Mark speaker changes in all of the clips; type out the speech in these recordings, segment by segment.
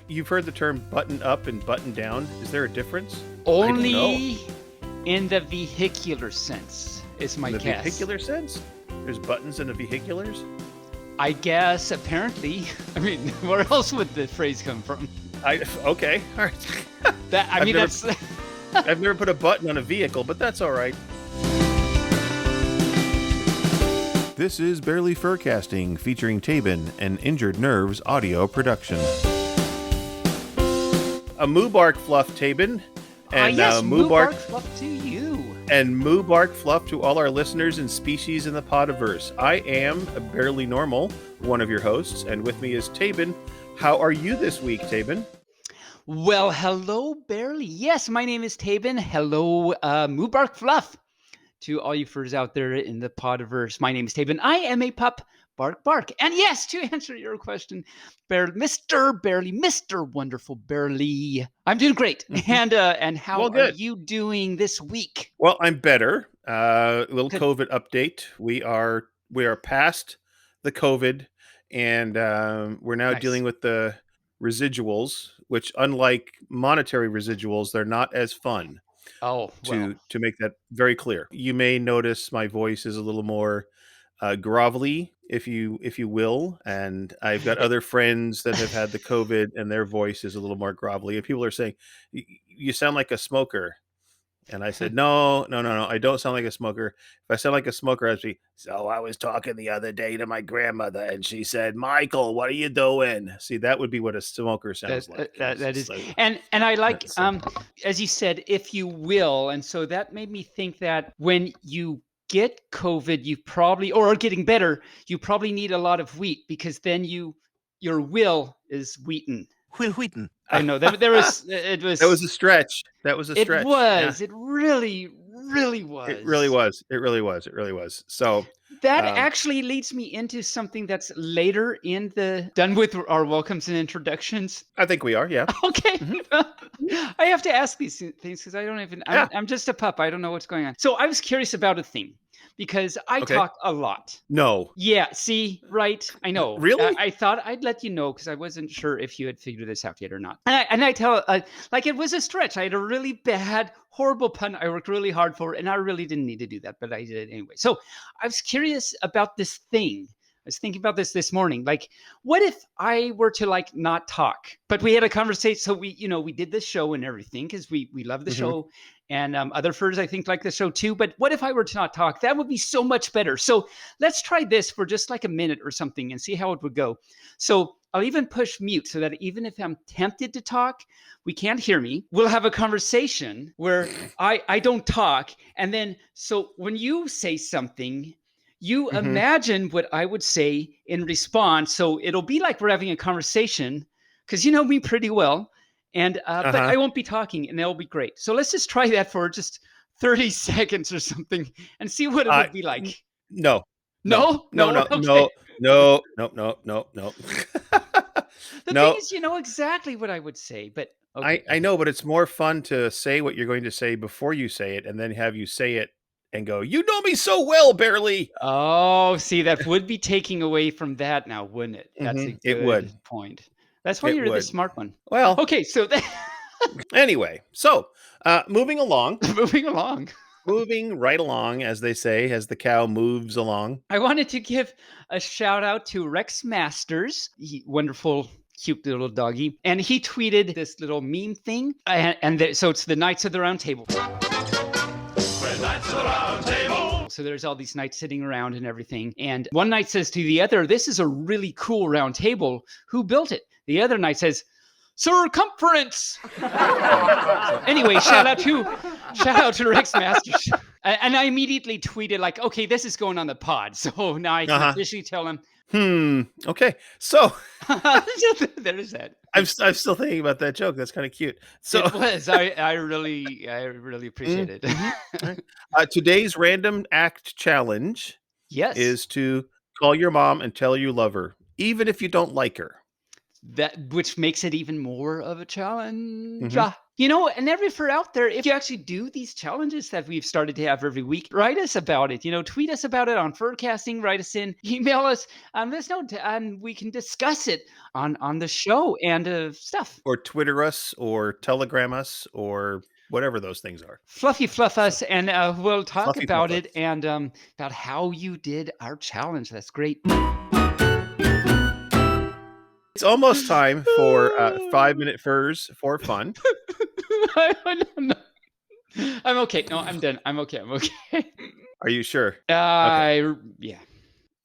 Speaker 1: you've heard the term button up and button down? Is there a difference?
Speaker 2: Only in the vehicular sense is my guess.
Speaker 1: In the vehicular sense? There's buttons in the vehiculars?
Speaker 2: I guess, apparently. I mean, where else would the phrase come from?
Speaker 1: Okay, all right.
Speaker 2: That's...
Speaker 1: I've never put a button on a vehicle, but that's all right. This is Barely Furcasting, featuring Taebyn, an Injured Nerves audio production. A MooBarkFluff, Taebyn. And
Speaker 2: yes, MooBarkFluff to you.
Speaker 1: And MooBarkFluff to all our listeners and species in the podiverse. I am Barely Normal, one of your hosts, and with me is Taebyn. How are you this week, Taebyn?
Speaker 2: Well, hello, Barely. Yes, my name is Taebyn. Hello, MooBarkFluff. To all you furs out there in the podiverse, my name is Taebyn. I am a pup. Bark, bark. And yes, to answer your question, Mr. Wonderful Barely, I'm doing great. And how are you doing this week?
Speaker 1: Well, I'm better. A little COVID update. We are past the COVID, and we're now dealing with the residuals, which, unlike monetary residuals, they're not as fun.
Speaker 2: Oh, well.
Speaker 1: To make that very clear, you may notice my voice is a little more grovelly, if you will, and I've got other friends that have had the COVID, and their voice is a little more grovelly. And people are saying, "You sound like a smoker," and I said, "No, I don't sound like a smoker. If I sound like a smoker, I'd be." So I was talking the other day to my grandmother, and she said, "Michael, what are you doing?" See, that would be what a smoker sounds like.
Speaker 2: That is, like, and I like, as you said, if you will, and so that made me think that when you get COVID, you probably, or are getting better, you probably need a lot of wheat, because then your will is wheaten.
Speaker 3: Will Wheaton.
Speaker 2: I know that it was.
Speaker 1: That was a stretch. That was a stretch.
Speaker 2: It was. Yeah. It really was.
Speaker 1: It really was. So
Speaker 2: that actually leads me into something that's later in the done with our welcomes and introductions.
Speaker 1: I think we are. Yeah.
Speaker 2: Okay. Mm-hmm. I have to ask these things because I don't even. Yeah. I'm just a pup. I don't know what's going on. So I was curious about a thing. Because I talk a lot.
Speaker 1: No.
Speaker 2: Yeah, see, right? I know.
Speaker 1: Really?
Speaker 2: I thought I'd let you know because I wasn't sure if you had figured this out yet or not. And I tell, like, it was a stretch. I had a really bad, horrible pun I worked really hard for, and I really didn't need to do that, but I did it anyway. So I was curious about this thing. I was thinking about this morning. Like, what if I were to, like, not talk? But we had a conversation. So we did this show and everything because we love the show. And other furs, I think, like the show too. But what if I were to not talk? That would be so much better. So let's try this for just like a minute or something and see how it would go. So I'll even push mute so that even if I'm tempted to talk, we can't hear me. We'll have a conversation where I don't talk. And then, so when you say something, you imagine what I would say in response. So it'll be like we're having a conversation because you know me pretty well. And but I won't be talking, and it'll be great. So let's just try that for just 30 seconds or something, and see what it would be like.
Speaker 1: No.
Speaker 2: Okay.
Speaker 1: No.
Speaker 2: The thing is, you know exactly what I would say, but
Speaker 1: okay. I know, but it's more fun to say what you're going to say before you say it, and then have you say it and go, "You know me so well, Barely."
Speaker 2: Oh, see, that would be taking away from that now, wouldn't it? That's a good point. That's why you're the smart one.
Speaker 1: Well,
Speaker 2: okay. So
Speaker 1: anyway, so moving along, moving right along, as they say, as the cow moves along.
Speaker 2: I wanted to give a shout out to Rex Masters, wonderful, cute little doggy, and he tweeted this little meme thing, so it's the Knights of the Round Table. We're Knights of the Round Table. So there's all these knights sitting around and everything, and one knight says to the other, "This is a really cool round table. Who built it?" The other knight says, "Circumference." So anyway, shout out to Rex Masters. And I immediately tweeted like, "Okay, this is going on the pod." So now I can officially tell him.
Speaker 1: Okay. So
Speaker 2: there's that.
Speaker 1: I'm still thinking about that joke. That's kind of cute. So
Speaker 2: it was. I really appreciate it.
Speaker 1: Today's random act challenge is to call your mom and tell you love her, even if you don't like her.
Speaker 2: which makes it even more of a challenge.
Speaker 1: Mhm.
Speaker 2: And every for out there, if you actually do these challenges that we've started to have every week, write us about it. Tweet us about it on Furcasting, write us in, email us, let us know, and we can discuss it on the show and stuff.
Speaker 1: Or Twitter us or Telegram us or whatever those things are.
Speaker 2: Fluffy fluff
Speaker 1: So,
Speaker 2: us, and we'll talk
Speaker 1: fluffy fluff
Speaker 2: about
Speaker 1: us.
Speaker 2: it and about how you did our challenge. That's great.
Speaker 1: It's almost time for 5-minute furs for fun.
Speaker 2: No. I'm okay. No, I'm done. I'm okay. I'm okay.
Speaker 1: Are you sure? Okay.
Speaker 2: Yeah.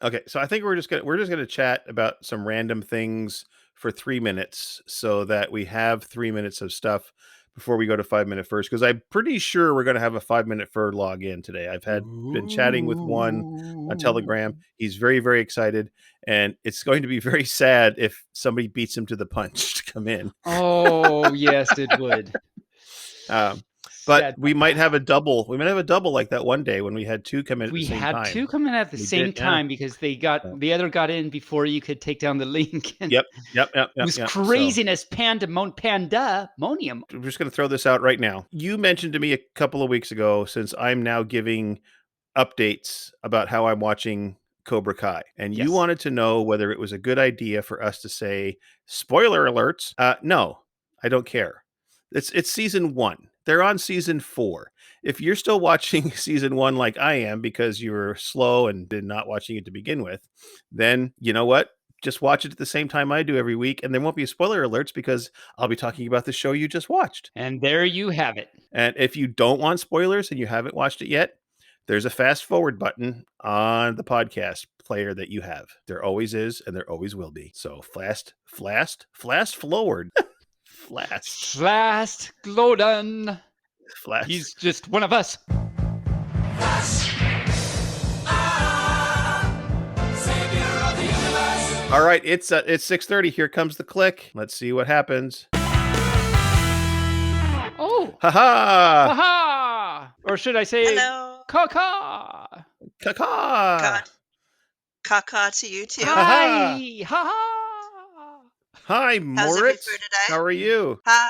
Speaker 1: Okay, so I think we're just gonna chat about some random things for 3 minutes, so that we have 3 minutes of stuff before we go to 5-minute first. Because I'm pretty sure we're gonna have a 5-minute fur log in today. Been chatting with one on
Speaker 2: Ooh.
Speaker 1: Telegram. He's very very excited, and it's going to be very sad if somebody beats him to the punch to come in.
Speaker 2: Oh, yes, it would.
Speaker 1: Um, but
Speaker 2: Sad.
Speaker 1: we might have a double. We might have a double like that one day when we had two come in at the
Speaker 2: We
Speaker 1: same
Speaker 2: had
Speaker 1: time.
Speaker 2: 2 come in at the
Speaker 1: We
Speaker 2: same
Speaker 1: did, yeah.
Speaker 2: time because
Speaker 1: Yeah.
Speaker 2: the other got in before you could take down the link, and
Speaker 1: Yep, yep, yep,
Speaker 2: it
Speaker 1: yep,
Speaker 2: was
Speaker 1: yep. So
Speaker 2: craziness, pandemonium.
Speaker 1: I'm just going to throw this out right now. You mentioned to me a couple of weeks ago, since I'm now giving updates about how I'm watching Cobra Kai, and you
Speaker 2: Yes.
Speaker 1: wanted to know whether it was a good idea for us to say spoiler alerts. No, I don't care. It's season 1. They're on season 4. If you're still watching season 1 like I am because you were slow and did not watching it to begin with, then you know what? Just watch it at the same time I do every week, and there won't be spoiler alerts because I'll be talking about the show you just watched.
Speaker 2: And there you have it.
Speaker 1: And if you don't want spoilers and you haven't watched it yet, there's a fast forward button on the podcast player that you have. There always is, and there always will be. So fast forward, flast,
Speaker 2: Fast Gloden.
Speaker 1: flast.
Speaker 2: He's just one of us.
Speaker 1: All right, it's 6:30. Here comes the click. Let's see what happens.
Speaker 2: Oh.
Speaker 1: Ha ha!
Speaker 2: Aha! Or should I say
Speaker 3: Hello.
Speaker 2: caca?
Speaker 1: Caca!
Speaker 3: God, caca to you too.
Speaker 1: Ha ha!
Speaker 2: Hi! Ha ha!
Speaker 3: How's
Speaker 1: Hi,
Speaker 3: every food
Speaker 1: Moritz.
Speaker 3: today?
Speaker 1: How are you?
Speaker 3: Hi,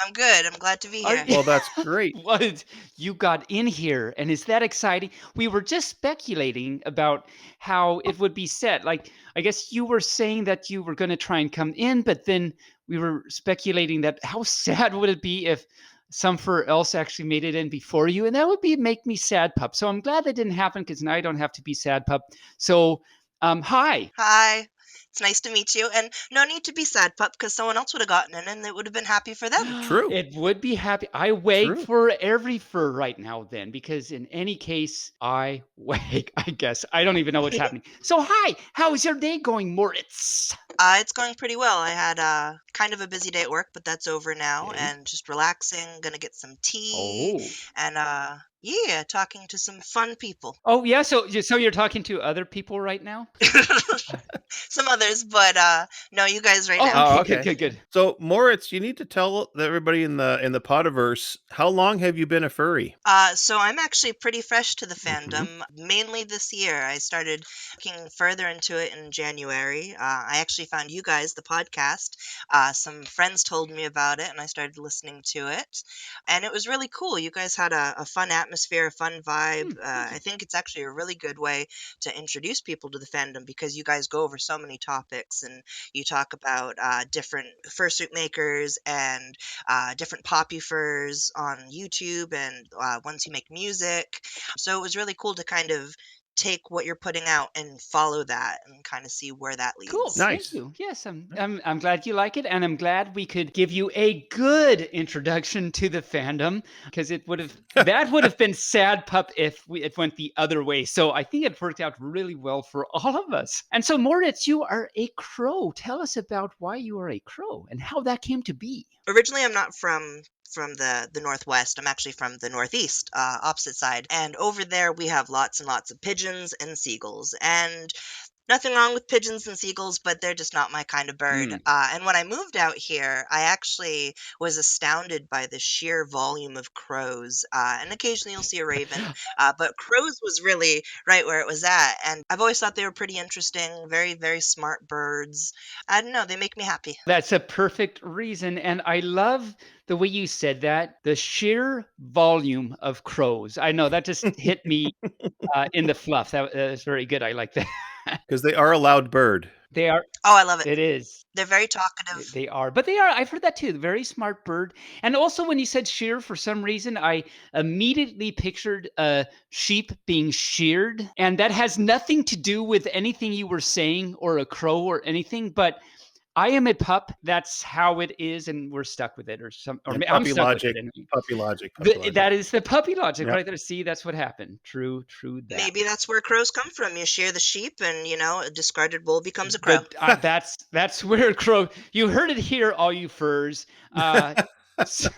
Speaker 3: I'm good. I'm glad to be
Speaker 2: Are
Speaker 3: here.
Speaker 1: Well, that's great.
Speaker 2: What? You got in here, and is that exciting? We were just speculating about how it would be set. Like, I guess you were saying that you were going to try and come in, but then we were speculating that how sad would it be if some fur else actually made it in before you, and that would make me sad, pup. So I'm glad that didn't happen because now I don't have to be sad, pup. So, hi.
Speaker 3: Hi. It's nice to meet you. And no need to be sad, pup, because someone else would have gotten in and it would have been happy for them.
Speaker 1: True.
Speaker 2: It would be happy. I wake
Speaker 1: True.
Speaker 2: for every fur right now, then, because in any case, I wake, I guess. I don't even know what's happening. So, hi, how's your day going, Moritz?
Speaker 3: It's going pretty well. I had kind of a busy day at work, but that's over now
Speaker 2: Okay.
Speaker 3: and just relaxing. Gonna get some tea
Speaker 2: Oh.
Speaker 3: and yeah, talking to some fun people.
Speaker 2: Oh, yeah. So you're talking to other people right now?
Speaker 3: Some others, but no, you guys right
Speaker 2: Oh,
Speaker 3: now.
Speaker 1: Oh,
Speaker 2: okay, good,
Speaker 1: okay.
Speaker 2: good, good.
Speaker 1: So, Moritz, you need to tell everybody in the Podiverse, how long have you been a furry?
Speaker 3: So I'm actually pretty fresh to the
Speaker 1: Mhm.
Speaker 3: fandom, mainly this year. I started looking further into it in January. I actually found you guys, the podcast. Some friends told me about it, and I started listening to it. And it was really cool. You guys had a fun atmosphere, a fun vibe.
Speaker 2: Thank
Speaker 3: I
Speaker 2: you.
Speaker 3: think it's actually a really good way to introduce people to the fandom because you guys go over so many topics and you talk about different fursuit makers and different poppy furs on YouTube and ones who make music. So it was really cool to kind of take what you're putting out and follow that and kind of see where that
Speaker 2: Cool.
Speaker 3: leads.
Speaker 2: Thank
Speaker 1: Nice.
Speaker 2: you. Yes, I'm glad you like it, and I'm glad we could give you a good introduction to the fandom because that would have been sad, pup, if it went the other way. So I think it worked out really well for all of us. And so, Moritz, you are a crow. Tell us about why you are a crow and how that came to be.
Speaker 3: Originally, I'm not from the northwest. I'm actually from the northeast, opposite side. And over there, we have lots and lots of pigeons and seagulls. And Nothing wrong with pigeons and seagulls, but they're just not my kind of bird.
Speaker 2: Mm.
Speaker 3: And when I moved out here, I actually was astounded by the sheer volume of crows. And occasionally you'll see a raven, but crows was really right where it was at. And I've always thought they were pretty interesting, very, very smart birds. I don't know, they make me happy.
Speaker 2: That's a perfect reason. And I love the way you said that, the sheer volume of crows. I know that just hit me in the fluff. That's very good. I like that.
Speaker 1: Because they are a loud bird.
Speaker 2: They are.
Speaker 3: Oh, I love it.
Speaker 2: It is.
Speaker 3: They're very talkative.
Speaker 2: They are, but they are. I've heard that too. Very smart bird. And also, when you said shear, for some reason, I immediately pictured a sheep being sheared, and that has nothing to do with anything you were saying or a crow or anything. But I am a pup. That's how it is, and we're stuck with it, or
Speaker 1: Yeah,
Speaker 2: I'm
Speaker 1: puppy
Speaker 2: stuck
Speaker 1: logic.
Speaker 2: with it. Anyway.
Speaker 1: Puppy logic. Puppy logic.
Speaker 2: That is the puppy logic
Speaker 1: Yep.
Speaker 2: right there. See, that's what happened. True that.
Speaker 3: Maybe that's where crows come from. You shear the sheep, and a discarded bull becomes a crow.
Speaker 2: But that's where crow. You heard it here, all you furs. So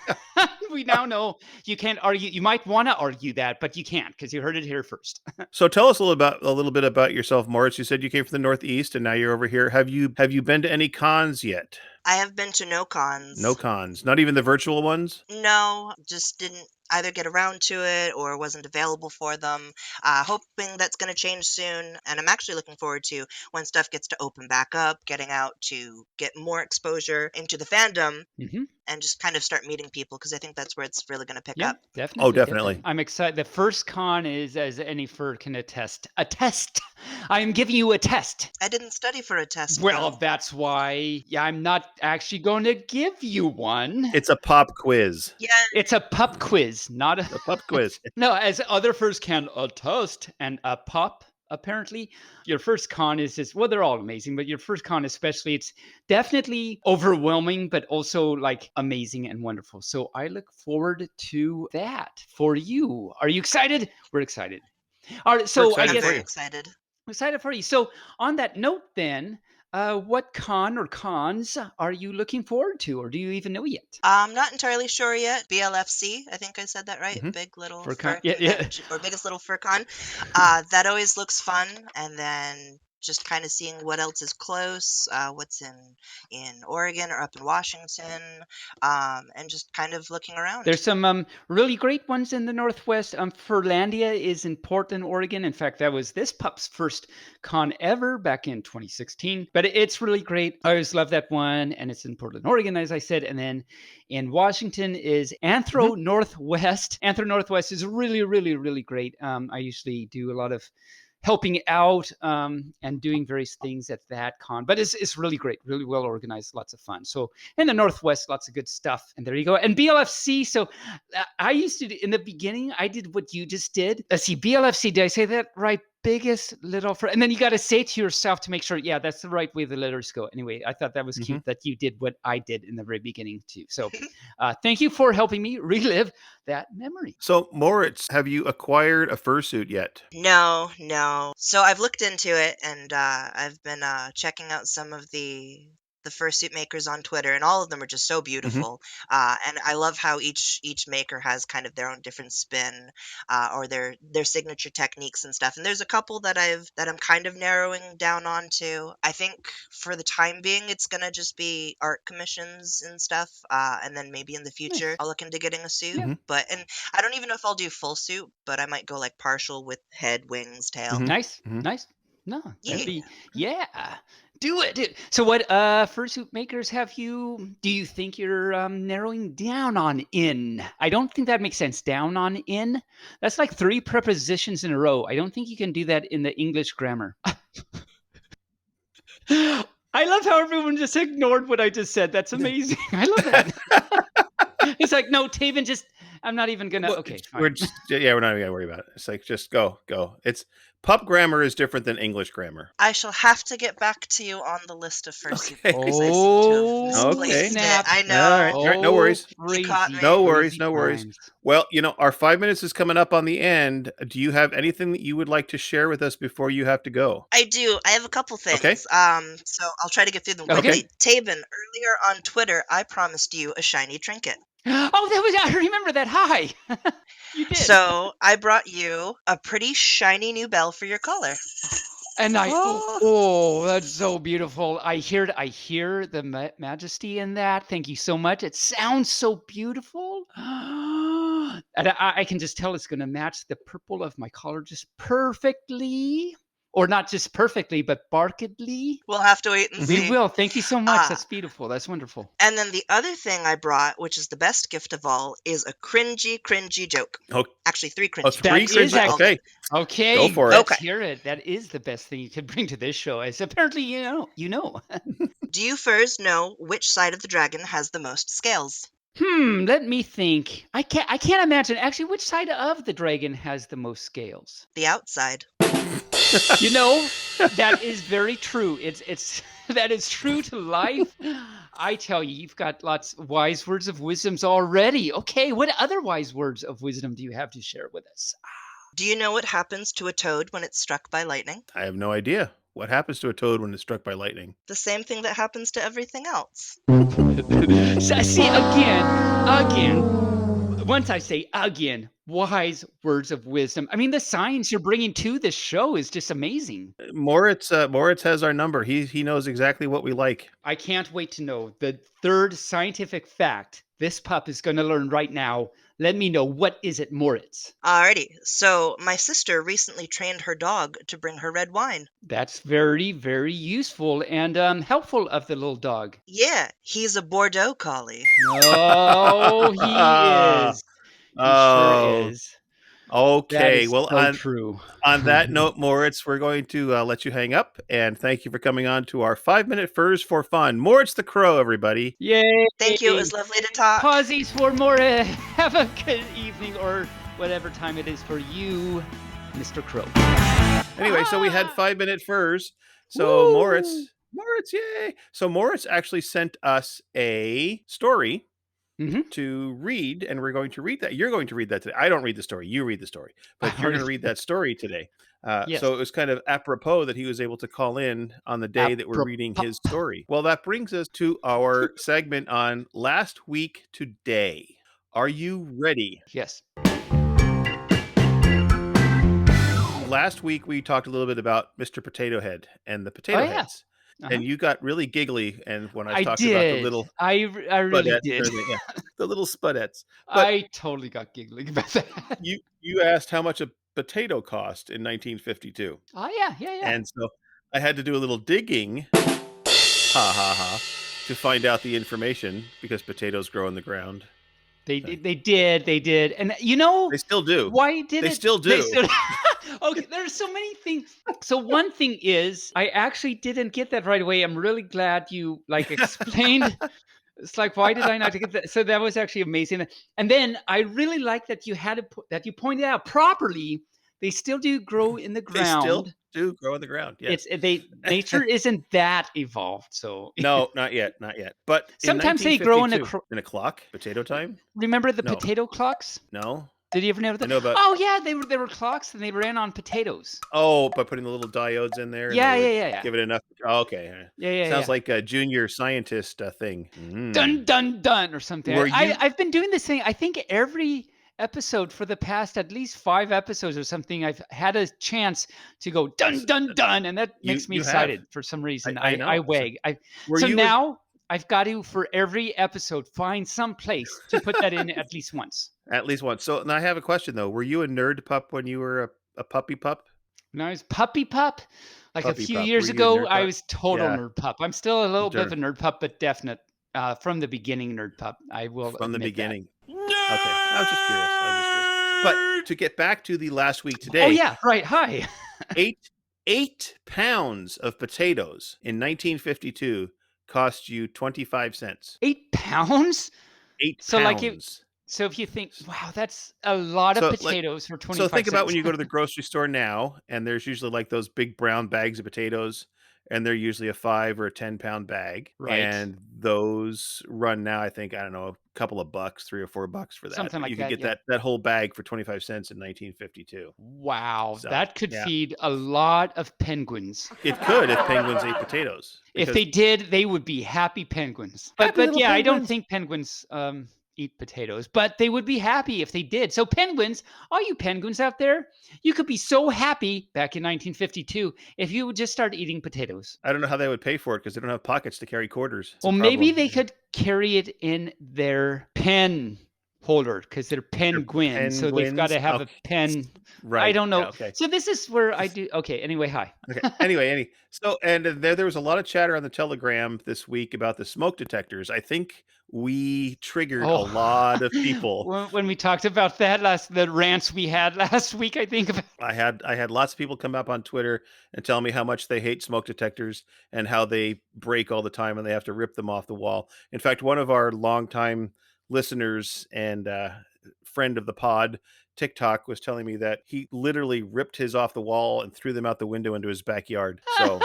Speaker 2: we now know you can't argue. You might want to argue that, but you can't because you heard it here first.
Speaker 1: So tell us a little bit about yourself, Moritz. You said you came from the Northeast, and now you're over here. Have you been to any cons yet?
Speaker 3: I have been to no cons.
Speaker 1: No cons, not even the virtual ones.
Speaker 3: No, just didn't either get around to it or wasn't available for them. Hoping that's going to change soon. And I'm actually looking forward to when stuff gets to open back up, getting out to get more exposure into the fandom
Speaker 2: Mm-hmm.
Speaker 3: and just kind of start meeting people because I think that's where it's really going to pick
Speaker 2: Yeah,
Speaker 3: up.
Speaker 2: definitely.
Speaker 1: Oh, definitely.
Speaker 2: I'm excited. The first con is, as any fur can attest, a test. I am giving you a test.
Speaker 3: I didn't study for a test.
Speaker 2: Well,
Speaker 3: though.
Speaker 2: that's why I'm not actually going to give you one.
Speaker 1: It's a pop quiz.
Speaker 3: Yeah,
Speaker 2: It's a pup quiz, not
Speaker 1: A pup quiz.
Speaker 2: No, as other furs can attest, and a pup, apparently, your first con is just, well, they're all amazing, but your first con especially, it's definitely overwhelming, but also like amazing and wonderful. So I look forward to that for you. Are you excited? We're excited. All right, so I
Speaker 1: excited
Speaker 3: I'm
Speaker 2: guess
Speaker 1: for
Speaker 3: very
Speaker 1: you.
Speaker 3: excited.
Speaker 2: I'm excited for you. So on that note, then, what con or cons are you looking forward to, or do you even know yet?
Speaker 3: I'm not entirely sure yet. BLFC, I think I said that right.
Speaker 1: Mhm.
Speaker 3: Big little
Speaker 2: For
Speaker 3: fur
Speaker 2: con- yeah, yeah.
Speaker 3: convention, or biggest little fur con. That always looks fun. And then just kind of seeing what else is close, what's in Oregon or up in Washington, and just kind of looking around.
Speaker 2: There's some really great ones in the Northwest. Furlandia is in Portland, Oregon. In fact, that was this pup's first con ever back in 2016. But it's really great. I always love that one. And it's in Portland, Oregon, as I said. And then in Washington is Anthro Northwest. Anthro Northwest is really, really, really great. I usually do a lot of helping out and doing various things at that con, but it's really great, really well organized, lots of fun. So in the Northwest, lots of good stuff. And there you go. And BLFC. So I used to, in the beginning, I did what you just did. Let's see, BLFC, did I say that right? Biggest little and then you got to say to yourself to make sure, yeah, that's the right way the letters go. Anyway, I thought that was cute that you did what I did in the very beginning too. So thank you for helping me relive that memory.
Speaker 1: So, Moritz, have you acquired a fursuit yet?
Speaker 3: No. So I've looked into it, and I've been checking out some of the fursuit makers on Twitter, and all of them are just so beautiful. And I love how each maker has kind of their own different spin, or their signature techniques and stuff. And there's a couple that I'm kind of narrowing down onto. I think for the time being, it's gonna just be art commissions and stuff, and then maybe in the future I'll look into getting a suit.
Speaker 1: Yeah.
Speaker 3: And I don't even know if I'll do full suit, but I might go like partial with head, wings, tail.
Speaker 2: Nice. No, that'd be, do it. So what fursuit makers do you think you're narrowing down on in? I don't think that makes sense. Down on in? That's like 3 prepositions in a row. I don't think you can do that in the English grammar. I love how everyone just ignored what I just said. That's amazing. I love that. It's like, no, Taebyn, I'm not even gonna.
Speaker 1: Well,
Speaker 2: okay, fine.
Speaker 1: we're not even gonna worry about it. It's like, just go. It's pup grammar is different than English grammar.
Speaker 3: I shall have to get back to you on the list of fursuit
Speaker 1: Okay.
Speaker 3: makers. I seem to have
Speaker 1: Okay.
Speaker 3: misplaced
Speaker 2: Snap.
Speaker 3: it. I know.
Speaker 1: All right, no worries.
Speaker 3: You caught me.
Speaker 1: No
Speaker 2: Crazy
Speaker 1: worries.
Speaker 2: times.
Speaker 1: Well, our 5 minutes is coming up on the end. Do you have anything that you would like to share with us before you have to go?
Speaker 3: I do. I have a couple things.
Speaker 1: Okay.
Speaker 3: So I'll try to get through them
Speaker 2: Okay.
Speaker 3: quickly. Taebyn, earlier on Twitter, I promised you a shiny trinket.
Speaker 2: Oh, I remember that. Hi. You did.
Speaker 3: So I brought you a pretty shiny new bell for your collar.
Speaker 2: And
Speaker 3: Oh,
Speaker 2: that's so beautiful. I hear the majesty in that. Thank you so much. It sounds so beautiful. And I can just tell it's going to match the purple of my collar just perfectly. Or not just perfectly, but barkedly.
Speaker 3: we'll have to wait and
Speaker 2: We
Speaker 3: see.
Speaker 2: will. Thank you so much.
Speaker 3: Uh,
Speaker 2: That's beautiful. That's wonderful.
Speaker 3: and then the other thing I brought, which is the best gift of all, is a cringy joke.
Speaker 1: Oh,
Speaker 3: Actually, 3
Speaker 1: oh,
Speaker 3: cringy
Speaker 1: three
Speaker 2: That
Speaker 3: jokes,
Speaker 2: is
Speaker 1: cringy.
Speaker 3: but I'll get
Speaker 1: Okay, go
Speaker 2: okay.
Speaker 1: for it.
Speaker 2: Let's
Speaker 3: Okay.
Speaker 2: hear it. That is the best thing you could bring to this show. As apparently you know.
Speaker 3: Do you furs know which side of the dragon has the most scales?
Speaker 2: Let me think. I can't imagine actually which side of the dragon has the most scales.
Speaker 3: The outside.
Speaker 2: You know, that is very true. It's that is true to life. I tell you, you've got lots of wise words of wisdoms already. Okay, what other wise words of wisdom do you have to share with us?
Speaker 3: Do you know what happens to a toad when it's struck by lightning?
Speaker 1: I have no idea. What happens to a toad when it's struck by lightning?
Speaker 3: The same thing that happens to everything else.
Speaker 2: See, again, once I say again, wise words of wisdom. I mean, the science you're bringing to this show is just amazing.
Speaker 1: Moritz has our number. He knows exactly what we like.
Speaker 2: I can't wait to know the third scientific fact this pup is going to learn right now. Let me know. What is it, Moritz?
Speaker 3: Alrighty, so my sister recently trained her dog to bring her red wine.
Speaker 2: That's very, very useful and helpful of the little dog.
Speaker 3: Yeah, he's a Bordeaux collie.
Speaker 2: Oh, he is. He sure
Speaker 1: Oh,
Speaker 2: is. That
Speaker 1: okay.
Speaker 2: is
Speaker 1: Well,
Speaker 2: so true.
Speaker 1: on that note, Moritz, we're going to let you hang up, and thank you for coming on to our 5-minute Furs for Fun. Moritz the Crow, everybody.
Speaker 2: Yay!
Speaker 3: Thank you, it was lovely to talk.
Speaker 2: Pausies for more. Have a good evening or whatever time it is for you, Mr. Crow.
Speaker 1: Anyway, so we had 5-minute Furs. So
Speaker 2: Woo!
Speaker 1: Moritz, yay! So Moritz actually sent us a story
Speaker 2: Mhm.
Speaker 1: to read, and we're going to read that. You're going to read that today. I don't read the story. You read the story, but you're going to read that story today.
Speaker 2: Yes.
Speaker 1: So it was kind of apropos that he was able to call in on the day that we're reading his story. Well, that brings us to our segment on last week today. Are you ready?
Speaker 2: Yes.
Speaker 1: Last week we talked a little bit about Mr. Potato Head and the potato
Speaker 2: Oh, yeah.
Speaker 1: heads. And you got really giggly, and when I was
Speaker 2: I
Speaker 1: talking about the
Speaker 2: did.
Speaker 1: little
Speaker 2: I really
Speaker 1: spudettes,
Speaker 2: did.
Speaker 1: the little spudettes. But
Speaker 2: I totally got giggling about that.
Speaker 1: you asked how much a potato cost in 1952.
Speaker 2: Oh, yeah.
Speaker 1: And so I had to do a little digging, ha ha ha, to find out the information because potatoes grow in the ground.
Speaker 2: They did. And you know,
Speaker 1: They still do.
Speaker 2: why did
Speaker 1: They
Speaker 2: it?
Speaker 1: still do.
Speaker 2: Okay, there's so many things. So one thing is, I actually didn't get that right away. I'm really glad you explained. It's like, why did I not get that? So that was actually amazing. And then I really like that you had that you pointed out properly. They still do grow in the
Speaker 1: They still
Speaker 2: ground.
Speaker 1: do grow in the ground. Yes.
Speaker 2: Nature isn't that evolved. So
Speaker 1: No, not yet. But
Speaker 2: sometimes
Speaker 1: in
Speaker 2: they grow in
Speaker 1: a clock, potato time.
Speaker 2: Remember the
Speaker 1: No.
Speaker 2: potato clocks?
Speaker 1: No.
Speaker 2: Did you ever know that?
Speaker 1: I know about.
Speaker 2: Oh yeah, they were clocks and they ran on potatoes.
Speaker 1: Oh, by putting the little diodes in there. And
Speaker 2: Yeah,
Speaker 1: they would
Speaker 2: yeah.
Speaker 1: Give it enough. Oh, okay.
Speaker 2: Yeah.
Speaker 1: Sounds like a junior scientist thing.
Speaker 2: Dun dun dun or something.
Speaker 1: Were you-
Speaker 2: I've been doing this thing. I think every episode for the past at least 5 episodes or something, I've had a chance to go dun dun dun, and that makes me
Speaker 1: you have.
Speaker 2: excited for some reason.
Speaker 1: I know.
Speaker 2: I wag.
Speaker 1: Were
Speaker 2: So
Speaker 1: you a-
Speaker 2: now I've got to, for every episode, find some place to put that in at least once.
Speaker 1: At least once. So now I have a question though. Were you a nerd pup when you were a puppy pup?
Speaker 2: When I was puppy pup, like
Speaker 1: Puppy
Speaker 2: a few
Speaker 1: pup.
Speaker 2: years
Speaker 1: Were you a
Speaker 2: ago,
Speaker 1: nerd
Speaker 2: I
Speaker 1: pup?
Speaker 2: was total
Speaker 1: Yeah.
Speaker 2: nerd pup. I'm still a little bit of
Speaker 1: Sure.
Speaker 2: a nerd pup, but definite from the beginning nerd pup. I will
Speaker 1: From the
Speaker 2: admit that.
Speaker 1: beginning. Okay. I was just curious. But to get back to the last week today.
Speaker 2: Oh yeah, right. Hi.
Speaker 1: 8 pounds of potatoes in 1952 cost you 25 cents.
Speaker 2: 8 pounds?
Speaker 1: 8
Speaker 2: So,
Speaker 1: pounds.
Speaker 2: So if you think, wow, that's a lot of potatoes for 25
Speaker 1: So think about
Speaker 2: cents.
Speaker 1: when you go to the grocery store now, and there's usually like those big brown bags of potatoes, and they're usually a 5 or a 10-pound bag.
Speaker 2: Right.
Speaker 1: And those run now, I think, I don't know, a couple of bucks, $3 or $4 for that.
Speaker 2: Something
Speaker 1: But
Speaker 2: like
Speaker 1: you could
Speaker 2: that,
Speaker 1: get that whole bag for 25 cents in 1952.
Speaker 2: Wow,
Speaker 1: So,
Speaker 2: that could
Speaker 1: yeah.
Speaker 2: feed a lot of penguins.
Speaker 1: It could if penguins ate potatoes.
Speaker 2: If
Speaker 1: because-
Speaker 2: they did, they would be happy penguins. But
Speaker 1: Happy little
Speaker 2: yeah, I don't
Speaker 1: penguins.
Speaker 2: think penguins eat potatoes, but they would be happy if they did. So penguins, all you penguins out there, you could be so happy back in 1952 if you would just start eating potatoes.
Speaker 1: I don't know how they would pay for it because they don't have pockets to carry quarters. It's a
Speaker 2: Well, maybe
Speaker 1: problem.
Speaker 2: they could carry it in their pen holder because they're
Speaker 1: They're
Speaker 2: penguins. So they've got
Speaker 1: penguins.
Speaker 2: to have a
Speaker 1: Okay.
Speaker 2: pen. I
Speaker 1: Right.
Speaker 2: don't
Speaker 1: Yeah.
Speaker 2: know.
Speaker 1: Okay.
Speaker 2: So this is where I do. Okay. Anyway, hi.
Speaker 1: Okay. Anyway, so and there was a lot of chatter on the Telegram this week about the smoke detectors. I think we triggered a
Speaker 2: Oh,
Speaker 1: lot of people.
Speaker 2: when we talked about that the rants we had last week, I think about.
Speaker 1: I had lots of people come up on Twitter and tell me how much they hate smoke detectors and how they break all the time and they have to rip them off the wall. In fact, one of our longtime listeners and friend of the pod, TikTok, was telling me that he literally ripped his off the wall and threw them out the window into his backyard. So,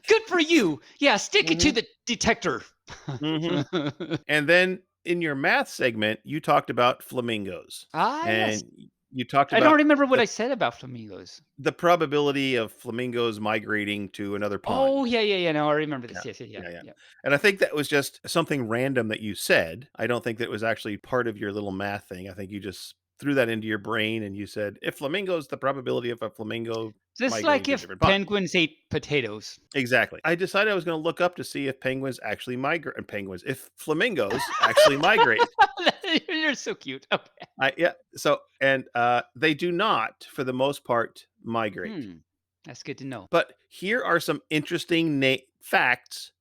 Speaker 2: Good for you. Yeah, stick it to
Speaker 1: mhm,
Speaker 2: the detector.
Speaker 1: mhm. And then in your math segment, you talked about flamingos,
Speaker 2: Yes.
Speaker 1: and you talked
Speaker 2: I don't
Speaker 1: about
Speaker 2: remember what
Speaker 1: the
Speaker 2: I said about flamingos.
Speaker 1: the probability of flamingos migrating to another
Speaker 2: Oh,
Speaker 1: pond.
Speaker 2: yeah. No, I remember this.
Speaker 1: Yeah.
Speaker 2: Yes, yeah.
Speaker 1: Yeah, yeah.
Speaker 2: Yeah.
Speaker 1: And I think that was just something random that you said. I don't think that was actually part of your little math thing. I think you just threw that into your brain and you said, if flamingos, the probability of a flamingo
Speaker 2: Just
Speaker 1: migrating
Speaker 2: like
Speaker 1: to a
Speaker 2: if
Speaker 1: different pond.
Speaker 2: penguins ate potatoes.
Speaker 1: Exactly. I decided I was going to look up to see if penguins actually migrate, if flamingos actually migrate.
Speaker 2: You're so cute. Okay.
Speaker 1: Yeah. So, and they do not, for the most part, migrate.
Speaker 2: That's good to know.
Speaker 1: But here are some interesting facts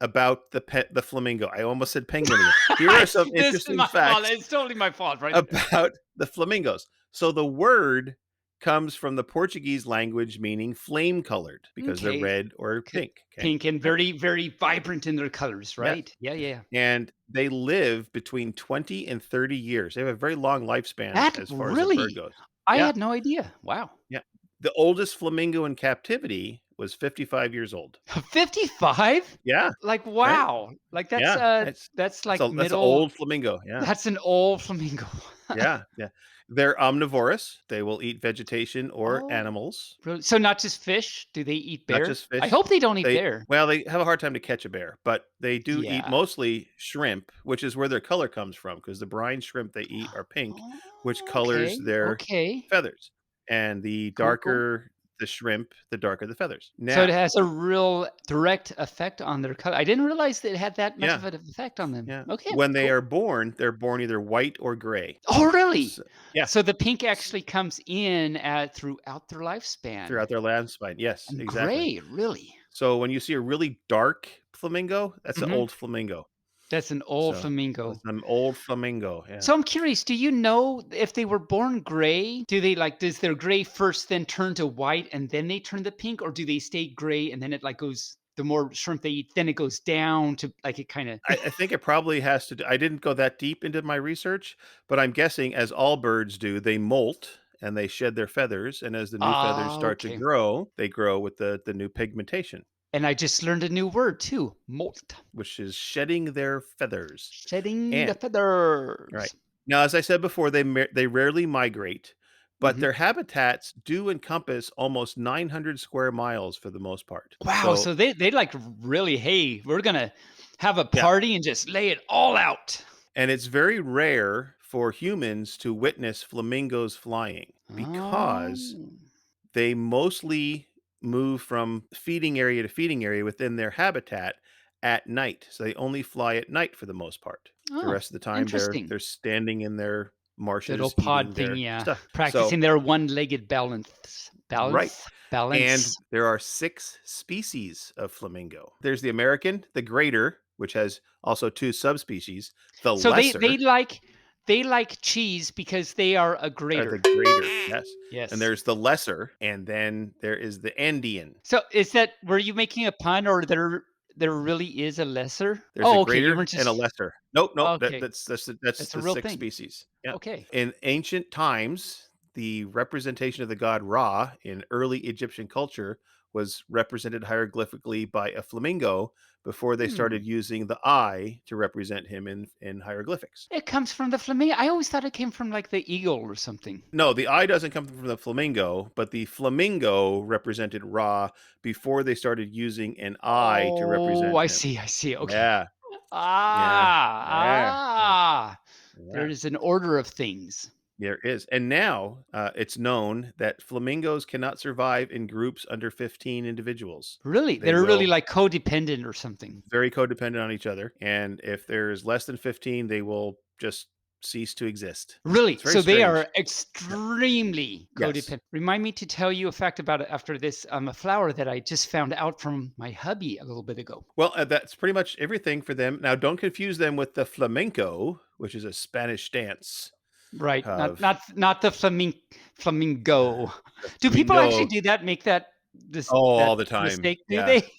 Speaker 1: about the flamingo. I almost said penguin again. Here are some
Speaker 2: This is
Speaker 1: interesting
Speaker 2: my fault.
Speaker 1: facts
Speaker 2: It's totally my fault, right?
Speaker 1: about the flamingos. So the word comes from the Portuguese language meaning flame colored because they're
Speaker 2: Okay.
Speaker 1: red or pink. Okay.
Speaker 2: Pink and
Speaker 1: Yeah.
Speaker 2: very, very vibrant in their colors,
Speaker 1: Yes.
Speaker 2: right? Yeah.
Speaker 1: And they live between 20 and 30 years. They have a very long lifespan
Speaker 2: That
Speaker 1: as far as a bird
Speaker 2: really,
Speaker 1: goes.
Speaker 2: I
Speaker 1: Yeah.
Speaker 2: had no idea. Wow.
Speaker 1: Yeah. The oldest flamingo in captivity was 55 years old.
Speaker 2: 55?
Speaker 1: Yeah.
Speaker 2: Like,
Speaker 1: Right.
Speaker 2: wow. Like
Speaker 1: Yeah.
Speaker 2: that's
Speaker 1: That's
Speaker 2: like
Speaker 1: an
Speaker 2: middle.
Speaker 1: old flamingo. Yeah.
Speaker 2: That's an old flamingo.
Speaker 1: Yeah. Yeah. They're omnivorous. They will eat vegetation or
Speaker 2: Oh,
Speaker 1: animals,
Speaker 2: really? So not just fish? Do they eat
Speaker 1: not
Speaker 2: bear?
Speaker 1: just
Speaker 2: I
Speaker 1: fish.
Speaker 2: hope they don't eat bear.
Speaker 1: They have a hard time to catch a bear, but they do eat
Speaker 2: Yeah.
Speaker 1: mostly shrimp, which is where their color comes from because the brine shrimp they eat are pink, which
Speaker 2: Oh,
Speaker 1: colors
Speaker 2: okay.
Speaker 1: their
Speaker 2: Okay.
Speaker 1: feathers. And the
Speaker 2: Cool.
Speaker 1: darker the shrimp, the darker the feathers.
Speaker 2: So it
Speaker 1: Now,
Speaker 2: has a real direct effect on their color. I didn't realize that it had that much
Speaker 1: yeah,
Speaker 2: of an effect on them.
Speaker 1: yeah.
Speaker 2: Okay,
Speaker 1: When they
Speaker 2: cool.
Speaker 1: are born, they're born either white or gray.
Speaker 2: Oh, really?
Speaker 1: So, yeah,
Speaker 2: So the pink actually comes in throughout their lifespan.
Speaker 1: throughout their lifespan. Yes,
Speaker 2: And
Speaker 1: exactly.
Speaker 2: gray, really?
Speaker 1: So when you see a really dark flamingo, that's an
Speaker 2: Mhm.
Speaker 1: old flamingo.
Speaker 2: That's an old
Speaker 1: So that's
Speaker 2: flamingo.
Speaker 1: an old flamingo. Yeah.
Speaker 2: So I'm curious, do you know if they were born gray? Does their gray first then turn to white and then they turn to pink, or do they stay gray and then it like goes, the more shrimp they eat, then it goes down to like it kind of.
Speaker 1: I think it probably has to do, I didn't go that deep into my research, but I'm guessing as all birds do, they molt and they shed their feathers. And as the new feathers
Speaker 2: Ah,
Speaker 1: start to
Speaker 2: okay.
Speaker 1: grow, they grow with the new pigmentation,
Speaker 2: And I just learned a new word too, molt.
Speaker 1: which is shedding their feathers.
Speaker 2: Shedding the
Speaker 1: And right
Speaker 2: feathers.
Speaker 1: now, as I said before, they rarely migrate, but
Speaker 2: Mhm.
Speaker 1: their habitats do encompass almost 900 square miles for the most part.
Speaker 2: Wow,
Speaker 1: So
Speaker 2: so they like really, hey, we're gonna have a
Speaker 1: yeah,
Speaker 2: party and just lay it all out.
Speaker 1: and it's very rare for humans to witness flamingos flying because
Speaker 2: Oh.
Speaker 1: they mostly move from feeding area to feeding area within their habitat at night. So they only fly at night for the most part. The
Speaker 2: Oh,
Speaker 1: rest of the time
Speaker 2: interesting.
Speaker 1: they're standing in their
Speaker 2: Little
Speaker 1: marshes
Speaker 2: pod
Speaker 1: eating
Speaker 2: thing,
Speaker 1: their
Speaker 2: yeah.
Speaker 1: stuff. So
Speaker 2: Practicing their one-legged balance.
Speaker 1: right.
Speaker 2: Balance.
Speaker 1: And
Speaker 2: Balance.
Speaker 1: there are 6 species of flamingo. There's the American, the greater, which has also 2 subspecies. The
Speaker 2: So
Speaker 1: lesser
Speaker 2: they like cheese because they are a
Speaker 1: are the
Speaker 2: grater.
Speaker 1: greater, yes. And
Speaker 2: Yes.
Speaker 1: there's the lesser, and then there is the Andean.
Speaker 2: So is that, were you making a pun, or there really is a lesser?
Speaker 1: There's a
Speaker 2: Oh, okay, you
Speaker 1: greater
Speaker 2: weren't
Speaker 1: and a
Speaker 2: just.
Speaker 1: lesser. Nope, nope,
Speaker 2: Okay,
Speaker 1: that's
Speaker 2: that's a
Speaker 1: the
Speaker 2: real
Speaker 1: 6
Speaker 2: thing.
Speaker 1: species. Yeah.
Speaker 2: Okay.
Speaker 1: In ancient times, the representation of the god Ra in early Egyptian culture was represented hieroglyphically by a flamingo before they
Speaker 2: Hmm.
Speaker 1: started using the eye to represent him in hieroglyphics.
Speaker 2: It comes from the flamingo. I always thought it came from like the eagle or something.
Speaker 1: No, the eye doesn't come from the flamingo, but the flamingo represented Ra before they started using an eye to
Speaker 2: Oh,
Speaker 1: represent
Speaker 2: I
Speaker 1: him.
Speaker 2: see. I see. Okay.
Speaker 1: Yeah, yeah,
Speaker 2: Ah,
Speaker 1: yeah, yeah.
Speaker 2: ah. There
Speaker 1: Yeah.
Speaker 2: is an order of things.
Speaker 1: There is. And now it's known that flamingos cannot survive in groups under 15 individuals.
Speaker 2: Really?
Speaker 1: They
Speaker 2: They're really
Speaker 1: will
Speaker 2: like codependent or something.
Speaker 1: very codependent on each other. And if there's less than 15, they will just cease to exist.
Speaker 2: Really?
Speaker 1: It's very
Speaker 2: So they
Speaker 1: strange.
Speaker 2: are extremely
Speaker 1: Yes.
Speaker 2: codependent. Remind me to tell you a fact about it after this, a flower that I just found out from my hubby a little bit ago.
Speaker 1: Well, that's pretty much everything for them. Now, don't confuse them with the flamenco, which is a Spanish dance
Speaker 2: Right. Not
Speaker 1: of
Speaker 2: not not the flamingo.
Speaker 1: the
Speaker 2: Do people actually
Speaker 1: flamingo.
Speaker 2: do that? Make
Speaker 1: Oh,
Speaker 2: that
Speaker 1: all the time.
Speaker 2: mistake? Do
Speaker 1: Yeah.
Speaker 2: they?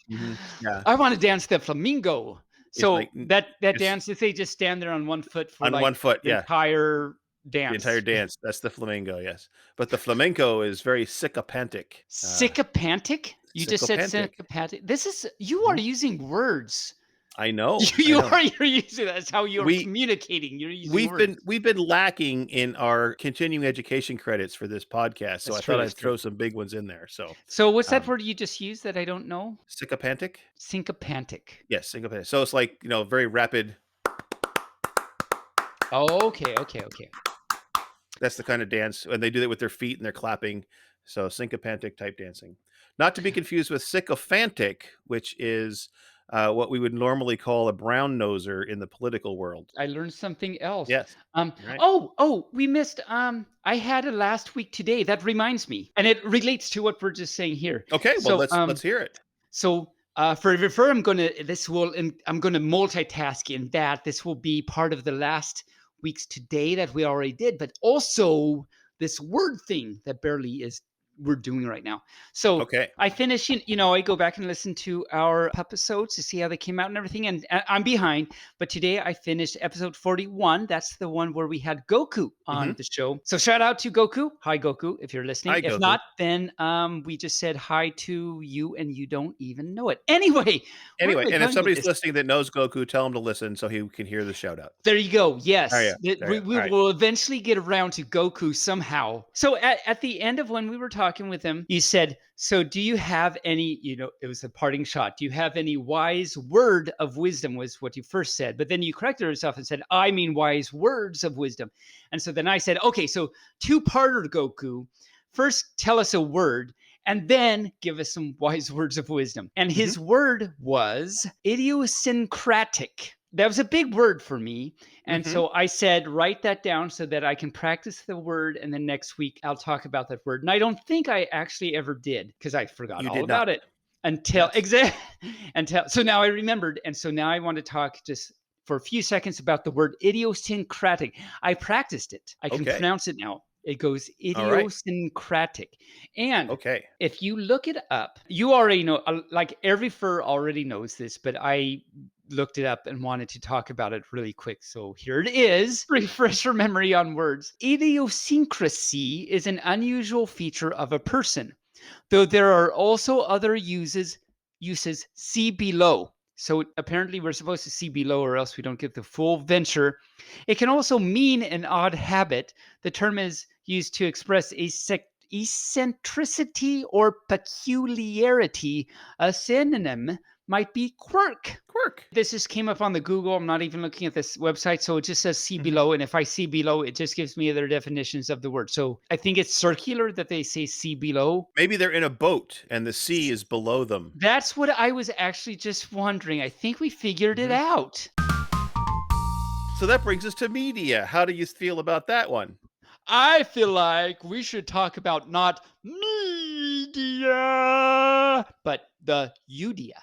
Speaker 1: Yeah.
Speaker 2: I want to dance the flamingo.
Speaker 1: It's like
Speaker 2: So that
Speaker 1: it's
Speaker 2: dance, if they just stand there on one foot for
Speaker 1: on
Speaker 2: like
Speaker 1: one foot.
Speaker 2: the
Speaker 1: Yeah.
Speaker 2: entire
Speaker 1: The entire
Speaker 2: dance.
Speaker 1: dance. That's the flamingo. Yes. But the flamenco is very sycophantic.
Speaker 2: Sycophantic? You just said
Speaker 1: Sycophantic.
Speaker 2: sycophantic. You are
Speaker 1: Mhm.
Speaker 2: using words.
Speaker 1: I know. I
Speaker 2: You
Speaker 1: know.
Speaker 2: are you're using that's how you're
Speaker 1: We
Speaker 2: communicating. You're using
Speaker 1: we've been
Speaker 2: words.
Speaker 1: we've been lacking in our continuing education credits for this podcast, so
Speaker 2: That's
Speaker 1: I
Speaker 2: true.
Speaker 1: thought
Speaker 2: That's
Speaker 1: I'd
Speaker 2: true.
Speaker 1: throw some big ones in there. So,
Speaker 2: So what's that
Speaker 1: um,
Speaker 2: word you just used that I don't know?
Speaker 1: sycophantic.
Speaker 2: Syncophantic.
Speaker 1: Yes, sycophantic. So it's like very rapid.
Speaker 2: Oh, okay, okay, okay.
Speaker 1: That's the kind of dance, and they do that with their feet and they're clapping. So sycophantic type dancing, not to be confused with sycophantic, which is what we would normally call a brown noser in the political world.
Speaker 2: I learned something else.
Speaker 1: Yes,
Speaker 2: Um,
Speaker 1: right.
Speaker 2: we missed. I had a last week today. That reminds me, and it relates to what we're just saying here.
Speaker 1: Okay, well
Speaker 2: So,
Speaker 1: let's hear it.
Speaker 2: for I'm gonna multitask in that this will be part of the last week's today that we already did, but also this word thing that barely is we're doing right now. So
Speaker 1: Okay.
Speaker 2: I finish, I go back and listen to our episodes to see how they came out and everything. And I'm behind, but today I finished episode 41. That's the one where we had Goku
Speaker 1: Hmm.
Speaker 2: on the show. So shout out to Goku. Hi, Goku, if you're listening.
Speaker 1: Hi,
Speaker 2: If
Speaker 1: Goku.
Speaker 2: not, then we just said hi to you and you don't even know it. Anyway, where am
Speaker 1: Anyway,
Speaker 2: I
Speaker 1: and if
Speaker 2: going with
Speaker 1: somebody's
Speaker 2: this?
Speaker 1: listening that knows Goku, tell him to listen so he can hear the shout out.
Speaker 2: There you go.
Speaker 1: Oh
Speaker 2: Yes.
Speaker 1: yeah, there
Speaker 2: We
Speaker 1: you go. All right.
Speaker 2: will eventually get around to Goku somehow. So at the end of when we were talking with him, you said, so do you have any, it was a parting shot. Do you have any wise word of wisdom was what you first said. But then you corrected yourself and said, I mean wise words of wisdom. And so then I said, okay, so two-parter Goku. First, tell us a word and then give us some wise words of wisdom. And his word was idiosyncratic. That was a big word for me. And so I said, write that down so that I can practice the word. And then next week I'll talk about that word. And I don't think I actually ever did because I forgot
Speaker 1: You
Speaker 2: all
Speaker 1: did not.
Speaker 2: about it until
Speaker 1: Yes.
Speaker 2: so now I remembered. And so now I want to talk just for a few seconds about the word idiosyncratic. I practiced it. I can
Speaker 1: Okay.
Speaker 2: pronounce it now. It goes
Speaker 1: All right.
Speaker 2: idiosyncratic. And
Speaker 1: Okay.
Speaker 2: if you look it up, you already know, like every fur already knows this, but I looked it up and wanted to talk about it really quick. So here it is. Refresh your memory on words. Idiosyncrasy is an unusual feature of a person, though there are also other uses. See below. So apparently we're supposed to see below or else we don't get the full venture. It can also mean an odd habit. The term is used to express eccentricity or peculiarity. A synonym might be quirk.
Speaker 1: Quirk.
Speaker 2: This just came up on the Google. I'm not even looking at this website. So it just says see below. And if I see below, it just gives me other definitions of the word. So I think it's circular that they say see below.
Speaker 1: Maybe they're in a boat and the sea is below them.
Speaker 2: That's what I was actually just wondering. I think we figured it out.
Speaker 1: So that brings us to media. How do you feel about that one?
Speaker 2: I feel like we should talk about not media, but the Udia.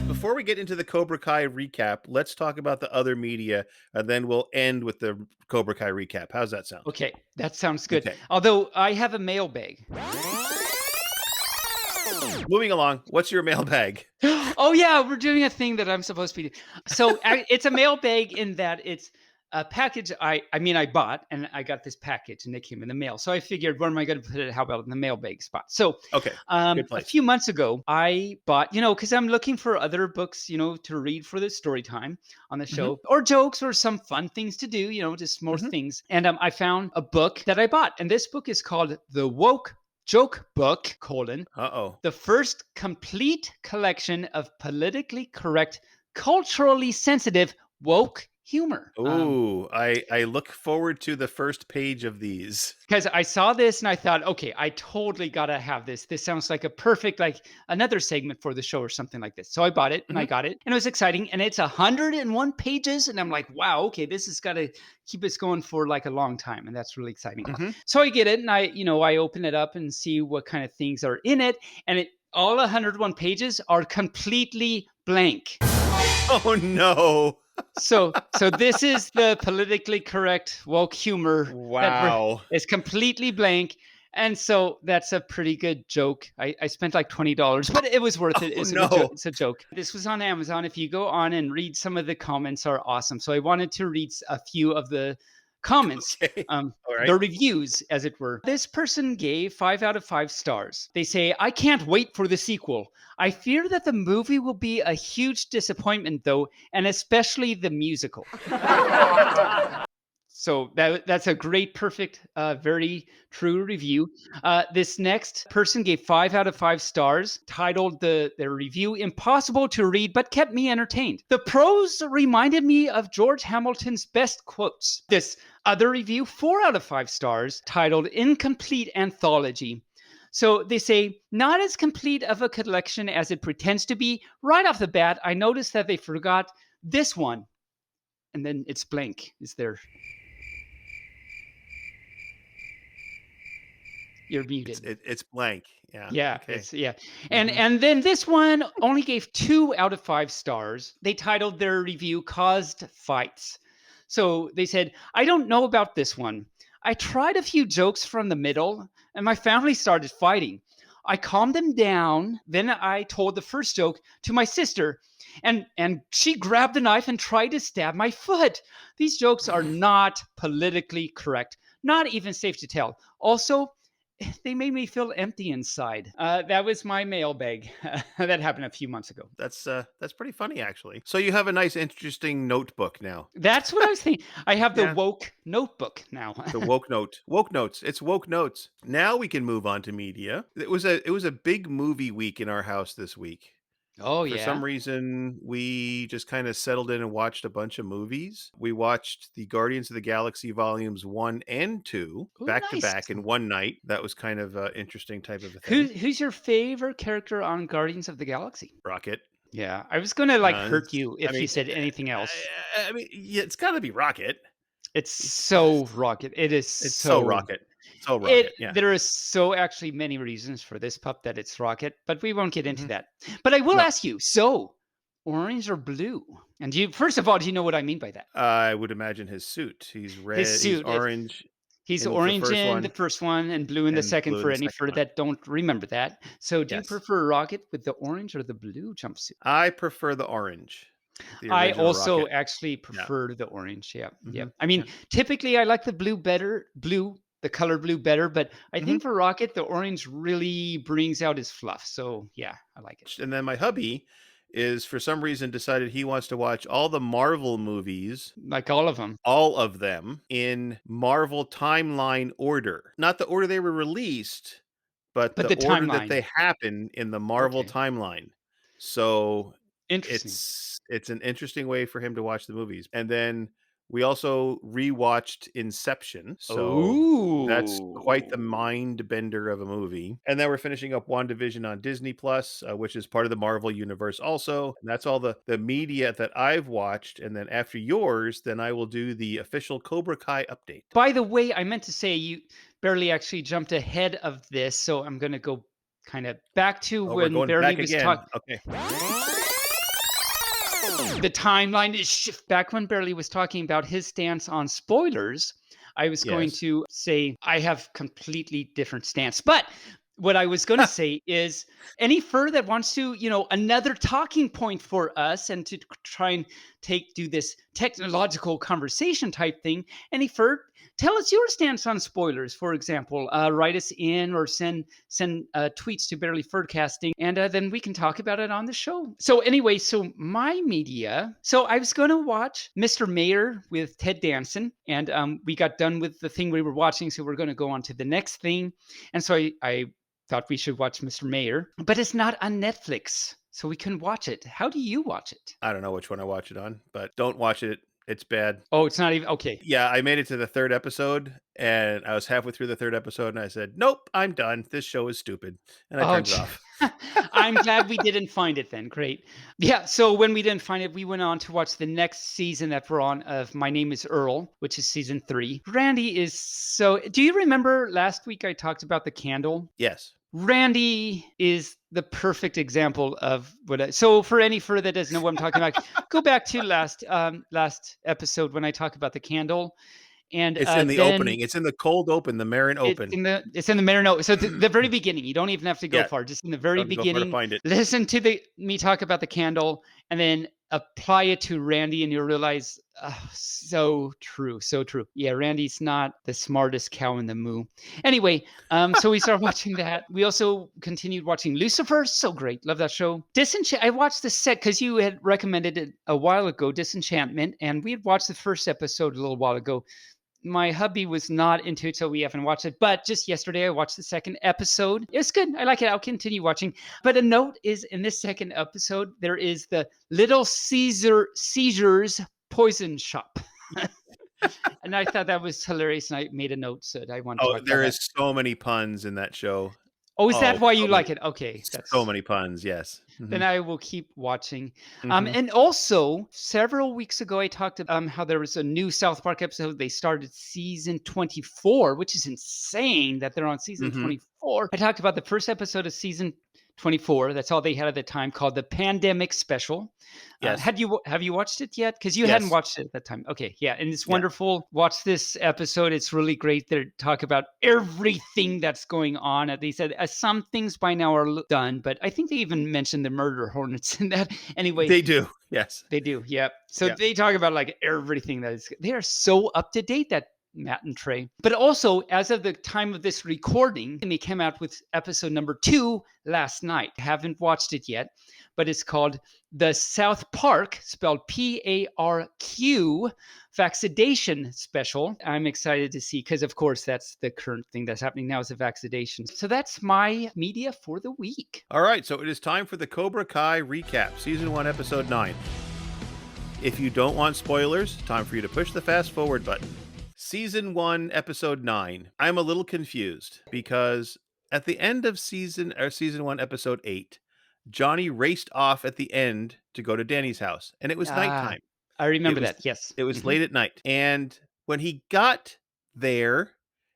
Speaker 1: Before we get into the Cobra Kai recap, let's talk about the other media, and then we'll end with the Cobra Kai recap. How's that sound?
Speaker 2: Okay, that sounds good.
Speaker 1: Okay.
Speaker 2: Although I have a mailbag.
Speaker 1: Moving along, what's your mailbag?
Speaker 2: Oh yeah, we're doing a thing that I'm supposed to be doing. So it's a mailbag in that it's a package I bought, and I got this package and they came in the mail. So I figured, where am I going to put it? How about in the mailbag spot? So
Speaker 1: Okay, good
Speaker 2: a
Speaker 1: place.
Speaker 2: few months ago, I bought, because I'm looking for other books, to read for the story time on the show, or jokes or some fun things to do, just more things. And I found a book that I bought, and this book is called The Woke Joke Book,
Speaker 1: Uh-oh.
Speaker 2: the first complete collection of politically correct culturally sensitive, woke humor.
Speaker 1: Ooh, I look forward to the first page of these.
Speaker 2: Because I saw this and I thought, okay, I totally gotta have this. This sounds like a perfect, like another segment for the show or something like this. So I bought it and I
Speaker 1: Mhm.
Speaker 2: got it, and it was exciting. And it's 101 pages, and I'm like, wow, okay, this has got to keep us going for like a long time, and that's really exciting.
Speaker 1: Mhm.
Speaker 2: So I get it, and I open it up and see what kind of things are in it, and all 101 pages are completely blank.
Speaker 1: Oh, no.
Speaker 2: So this is the politically correct woke humor
Speaker 1: Wow.
Speaker 2: it's completely blank. And so that's a pretty good joke. I spent like $20, but it was worth it.
Speaker 1: Oh,
Speaker 2: It's a good joke.
Speaker 1: no.
Speaker 2: It's a joke. This was on Amazon. If you go on and read, some of the comments are awesome. So I wanted to read a few of the comments,
Speaker 1: Okay. All
Speaker 2: the
Speaker 1: right.
Speaker 2: reviews, as it were. This person gave 5 out of 5 stars. They say, I can't wait for the sequel. I fear that the movie will be a huge disappointment, though, and especially the musical. So that's a great, perfect, very true review. This next person gave 5 out of 5 stars, titled their review "Impossible to Read, but kept me entertained. The prose reminded me of George Hamilton's best quotes." This other review, 4 out of 5 stars, titled "Incomplete Anthology." So they say, not as complete of a collection as it pretends to be. Right off the bat, I noticed that they forgot this one. And then it's blank. Is there? You're muted.
Speaker 1: It's blank. Yeah.
Speaker 2: Yeah,
Speaker 1: Okay.
Speaker 2: and
Speaker 1: Mhm.
Speaker 2: and then this one only gave 2 out of 5 stars. They titled their review "Caused Fights." So they said, "I don't know about this one. I tried a few jokes from the middle, and my family started fighting. I calmed them down. Then I told the first joke to my sister, and she grabbed a knife and tried to stab my foot. These jokes are not politically correct, not even safe to tell. Also, they made me feel empty inside." That was my mailbag. That happened a few months ago.
Speaker 1: That's pretty funny, actually. So you have a nice, interesting notebook now.
Speaker 2: That's what I was thinking. I have the
Speaker 1: Yeah.
Speaker 2: woke notebook now.
Speaker 1: The woke note. Woke notes. It's woke notes. Now we can move on to media. It was a big movie week in our house this week.
Speaker 2: Oh,
Speaker 1: For
Speaker 2: yeah.
Speaker 1: some reason, we just kind of settled in and watched a bunch of movies. We watched the Guardians of the Galaxy volumes 1 and 2
Speaker 2: Oh,
Speaker 1: back to
Speaker 2: nice.
Speaker 1: back in one night. That was kind of an interesting type of a
Speaker 2: Who,
Speaker 1: thing.
Speaker 2: who's your favorite character on Guardians of the Galaxy?
Speaker 1: Rocket.
Speaker 2: Yeah, I was gonna like hurt
Speaker 1: It's-
Speaker 2: you
Speaker 1: I
Speaker 2: if you
Speaker 1: mean,
Speaker 2: said anything else.
Speaker 1: yeah, it's got to be Rocket.
Speaker 2: It's
Speaker 1: He's
Speaker 2: so Rocket. It is
Speaker 1: It's so
Speaker 2: so.
Speaker 1: Rocket. So Rocket. Yeah.
Speaker 2: There is so actually many reasons for this pup that it's Rocket, but we won't get into
Speaker 1: Mhm.
Speaker 2: that. But I will
Speaker 1: No,
Speaker 2: ask you. So, orange or blue? And first of all, do you know what I mean by that?
Speaker 1: I would imagine his suit. He's
Speaker 2: His
Speaker 1: red. He's
Speaker 2: suit. If
Speaker 1: orange
Speaker 2: he's
Speaker 1: in the
Speaker 2: orange
Speaker 1: first
Speaker 2: in the
Speaker 1: one
Speaker 2: first one and blue in the
Speaker 1: and
Speaker 2: second,
Speaker 1: blue in
Speaker 2: for
Speaker 1: the
Speaker 2: any
Speaker 1: second
Speaker 2: fur
Speaker 1: one.
Speaker 2: that don't remember that. So, do you
Speaker 1: Yes.
Speaker 2: prefer Rocket with the orange or the blue jumpsuit?
Speaker 1: I prefer the orange, the
Speaker 2: I
Speaker 1: original
Speaker 2: also
Speaker 1: Rocket.
Speaker 2: actually
Speaker 1: Yeah.
Speaker 2: prefer the orange. Yeah, yeah.
Speaker 1: Mhm.
Speaker 2: I mean,
Speaker 1: Yeah.
Speaker 2: typically I like the the color blue better, but I
Speaker 1: Mhm.
Speaker 2: think for Rocket, the orange really brings out his fluff. So yeah, I like it.
Speaker 1: And then my hubby is for some reason decided he wants to watch all the Marvel movies,
Speaker 2: Like all of them,
Speaker 1: all of them in Marvel timeline order. Not the order they were released, but
Speaker 2: but
Speaker 1: the
Speaker 2: the
Speaker 1: order that
Speaker 2: timeline.
Speaker 1: they happen in the Marvel
Speaker 2: Okay,
Speaker 1: timeline. So
Speaker 2: interesting.
Speaker 1: it's an interesting way for him to watch the movies. And then we also rewatched Inception. So that's quite the
Speaker 2: Oh,
Speaker 1: mind bender of a movie. And then we're finishing up WandaVision on Disney Plus, which is part of the Marvel universe also. And that's all the media that I've watched. And then after yours, then I will do the official Cobra Kai update.
Speaker 2: by the way, I meant to say you barely actually jumped ahead of this, so I'm gonna go kind of back to
Speaker 1: Oh, we're
Speaker 2: when
Speaker 1: going
Speaker 2: Barely
Speaker 1: back
Speaker 2: was
Speaker 1: again.
Speaker 2: talking.
Speaker 1: Okay.
Speaker 2: The timeline is shift back when Barely was talking about his stance on spoilers. I was going
Speaker 1: Yes.
Speaker 2: to say I have completely different stance. But what I was going to say is any fur that wants to, another talking point for us and to try and do this technological conversation type thing, any fur, tell us your stance on spoilers. For example, write us in or send tweets to Barely Furcasting, and then we can talk about it on the show. So anyway, so my media. So I was going to watch Mr. Mayor with Ted Danson, and we got done with the thing we were watching, so we're going to go on to the next thing. And so I thought we should watch Mr. Mayor, but it's not on Netflix. so we couldn't watch it. How do you watch it?
Speaker 1: I don't know which one I watch it on, but don't watch it. It's bad.
Speaker 2: Oh, it's not even okay.
Speaker 1: Yeah, I made it to the 3rd episode, and I was halfway through the 3rd episode, and I said, "Nope, I'm done. This show is stupid," and I
Speaker 2: Oh,
Speaker 1: turned it off.
Speaker 2: I'm glad we didn't find it then. Great. Yeah. So when we didn't find it, we went on to watch the next season that we're on of My Name is Earl, which is season 3. Randy is so. Do you remember last week I talked about the candle?
Speaker 1: Yes.
Speaker 2: Randy is the perfect example of what. So for any further that doesn't know what I'm talking about, go back to last episode when I talk about the candle, and
Speaker 1: It's in the
Speaker 2: then
Speaker 1: opening. It's in the cold open, the Marin
Speaker 2: it's
Speaker 1: open.
Speaker 2: it's in the Marino. So the very beginning. You don't even have to go
Speaker 1: Yeah.
Speaker 2: far. Just in the very
Speaker 1: Don't go far to
Speaker 2: beginning.
Speaker 1: find it.
Speaker 2: Listen to me talk about the candle, and then apply it to Randy, and you'll realize, so true, so true. Yeah, Randy's not the smartest cow in the moo. Anyway, so we started watching that. We also continued watching Lucifer. So great, love that show. I watched the set because you had recommended it a while ago, Disenchantment, and we had watched the first episode a little while ago. My hubby was not into it, so we haven't watched it. But just yesterday, I watched the second episode. It's good. I like it. I'll continue watching. But a note is in this second episode, there is the Little Caesar's poison shop. And I thought that was hilarious. And I made a note, so I wanted to
Speaker 1: Oh,
Speaker 2: talk
Speaker 1: there
Speaker 2: about
Speaker 1: is so many puns in that show.
Speaker 2: Oh, is that why you
Speaker 1: so many,
Speaker 2: like it? Okay.
Speaker 1: so many puns. Yes.
Speaker 2: Then I will keep watching.
Speaker 1: Mhm.
Speaker 2: And also, several weeks ago, I talked about how there was a new South Park episode. They started season 24, which is insane that they're on season
Speaker 1: Mhm.
Speaker 2: 24. I talked about the first episode of season 24. That's all they had at the time, called the Pandemic Special.
Speaker 1: Yes.
Speaker 2: Have you watched it yet? Because you
Speaker 1: Yes.
Speaker 2: hadn't watched it at that time. Okay, yeah, and it's
Speaker 1: Yeah.
Speaker 2: wonderful. Watch this episode; it's really great. They talk about everything that's going on. They said some things by now are done, but I think they even mentioned the murder hornets in that. Anyway,
Speaker 1: They do. Yes.
Speaker 2: they do. Yeah. So
Speaker 1: Yeah.
Speaker 2: they talk about like everything that is. They are so up to date, that Matt and Trey. But also, as of the time of this recording, they came out with episode number 2 last night. Haven't watched it yet, but it's called the South Park, spelled PARQ, Vaccination Special. I'm excited to see, because of course that's the current thing that's happening now, is the vaccination. So that's my media for the week.
Speaker 1: All right, so it is time for the Cobra Kai recap, season 1, episode 9. If you don't want spoilers, time for you to push the fast forward button. Season 1, episode 9. I'm a little confused because at the end of season 1, episode 8, Johnny raced off at the end to go to Danny's house, and it was nighttime.
Speaker 2: I remember
Speaker 1: It was-
Speaker 2: that. Yes.
Speaker 1: It was late at night. And when he got there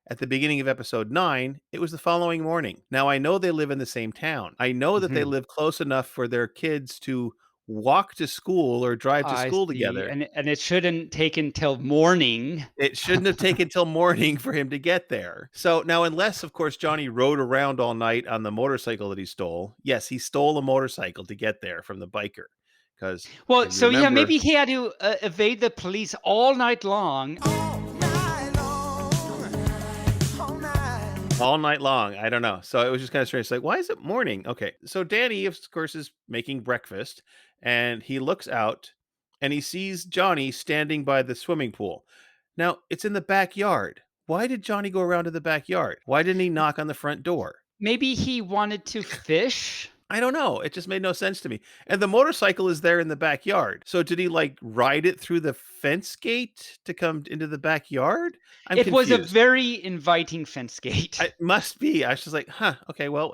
Speaker 1: at the beginning of episode 9, it was the following morning. Now, I know they live in the same town. I know that they live close enough for their kids to walk to school or drive to
Speaker 2: I
Speaker 1: school
Speaker 2: see.
Speaker 1: together.
Speaker 2: And it shouldn't take until morning.
Speaker 1: It shouldn't have taken till morning for him to get there. So now, unless, of course, Johnny rode around all night on the motorcycle that he stole. Yes, he stole a motorcycle to get there from the biker. Because
Speaker 2: Well, so yeah, maybe he had to evade the police all night long.
Speaker 1: all night long. I don't know. So it was just kind of strange. It's like, why is it morning? Okay. So Danny, of course, is making breakfast, and he looks out and he sees Johnny standing by the swimming pool. Now, it's in the backyard. Why did Johnny go around to the backyard? Why didn't he knock on the front door?
Speaker 2: Maybe he wanted to fish.
Speaker 1: I don't know. It just made no sense to me. And the motorcycle is there in the backyard. So did he like ride it through the fence gate to come into the backyard? I'm
Speaker 2: It
Speaker 1: confused.
Speaker 2: was a very inviting fence gate.
Speaker 1: It must be. I was just like, huh, okay, well,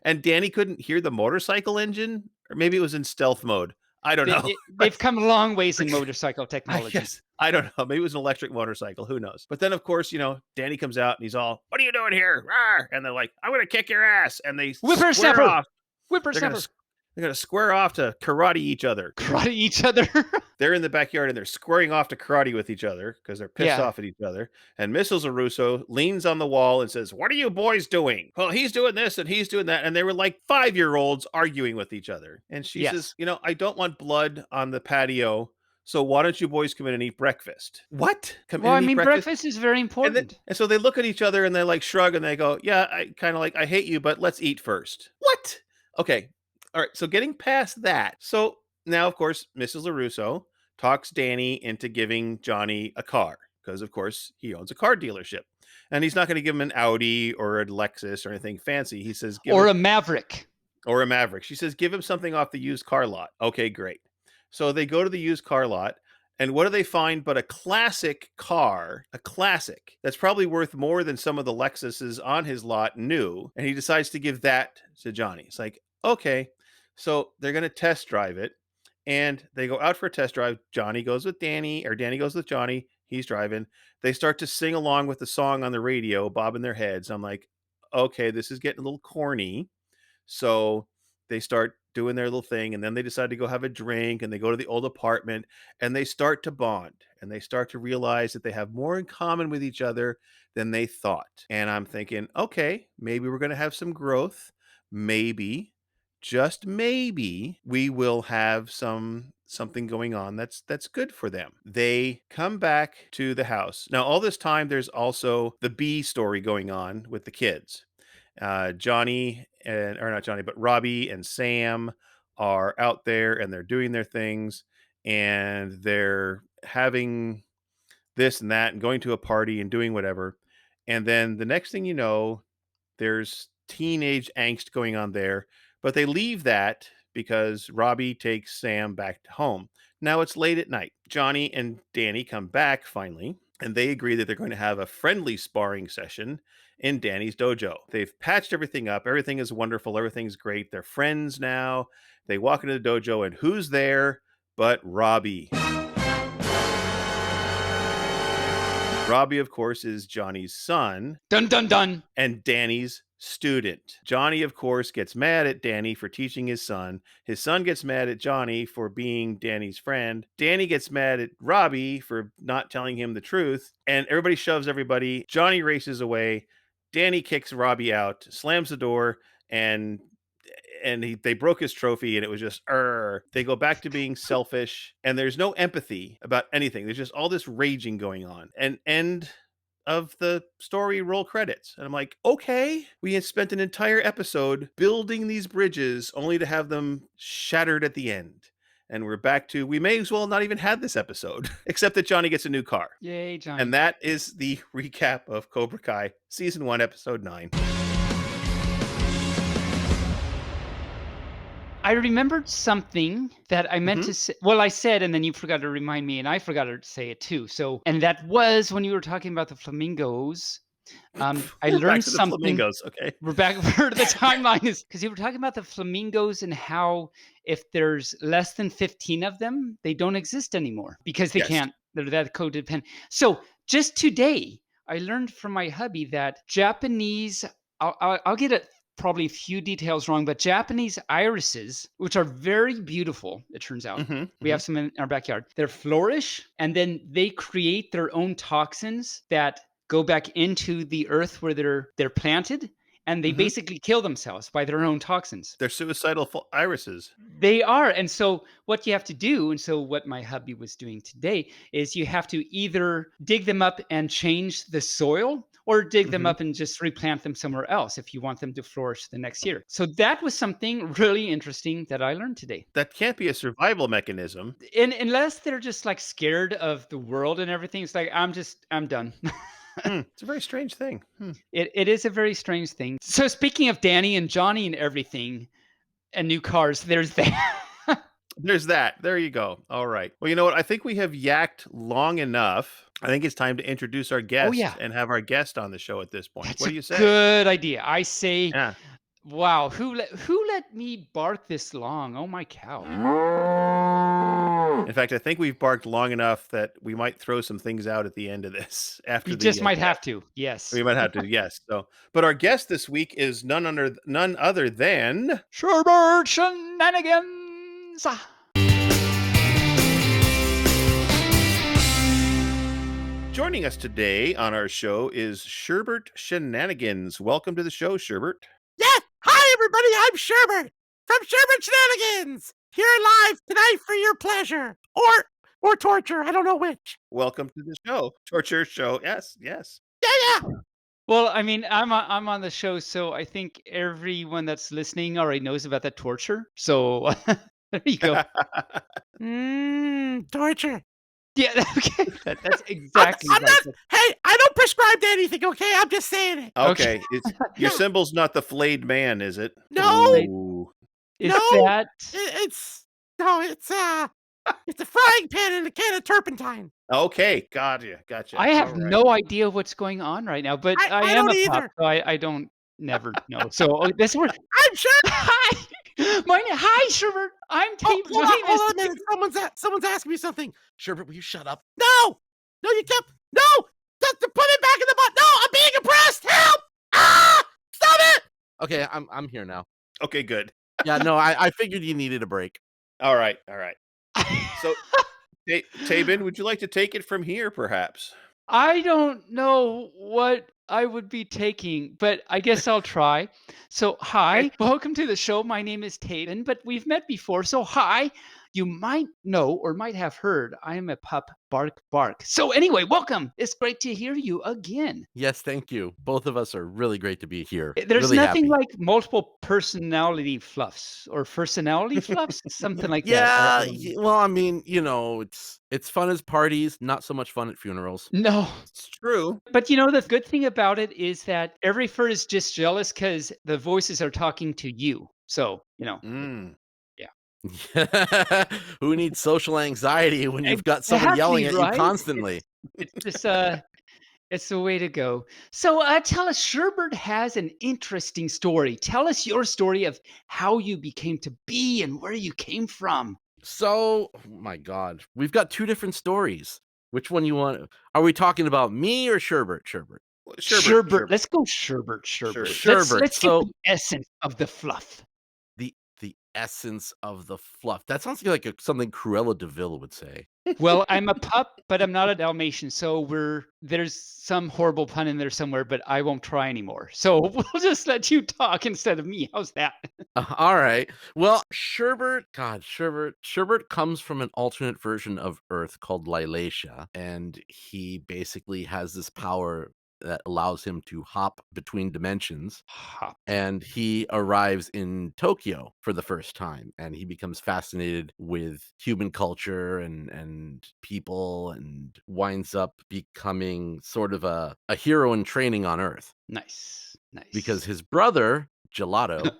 Speaker 1: and Danny couldn't hear the motorcycle engine, or maybe it was in stealth mode. I don't know.
Speaker 2: They've come a long ways in motorcycle
Speaker 1: I
Speaker 2: technology.
Speaker 1: guess. I don't know. Maybe it was an electric motorcycle. Who knows? But then, of course, Danny comes out and he's all, "What are you doing here?" Rawr! And they're like, "I'm going to kick your ass." And they square
Speaker 2: Whippersnapper!
Speaker 1: off.
Speaker 2: Whippersnapper.
Speaker 1: They're going to square off to karate each other.
Speaker 2: Karate each other.
Speaker 1: They're in the backyard and they're squaring off to karate with each other because they're pissed off at each other. And Mrs. LaRusso leans on the wall and says, "What are you boys doing?" "Well, he's doing this and he's doing that." And they were like 5-year-olds arguing with each other. And she says, "I don't want blood on the patio. So why don't you boys come in and eat breakfast?" What? Come
Speaker 2: Well,
Speaker 1: in
Speaker 2: I
Speaker 1: and eat
Speaker 2: mean,
Speaker 1: breakfast?
Speaker 2: breakfast is very important.
Speaker 1: And so they look at each other and they like shrug and they go, "Yeah, I hate you, but let's eat first." What? Okay. All right. So getting past that. So now, of course, Mrs. LaRusso talks Danny into giving Johnny a car because, of course, he owns a car dealership. And he's not going to give him an Audi or a Lexus or anything fancy. He says,
Speaker 2: Or a Maverick.
Speaker 1: or a Maverick. She says, "Give him something off the used car lot." Okay, great. So they go to the used car lot, and what do they find but a classic car, a classic that's probably worth more than some of the Lexuses on his lot new, and he decides to give that to Johnny. It's like, okay. So they're going to test drive it, and they go out for a test drive. Johnny goes with Danny, or Danny goes with Johnny. He's driving. They start to sing along with the song on the radio, bobbing their heads. I'm like, okay, this is getting a little corny. So they start doing their little thing, and then they decide to go have a drink, and they go to the old apartment, and they start to bond, and they start to realize that they have more in common with each other than they thought. And I'm thinking, okay, maybe we're going to have some growth. Maybe, just maybe, we will have something going on that's good for them. They come back to the house. Now, all this time, there's also the B story going on with the kids. Johnny and or not Johnny, but Robbie and Sam are out there and they're doing their things and they're having this and that and going to a party and doing whatever. And then the next thing you know, there's teenage angst going on there, but they leave that because Robbie takes Sam back to home. Now it's late at night. Johnny and Danny come back finally, and they agree that they're going to have a friendly sparring session in Danny's dojo. They've patched everything up. Everything is wonderful. Everything's great. They're friends now. They walk into the dojo, and who's there but Robbie? Robbie, of course, is Johnny's son.
Speaker 2: Dun, dun, dun.
Speaker 1: And Danny's student. Johnny, of course, gets mad at Danny for teaching his son. His son gets mad at Johnny for being Danny's friend. Danny gets mad at Robbie for not telling him the truth. And everybody shoves everybody. Johnny races away. Danny kicks Robbie out, slams the door, and they broke his trophy, and it was just they go back to being selfish, and there's no empathy about anything. There's just all this raging going on. And end of the story, roll credits. And I'm like, okay, we had spent an entire episode building these bridges only to have them shattered at the end. And we're back to, we may as well not even have this episode, except that Johnny gets a new car.
Speaker 2: Yay, Johnny.
Speaker 1: And that is the recap of Cobra Kai Season 1, Episode 9.
Speaker 2: I remembered something that I meant to say. Well, I said, and then you forgot to remind me, and I forgot to say it too. So, and that was when you were talking about the flamingos. I learned
Speaker 1: back to the
Speaker 2: something.
Speaker 1: flamingos, okay.
Speaker 2: We're back where the timeline is, because you were talking about the flamingos and how if there's less than 15 of them, they don't exist anymore because they can't. They're that codependent. So just today, I learned from my hubby that Japanese. I'll get it. Probably a few details wrong, but Japanese irises, which are very beautiful, it turns out. We have some in our backyard. They're flourish, and then they create their own toxins that go back into the earth where they're planted, and they basically kill themselves by their own toxins.
Speaker 1: They're suicidal irises.
Speaker 2: They are. And so what you have to do, and so what my hubby was doing today, is you have to either dig them up and change the soil, or dig them up and just replant them somewhere else if you want them to flourish the next year. So that was something really interesting that I learned today.
Speaker 1: That can't be a survival mechanism.
Speaker 2: Unless they're just like scared of the world and everything. It's like, I'm done.
Speaker 1: It's a very strange thing.
Speaker 2: It is a very strange thing. So speaking of Danny and Johnny and everything and new cars, there's that.
Speaker 1: There's that. There you go. All right. Well, you know what? I think we have yacked long enough. I think it's time to introduce our guest and have our guest on the show at this point.
Speaker 2: That's
Speaker 1: what do you say?
Speaker 2: Good idea. I say,
Speaker 1: yeah.
Speaker 2: Wow, who let me bark this long? Oh my cow.
Speaker 1: In fact, I think we've barked long enough that we might throw some things out at the end of this. After
Speaker 2: we just might have to. Yes.
Speaker 1: We might have to. Yes. So, but our guest this week is none other than
Speaker 2: Sherbert Shenanigans.
Speaker 1: Joining us today on our show is Sherbert Shenanigans. Welcome to the show, Sherbert.
Speaker 4: Yes! Hi, everybody! I'm Sherbert from Sherbert Shenanigans, here live tonight for your pleasure. Or torture, I don't know which.
Speaker 1: Welcome to the show. Torture show. Yes.
Speaker 4: Yeah.
Speaker 2: Well, I mean, I'm on the show, so I think everyone that's listening already knows about the torture. So there you go.
Speaker 4: Torture.
Speaker 2: Yeah, okay. That's
Speaker 4: I'm
Speaker 2: exactly
Speaker 4: not.
Speaker 2: right.
Speaker 4: Hey, I don't prescribe to anything. Okay, I'm just saying it.
Speaker 2: Okay.
Speaker 1: Okay, it's your
Speaker 4: Yeah.
Speaker 1: symbol's not the flayed man, is it?
Speaker 4: No,
Speaker 1: Ooh.
Speaker 2: Is
Speaker 4: no.
Speaker 2: that
Speaker 4: It's no. It's a frying pan and a can of turpentine.
Speaker 1: Okay, gotcha.
Speaker 2: I have
Speaker 1: All right.
Speaker 2: no idea what's going on right now, but I
Speaker 4: I
Speaker 2: am
Speaker 4: don't
Speaker 2: a pup,
Speaker 4: either.
Speaker 2: so I don't never know. So this word.
Speaker 4: I'm sure.
Speaker 2: Hi, hi, Sherbert. I'm
Speaker 4: Oh,
Speaker 2: Taebyn. My name
Speaker 4: hold
Speaker 2: is
Speaker 4: on a minute. Someone's asking me something. Sherbert, will you shut up? No, you kept no. Just to put it back in the butt. No, I'm being oppressed. Help! Ah! Stop it! Okay, I'm here now.
Speaker 1: Okay, good.
Speaker 4: Yeah, no, I figured you needed a break.
Speaker 1: All right. So, Taebyn, would you like to take it from here, perhaps?
Speaker 2: I don't know what I would be taking, but I guess I'll try. So,
Speaker 1: Okay.
Speaker 2: hi, welcome to the show. My name is Taebyn, but we've met before. So, hi, you might know or might have heard I am a pup, bark, bark. So, anyway, welcome. It's great to hear you again.
Speaker 4: Yes, thank you. Both of us are really great to be here.
Speaker 2: There's
Speaker 4: Really
Speaker 2: nothing
Speaker 4: happy.
Speaker 2: like multiple personality fluffs or personality fluffs, something like that.
Speaker 4: Yeah, well, I mean, it's fun as parties, not so much fun at funerals.
Speaker 2: No.
Speaker 1: It's true.
Speaker 2: But the good thing about it is that every fur is just jealous because the voices are talking to you. So,
Speaker 1: Mm.
Speaker 2: yeah.
Speaker 4: Who needs social anxiety when you've got someone
Speaker 2: Exactly,
Speaker 4: yelling at you
Speaker 2: right?
Speaker 4: constantly?
Speaker 2: It's just it's the way to go. So tell us, Sherbert has an interesting story. Tell us your story of how you became to be and where you came from.
Speaker 4: So, oh my God, we've got two different stories. Which one you want? Are we talking about me or Sherbert? Sherbert.
Speaker 2: Sherbert. Let's go Sherbert.
Speaker 4: Sherbert.
Speaker 2: Let's get
Speaker 4: So
Speaker 2: the essence of the fluff.
Speaker 4: the essence of the fluff. That sounds like something Cruella de Vil would say.
Speaker 2: Well, I'm a pup, but I'm not a Dalmatian, so there's some horrible pun in there somewhere, but I won't try anymore. So we'll just let you talk instead of me. How's that?
Speaker 4: All right. Well, Sherbert comes from an alternate version of Earth called Lilatia, and he basically has this power that allows him to hop between dimensions.
Speaker 2: Hop.
Speaker 4: And he arrives in Tokyo for the first time, and he becomes fascinated with human culture and people, and winds up becoming sort of a hero in training on Earth.
Speaker 2: Nice.
Speaker 4: Because his brother, Gelato,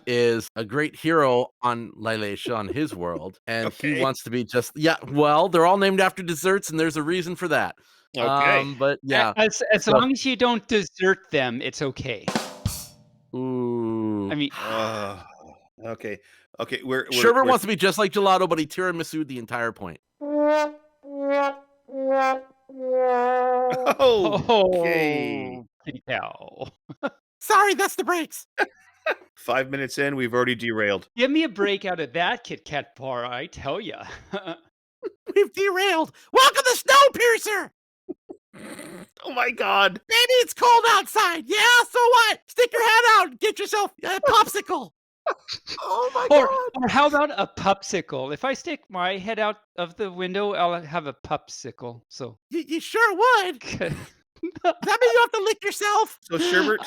Speaker 4: is a great hero on Lilatia, on his world, and he
Speaker 1: Okay.
Speaker 4: wants to be just well, they're all named after desserts, and there's a reason for that.
Speaker 1: Okay.
Speaker 4: But yeah.
Speaker 2: As long as you don't desert them, it's okay.
Speaker 4: Ooh.
Speaker 2: I mean,
Speaker 1: Okay.
Speaker 4: Sherbert wants to be just like Gelato, but he tiramisu the entire point.
Speaker 1: Okay.
Speaker 2: kitty cow.
Speaker 4: Sorry, that's the brakes.
Speaker 1: 5 minutes in, we've already derailed.
Speaker 2: Give me a break out of that Kit Kat bar, I tell ya.
Speaker 4: We've derailed. Welcome to Snowpiercer.
Speaker 1: Oh my God.
Speaker 4: Baby, it's cold outside. Yeah, so what? Stick your head out and get yourself a popsicle. Oh my God.
Speaker 2: Or how about a pupsicle? If I stick my head out of the window, I'll have a pupsicle. So
Speaker 4: You sure would. Does that mean you have to lick yourself?
Speaker 1: So Sherbert.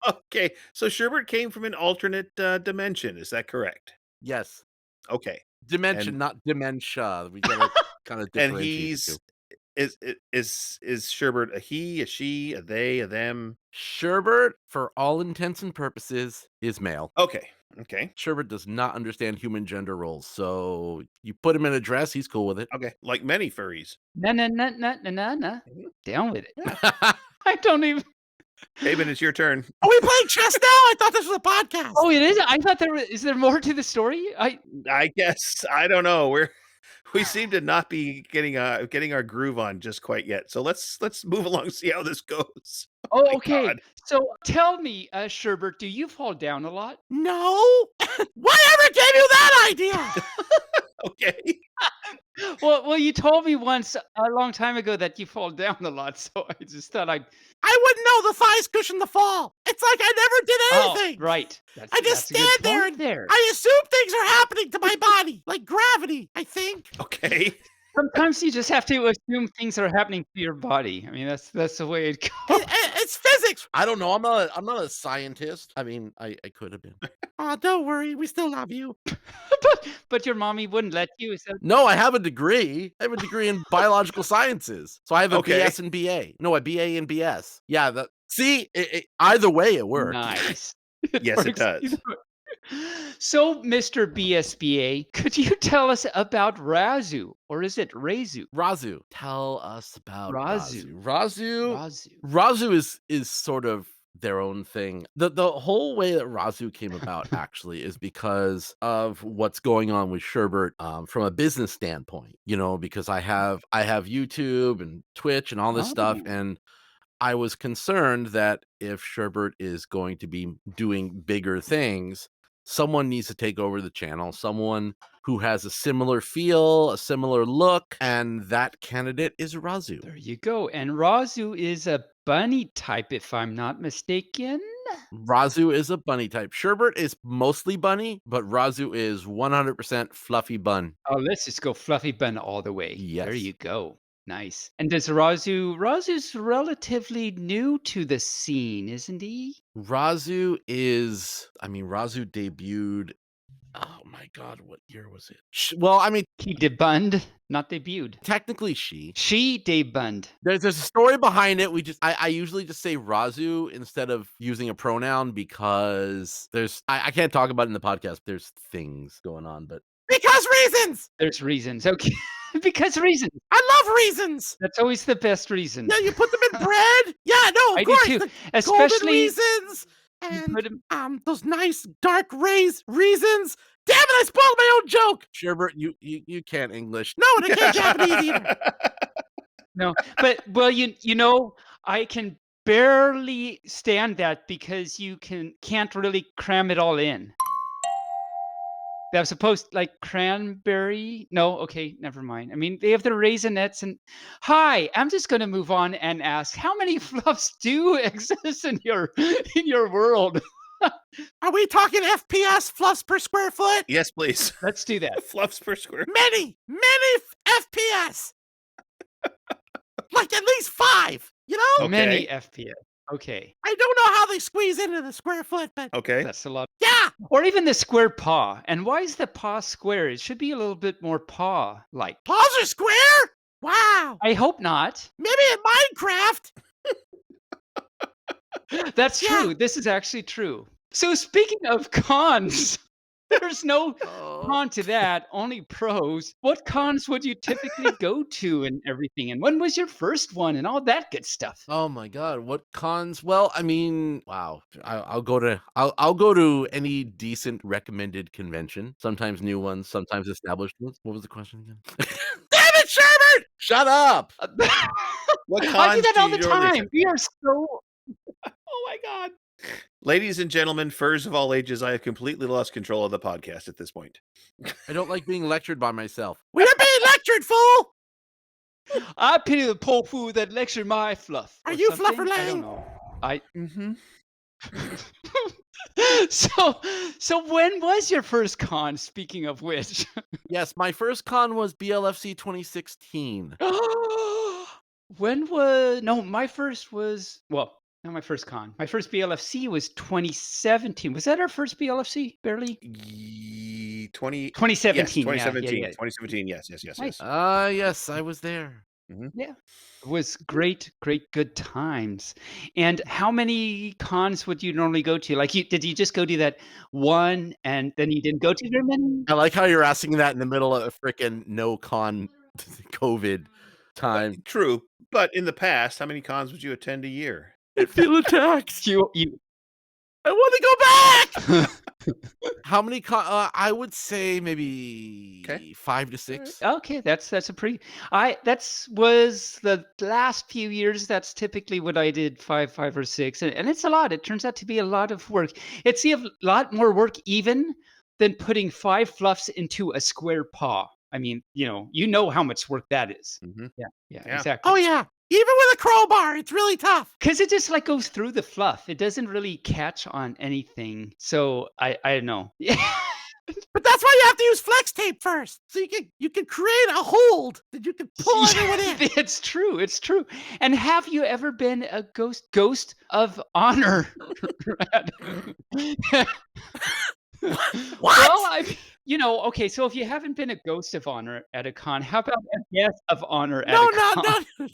Speaker 1: Okay. So Sherbert came from an alternate dimension. Is that correct?
Speaker 4: Yes.
Speaker 1: Okay.
Speaker 4: Dimension,
Speaker 1: And-
Speaker 4: not dementia. We gotta kind of
Speaker 1: And
Speaker 4: differentiate the two.
Speaker 1: is Sherbert a he, a she, a they, a them?
Speaker 4: Sherbert, for all intents and purposes, is male.
Speaker 1: Okay.
Speaker 4: Sherbert does not understand human gender roles, so you put him in a dress, he's cool with it.
Speaker 1: Okay. Like many furries.
Speaker 2: na. Down with it. I don't even.
Speaker 1: Taebyn, it's your turn.
Speaker 4: Are we playing chess now? I thought this was a podcast.
Speaker 2: Oh, it is. I thought is there more to the story?
Speaker 1: I guess I don't know. We seem to not be getting our groove on just quite yet. So let's move along and see how this goes.
Speaker 2: Oh,
Speaker 1: my
Speaker 2: okay.
Speaker 1: God.
Speaker 2: So tell me, Sherbert, do you fall down a lot?
Speaker 4: No. Whatever gave you that idea?
Speaker 1: Okay.
Speaker 2: Well, you told me once a long time ago that you fall down a lot, so I just thought I'd.
Speaker 4: I wouldn't know the thighs cushion the fall. It's like I never did anything.
Speaker 2: Oh, right.
Speaker 4: I just
Speaker 2: that's a good
Speaker 4: stand there
Speaker 2: point
Speaker 4: and
Speaker 2: there.
Speaker 4: I assume things are happening to my body, like gravity, I think.
Speaker 1: Okay.
Speaker 2: Sometimes you just have to assume things are happening to your body. I mean, that's the way it goes.
Speaker 4: And It's physics. I don't know. I'm not a scientist. I mean, I could have been. Oh, don't worry. We still love you.
Speaker 2: but your mommy wouldn't let you. Is that
Speaker 4: No, I have a degree. I have a degree in biological sciences. So I have a
Speaker 1: Okay.
Speaker 4: BS and BA. No, a BA and BS. Yeah, see, either way it works.
Speaker 2: nice?
Speaker 1: Yes, it
Speaker 2: works
Speaker 1: does.
Speaker 2: either way. So, Mr. BSBA, could you tell us about Razu, or is it Razu?
Speaker 4: Razu, tell us about
Speaker 2: Razu.
Speaker 4: Razu.
Speaker 2: Razu.
Speaker 4: Razu is sort of their own thing. The whole way that Razu came about actually is because of what's going on with Sherbert from a business standpoint, because I have YouTube and Twitch and all this stuff,
Speaker 2: Oh.
Speaker 4: and I was concerned that if Sherbert is going to be doing bigger things, someone needs to take over the channel, someone who has a similar feel, a similar look, and that candidate is Razu.
Speaker 2: There you go. And Razu is a bunny type, if I'm not mistaken.
Speaker 4: Razu is a bunny type. Sherbert is mostly bunny, but Razu is 100% fluffy bun.
Speaker 2: Oh, let's just go fluffy bun all the way. There
Speaker 4: Yes.
Speaker 2: you go. Nice. And does Razu's relatively new to the scene, isn't he?
Speaker 4: Razu debuted. Oh my God, what year was it? Well, I mean,
Speaker 2: He debunned, not debuted.
Speaker 4: technically she.
Speaker 2: She debunned.
Speaker 4: There's a story behind it. I usually just say Razu instead of using a pronoun because I can't talk about it in the podcast. There's things going on, but because reasons.
Speaker 2: There's reasons. Okay. Because reasons.
Speaker 4: I love reasons.
Speaker 2: That's always the best reason.
Speaker 4: Yeah, you put them in bread. Yeah, no, of
Speaker 2: I do
Speaker 4: course.
Speaker 2: too.
Speaker 4: The golden
Speaker 2: Especially
Speaker 4: reasons
Speaker 2: you
Speaker 4: and
Speaker 2: put 'em-
Speaker 4: those nice dark reasons. Damn it! I spoiled my own joke. Sherbert, you can't English. No, and I can't Japanese either.
Speaker 2: No, but well, I can barely stand that because you can't really cram it all in. That was supposed like cranberry. No, okay, never mind. I mean, they have the raisinets and hi, I'm just gonna move on and ask how many fluffs do exist in your world?
Speaker 4: Are we talking FPS fluffs per square foot?
Speaker 1: Yes, please.
Speaker 2: Let's do that.
Speaker 1: Fluffs per square.
Speaker 4: Many FPS. Like at least 5.
Speaker 1: Okay.
Speaker 2: Many FPS. Okay.
Speaker 4: I don't know how they squeeze into the square foot, but
Speaker 1: Okay.
Speaker 2: That's a lot.
Speaker 4: yeah.
Speaker 2: Or even the square paw. And why is the paw square? It should be a little bit more paw-like.
Speaker 4: Paws are square? Wow.
Speaker 2: I hope not.
Speaker 4: Maybe in Minecraft.
Speaker 2: That's
Speaker 4: Yeah.
Speaker 2: true. This is actually true. So speaking of cons, there's no con to that, only pros. What cons would you typically go to and everything? And when was your first one and all that good stuff?
Speaker 4: Oh my God, what cons? Well, I mean, wow. I'll go to any decent recommended convention. Sometimes new ones, sometimes established ones. What was the question again? Damn it, Sherbert! Shut up!
Speaker 1: What
Speaker 2: I do
Speaker 1: cons
Speaker 2: that
Speaker 1: do
Speaker 2: all
Speaker 1: you
Speaker 2: the
Speaker 1: normally
Speaker 2: time. We are so
Speaker 1: Oh my God. Ladies and gentlemen, furs of all ages, I have completely lost control of the podcast at this point.
Speaker 4: I don't like being lectured by myself. We are being lectured, fool!
Speaker 2: I pity the poor fool that lectured my fluff.
Speaker 4: Are
Speaker 2: or
Speaker 4: you
Speaker 2: something.
Speaker 4: Flufferlang?
Speaker 2: I don't know.
Speaker 1: Mm-hmm.
Speaker 2: So when was your first con, speaking of which?
Speaker 4: Yes, my first con was BLFC 2016.
Speaker 2: My first was, well, not my first con. My first BLFC was 2017. Was that our first BLFC, barely?
Speaker 1: 2017.
Speaker 2: 2017,
Speaker 1: Yes,
Speaker 2: yeah.
Speaker 1: 2017. Yes.
Speaker 2: Nice.
Speaker 4: Yes, I was there.
Speaker 2: Yeah. It was great, good times. And how many cons would you normally go to? Like, did you just go to that one and then you didn't go to very many?
Speaker 4: I like how you're asking that in the middle of a freaking no con COVID time.
Speaker 1: True. But in the past, how many cons would you attend a year?
Speaker 4: I feel attacked.
Speaker 2: You
Speaker 4: I want to go back. How many I would say maybe 5 to 6.
Speaker 2: Okay, that's a pretty. Was the last few years. That's typically what I did, five or six, and it's a lot. It turns out to be a lot of work. It's a lot more work even than putting 5 fluffs into a square paw. I mean, you know how much work that is.
Speaker 1: Mm-hmm.
Speaker 2: Yeah,
Speaker 1: Yeah.
Speaker 2: exactly.
Speaker 4: Oh yeah. Even with a crowbar, it's really tough.
Speaker 2: Because it just like goes through the fluff. It doesn't really catch on anything. So I don't know. Yeah.
Speaker 4: But that's why you have to use flex tape first, so you can create a hold that you can pull everyone in.
Speaker 2: It's true. It's true. And have you ever been a ghost of honor?
Speaker 4: What?
Speaker 2: Well, okay. So if you haven't been a ghost of honor at a con, how about a guest of honor at a
Speaker 4: No,
Speaker 2: con?
Speaker 4: no.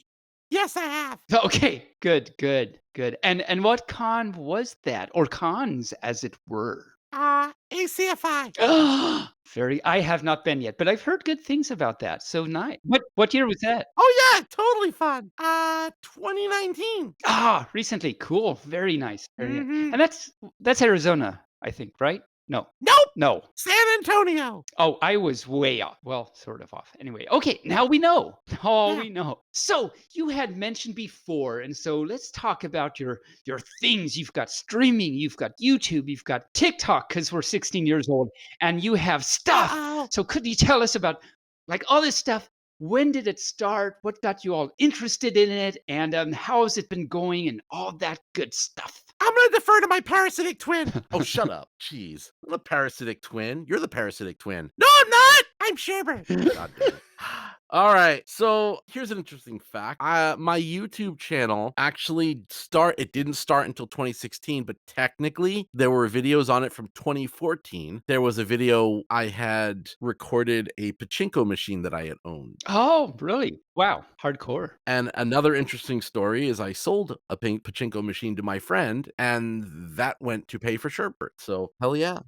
Speaker 4: Yes, I have.
Speaker 2: Okay, good, good, good. And what con was that, or cons, as it were?
Speaker 4: ACFI.
Speaker 2: I have not been yet, but I've heard good things about that. So nice. What year was that?
Speaker 4: Oh yeah, totally fun. 2019.
Speaker 2: Recently. Cool. Very nice. Very nice.
Speaker 4: Mhm.
Speaker 2: And that's Arizona, I think, right? No.
Speaker 4: Nope.
Speaker 2: No.
Speaker 4: San Antonio.
Speaker 2: Oh, I was way off. Well, sort of off. Anyway, okay, now we know. Oh,
Speaker 4: Yeah.
Speaker 2: we know. So you had mentioned before, and so let's talk about your things. You've got streaming, you've got YouTube, you've got TikTok because we're 16 years old, and you have stuff.
Speaker 4: Uh-oh.
Speaker 2: So could you tell us about like all this stuff? When did it start? What got you all interested in it? And how has it been going? And all that good stuff.
Speaker 4: I'm gonna defer to my parasitic twin. Oh, shut up. Jeez. I'm a parasitic twin. You're the parasitic twin. No, I'm not. I'm Sherbert. God damn it. All right. So here's an interesting fact. My YouTube channel actually it didn't start until 2016, but technically there were videos on it from 2014. There was a video I had recorded a pachinko machine that I had owned.
Speaker 2: Oh, really? Wow, hardcore.
Speaker 4: And another interesting story is I sold a pachinko machine to my friend, and that went to pay for Sherbert. So hell yeah.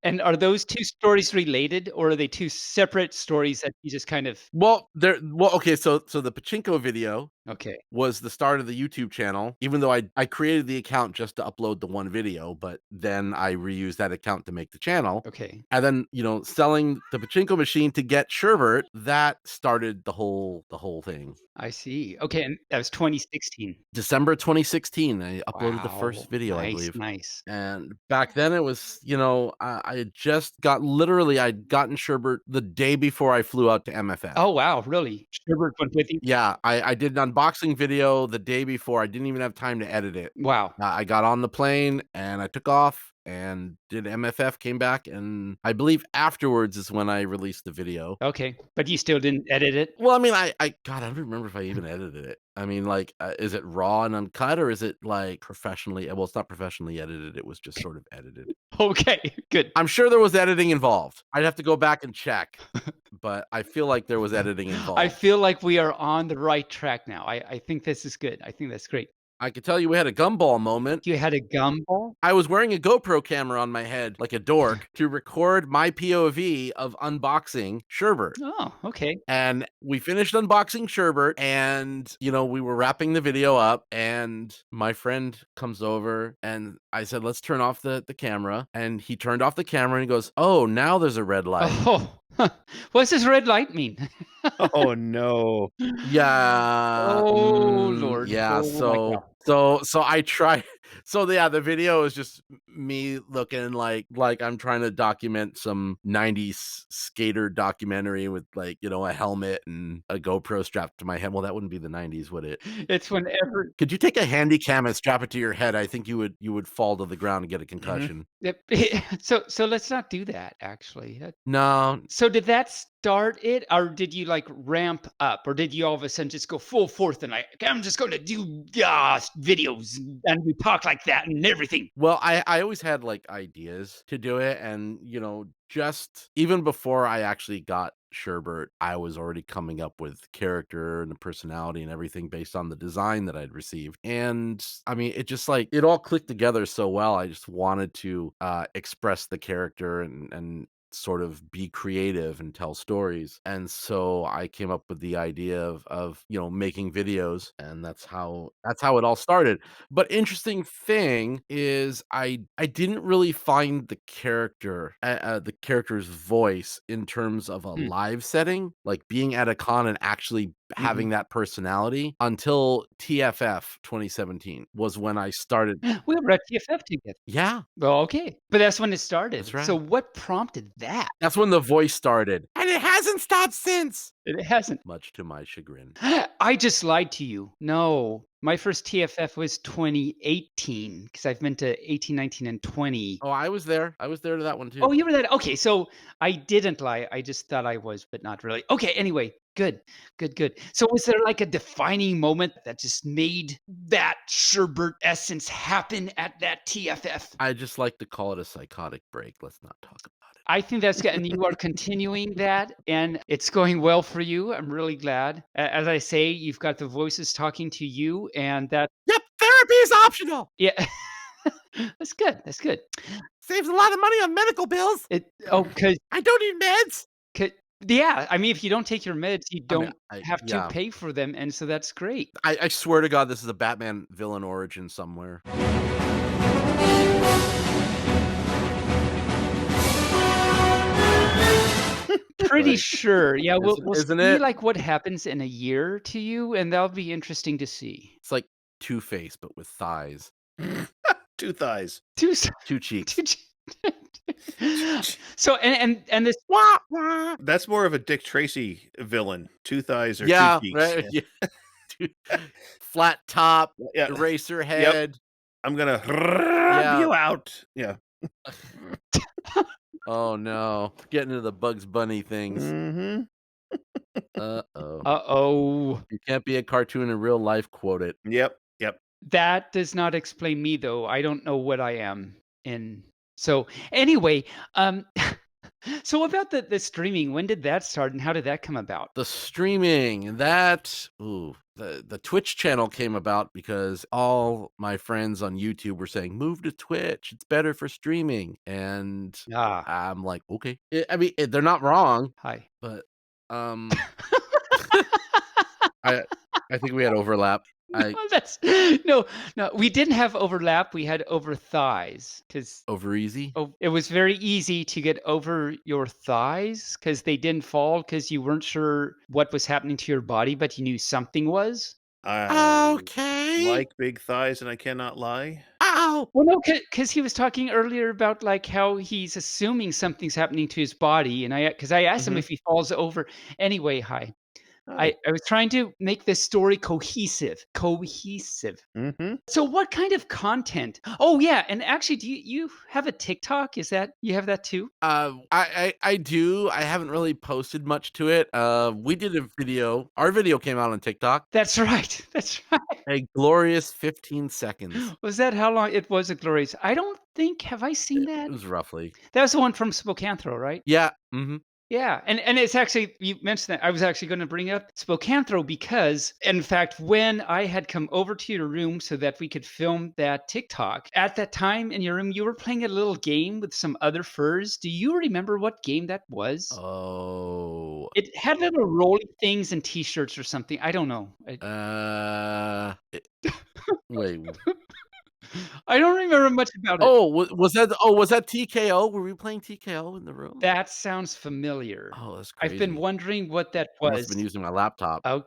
Speaker 2: And are those 2 stories related, or are they 2 separate stories that you just kind of
Speaker 4: Okay, so the pachinko video
Speaker 2: okay,
Speaker 4: was the start of the YouTube channel, even though I created the account just to upload the one video, but then I reused that account to make the channel.
Speaker 2: okay.
Speaker 4: And then, selling the pachinko machine to get Sherbert, that started the whole thing.
Speaker 2: I see. Okay, and that was 2016.
Speaker 4: December 2016, I uploaded the
Speaker 2: Wow.
Speaker 4: first video, I
Speaker 2: Nice,
Speaker 4: believe.
Speaker 2: nice.
Speaker 4: And back then it was, I had just I'd gotten Sherbert the day before I flew out to MFF.
Speaker 2: Oh, wow, really? Sherbert went with you?
Speaker 4: Yeah, I did an unboxing video the day before. I didn't even have time to edit it.
Speaker 2: Wow.
Speaker 4: I got on the plane and I took off and did MFF, came back, and I believe afterwards is when I released the video.
Speaker 2: Okay, but you still didn't edit it?
Speaker 4: Well, I mean, God, I don't remember if I even edited it. I mean, like, is it raw and uncut, or is it like professionally? Well, it's not professionally edited. It was just sort of edited.
Speaker 2: Okay, good.
Speaker 4: I'm sure there was editing involved. I'd have to go back and check, but I feel like there was editing involved.
Speaker 2: I feel like we are on the right track now. I think this is good. I think that's great.
Speaker 4: I could tell you we had a gumball moment.
Speaker 2: You had a gumball?
Speaker 4: I was wearing a GoPro camera on my head like a dork to record my POV of unboxing Sherbert.
Speaker 2: Oh, okay.
Speaker 4: And we finished unboxing Sherbert, and we were wrapping the video up, and my friend comes over and I said, let's turn off the camera. And he turned off the camera and he goes, oh, now there's a red light.
Speaker 2: Oh, what's this red light mean?
Speaker 1: Oh no.
Speaker 4: Yeah.
Speaker 2: Oh, Lord.
Speaker 4: Yeah.
Speaker 2: Oh, my God.
Speaker 4: So I try. So yeah, the video is just me looking like I'm trying to document some 90s skater documentary with a helmet and a GoPro strapped to my head. Well, that wouldn't be the 90s, would it?
Speaker 2: It's whenever
Speaker 4: Could you take a handy cam and strap it to your head? I think you would fall to the ground and get a concussion.
Speaker 2: so let's not do that, actually.
Speaker 4: No.
Speaker 2: So did that start it, or did you like ramp up, or did you all of a sudden just go full forth and I'm just going to do videos and we talk like that and everything?
Speaker 4: Well, I always had ideas to do it, and just even before I actually got Sherbert, I was already coming up with character and the personality and everything based on the design that I'd received. And I mean, it just it all clicked together so well. I just wanted to express the character and sort of be creative and tell stories. And so I came up with the idea of making videos, and that's how it all started. But interesting thing is I didn't really find the character's voice in terms of a
Speaker 2: Hmm.
Speaker 4: live setting, like being at a con and actually having that personality, until TFF 2017 was when I started.
Speaker 2: We were at TFF together.
Speaker 4: Yeah,
Speaker 2: Well, okay, but that's when it started.
Speaker 4: That's right.
Speaker 2: So what prompted that?
Speaker 4: that's when the voice started. And it hasn't stopped since.
Speaker 2: It hasn't.
Speaker 4: much to my chagrin.
Speaker 2: I just lied to you. No, my first TFF was 2018 because I've been to 18, 19, and 20.
Speaker 4: Oh, I was there. I was there to that one
Speaker 2: Oh,
Speaker 4: too.
Speaker 2: you were that. Okay, so I didn't lie. I just thought I was, but not really. Okay, anyway, good, good, good. So was there like a defining moment that just made that Sherbert essence happen at that TFF?
Speaker 4: I just like to call it a psychotic break. Let's not talk about it.
Speaker 2: I think that's good, and you are continuing that, and it's going well for you. I'm really glad. As I say, you've got the voices talking to you, and that
Speaker 4: Yep, therapy is optional.
Speaker 2: yeah, that's good. That's good.
Speaker 4: Saves a lot of money on medical bills.
Speaker 2: Because
Speaker 4: I don't need meds.
Speaker 2: yeah, I mean, if you don't take your meds, you
Speaker 4: I mean,
Speaker 2: don't have to pay for them, and so that's great.
Speaker 4: I swear to God, this is a Batman villain origin somewhere.
Speaker 2: Pretty
Speaker 4: Right.
Speaker 2: sure. Yeah, we'll
Speaker 4: Isn't
Speaker 2: see,
Speaker 4: it?
Speaker 2: like, what happens in a year to you, and that'll be interesting to see.
Speaker 4: It's like Two-Face, but with thighs.
Speaker 1: 2 thighs.
Speaker 2: Two s
Speaker 4: Two cheeks.
Speaker 2: two ch So, and this
Speaker 4: Wah, wah.
Speaker 1: That's more of a Dick Tracy villain. 2 thighs or 2
Speaker 4: Yeah,
Speaker 1: cheeks.
Speaker 4: right. Yeah. Dude, flat top,
Speaker 1: Yeah.
Speaker 4: eraser head.
Speaker 1: I'm gonna rub you out. Yeah.
Speaker 4: Oh no, getting into the Bugs Bunny things.
Speaker 1: Mhm.
Speaker 4: Uh-oh.
Speaker 2: Uh-oh.
Speaker 4: You can't be a cartoon in real life, quote it.
Speaker 1: Yep. Yep.
Speaker 2: That does not explain me, though. I don't know what I am in. So, anyway, so about the streaming, when did that start, and how did that come about?
Speaker 4: The streaming, the Twitch channel came about because all my friends on YouTube were saying, "Move to Twitch. It's better for streaming." And
Speaker 2: Ah,
Speaker 4: I'm like, "Okay." I mean, they're not wrong,
Speaker 2: hi.
Speaker 4: but um I I think we had overlap. I
Speaker 2: That's no, no, we didn't have overlap, we had over thighs, 'cause
Speaker 4: over easy.
Speaker 2: it was very easy to get over your thighs because they didn't fall because you weren't sure what was happening to your body, but you knew something was.
Speaker 1: I
Speaker 4: Okay.
Speaker 1: like big thighs and I cannot lie.
Speaker 4: Ow.
Speaker 2: Well, no, because he was talking earlier about, like, how he's assuming something's happening to his body, and because I asked him
Speaker 1: Mhm.
Speaker 2: if he falls over. Anyway, hi.
Speaker 1: Hi.
Speaker 2: I was trying to make this story cohesive. Cohesive.
Speaker 1: Mhm.
Speaker 2: So what kind of content? Oh, yeah, and actually, do you have a TikTok? Is that you have that too?
Speaker 4: I do. I haven't really posted much to it. We did a video. Our video came out on TikTok.
Speaker 2: That's right. That's right.
Speaker 4: A glorious 15 seconds.
Speaker 2: Was that how long it was a glorious? I don't think have I seen
Speaker 4: It
Speaker 2: that?
Speaker 4: was roughly.
Speaker 2: That was the one from Spokanthro, right?
Speaker 4: Yeah. Mhm.
Speaker 2: Yeah, and it's actually you mentioned that. I was actually gonna bring up Spokanthro because, in fact, when I had come over to your room so that we could film that TikTok, at that time in your room, you were playing a little game with some other furs. Do you remember what game that was?
Speaker 4: Oh.
Speaker 2: It had little rolling things and T-shirts or something. I don't know.
Speaker 4: It wait.
Speaker 2: I don't remember much about it.
Speaker 4: Oh, was that TKO? Were we playing TKO in the room?
Speaker 2: That sounds familiar.
Speaker 4: Oh, that's
Speaker 2: I've been
Speaker 4: crazy.
Speaker 2: wondering what that
Speaker 4: I must have
Speaker 2: was.
Speaker 4: been using my laptop.
Speaker 2: Oh,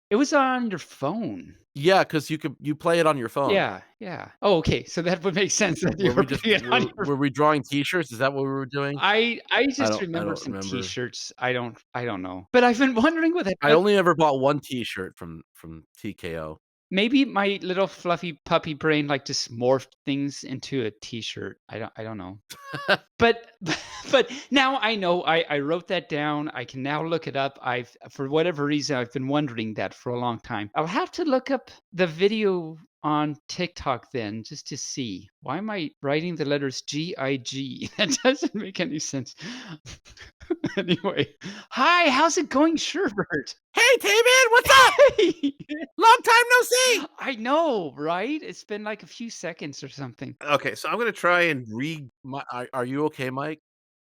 Speaker 2: it was on your phone.
Speaker 4: Yeah, 'cause you play it on your phone.
Speaker 2: Yeah, yeah. Oh, okay, so that would make sense that you
Speaker 4: Were
Speaker 2: were
Speaker 4: we just
Speaker 2: putting it on your
Speaker 4: were we drawing T-shirts? Is that what we were doing?
Speaker 2: I just
Speaker 4: I
Speaker 2: remember
Speaker 4: don't
Speaker 2: some
Speaker 4: remember.
Speaker 2: T-shirts. I don't know. But I've been wondering what that
Speaker 4: I only ever bought one T-shirt from TKO.
Speaker 2: maybe my little fluffy puppy brain, like, just morphed things into a T-shirt. I don't know. But but now I know. I wrote that down. I can now look it up. I've for whatever reason, I've been wondering that for a long time. I'll have to look up the video on TikTok then just to see. Why am I writing the letters GIG? That doesn't make any sense. Anyway, hi, how's it going, Sherbert?
Speaker 4: Hey, Taebyn, what's up?
Speaker 2: Hey!
Speaker 4: Long time no see.
Speaker 2: I know, right? It's been like a few seconds or something.
Speaker 1: Okay, so I'm gonna try and
Speaker 4: Are you okay, Mike?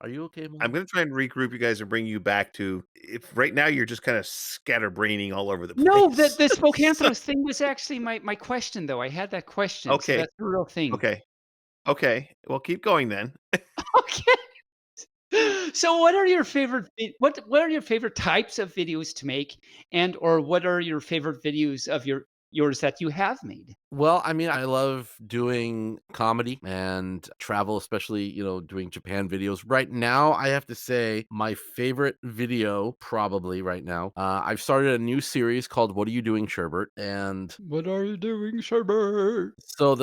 Speaker 4: Are you okay,
Speaker 1: I'm
Speaker 4: Mike?
Speaker 1: gonna try and regroup you guys and bring you back to if right now you're just kinda scatterbraining all over the
Speaker 2: No,
Speaker 1: place.
Speaker 2: the
Speaker 1: So
Speaker 2: Spokanthros thing was actually my question, though. I had that question, so
Speaker 1: okay,
Speaker 2: that's the real thing.
Speaker 1: okay, okay. Well, keep going then.
Speaker 2: Okay. So what are your favorite what are your favorite types of videos to make, and or what are your favorite videos of yours that you have made?
Speaker 4: Well, I mean, I love doing comedy and travel, especially, doing Japan videos. Right now, I have to say my favorite video probably right now. I've started a new series called What Are You Doing, Sherbert? And
Speaker 2: What are you doing, Sherbert?
Speaker 4: so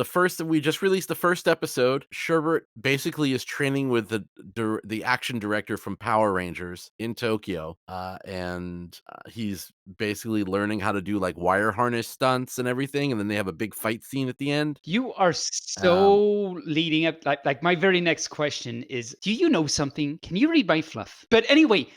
Speaker 4: we just released the first episode. Sherbert basically is training with the action director from Power Rangers in Tokyo, and he's basically learning how to do like wire harness stunts and everything. And then they have a big fight scene at the end.
Speaker 2: You are
Speaker 4: Um,
Speaker 2: so leading up. Like my very next question is, do you know something? Can you read my fluff? But anyway,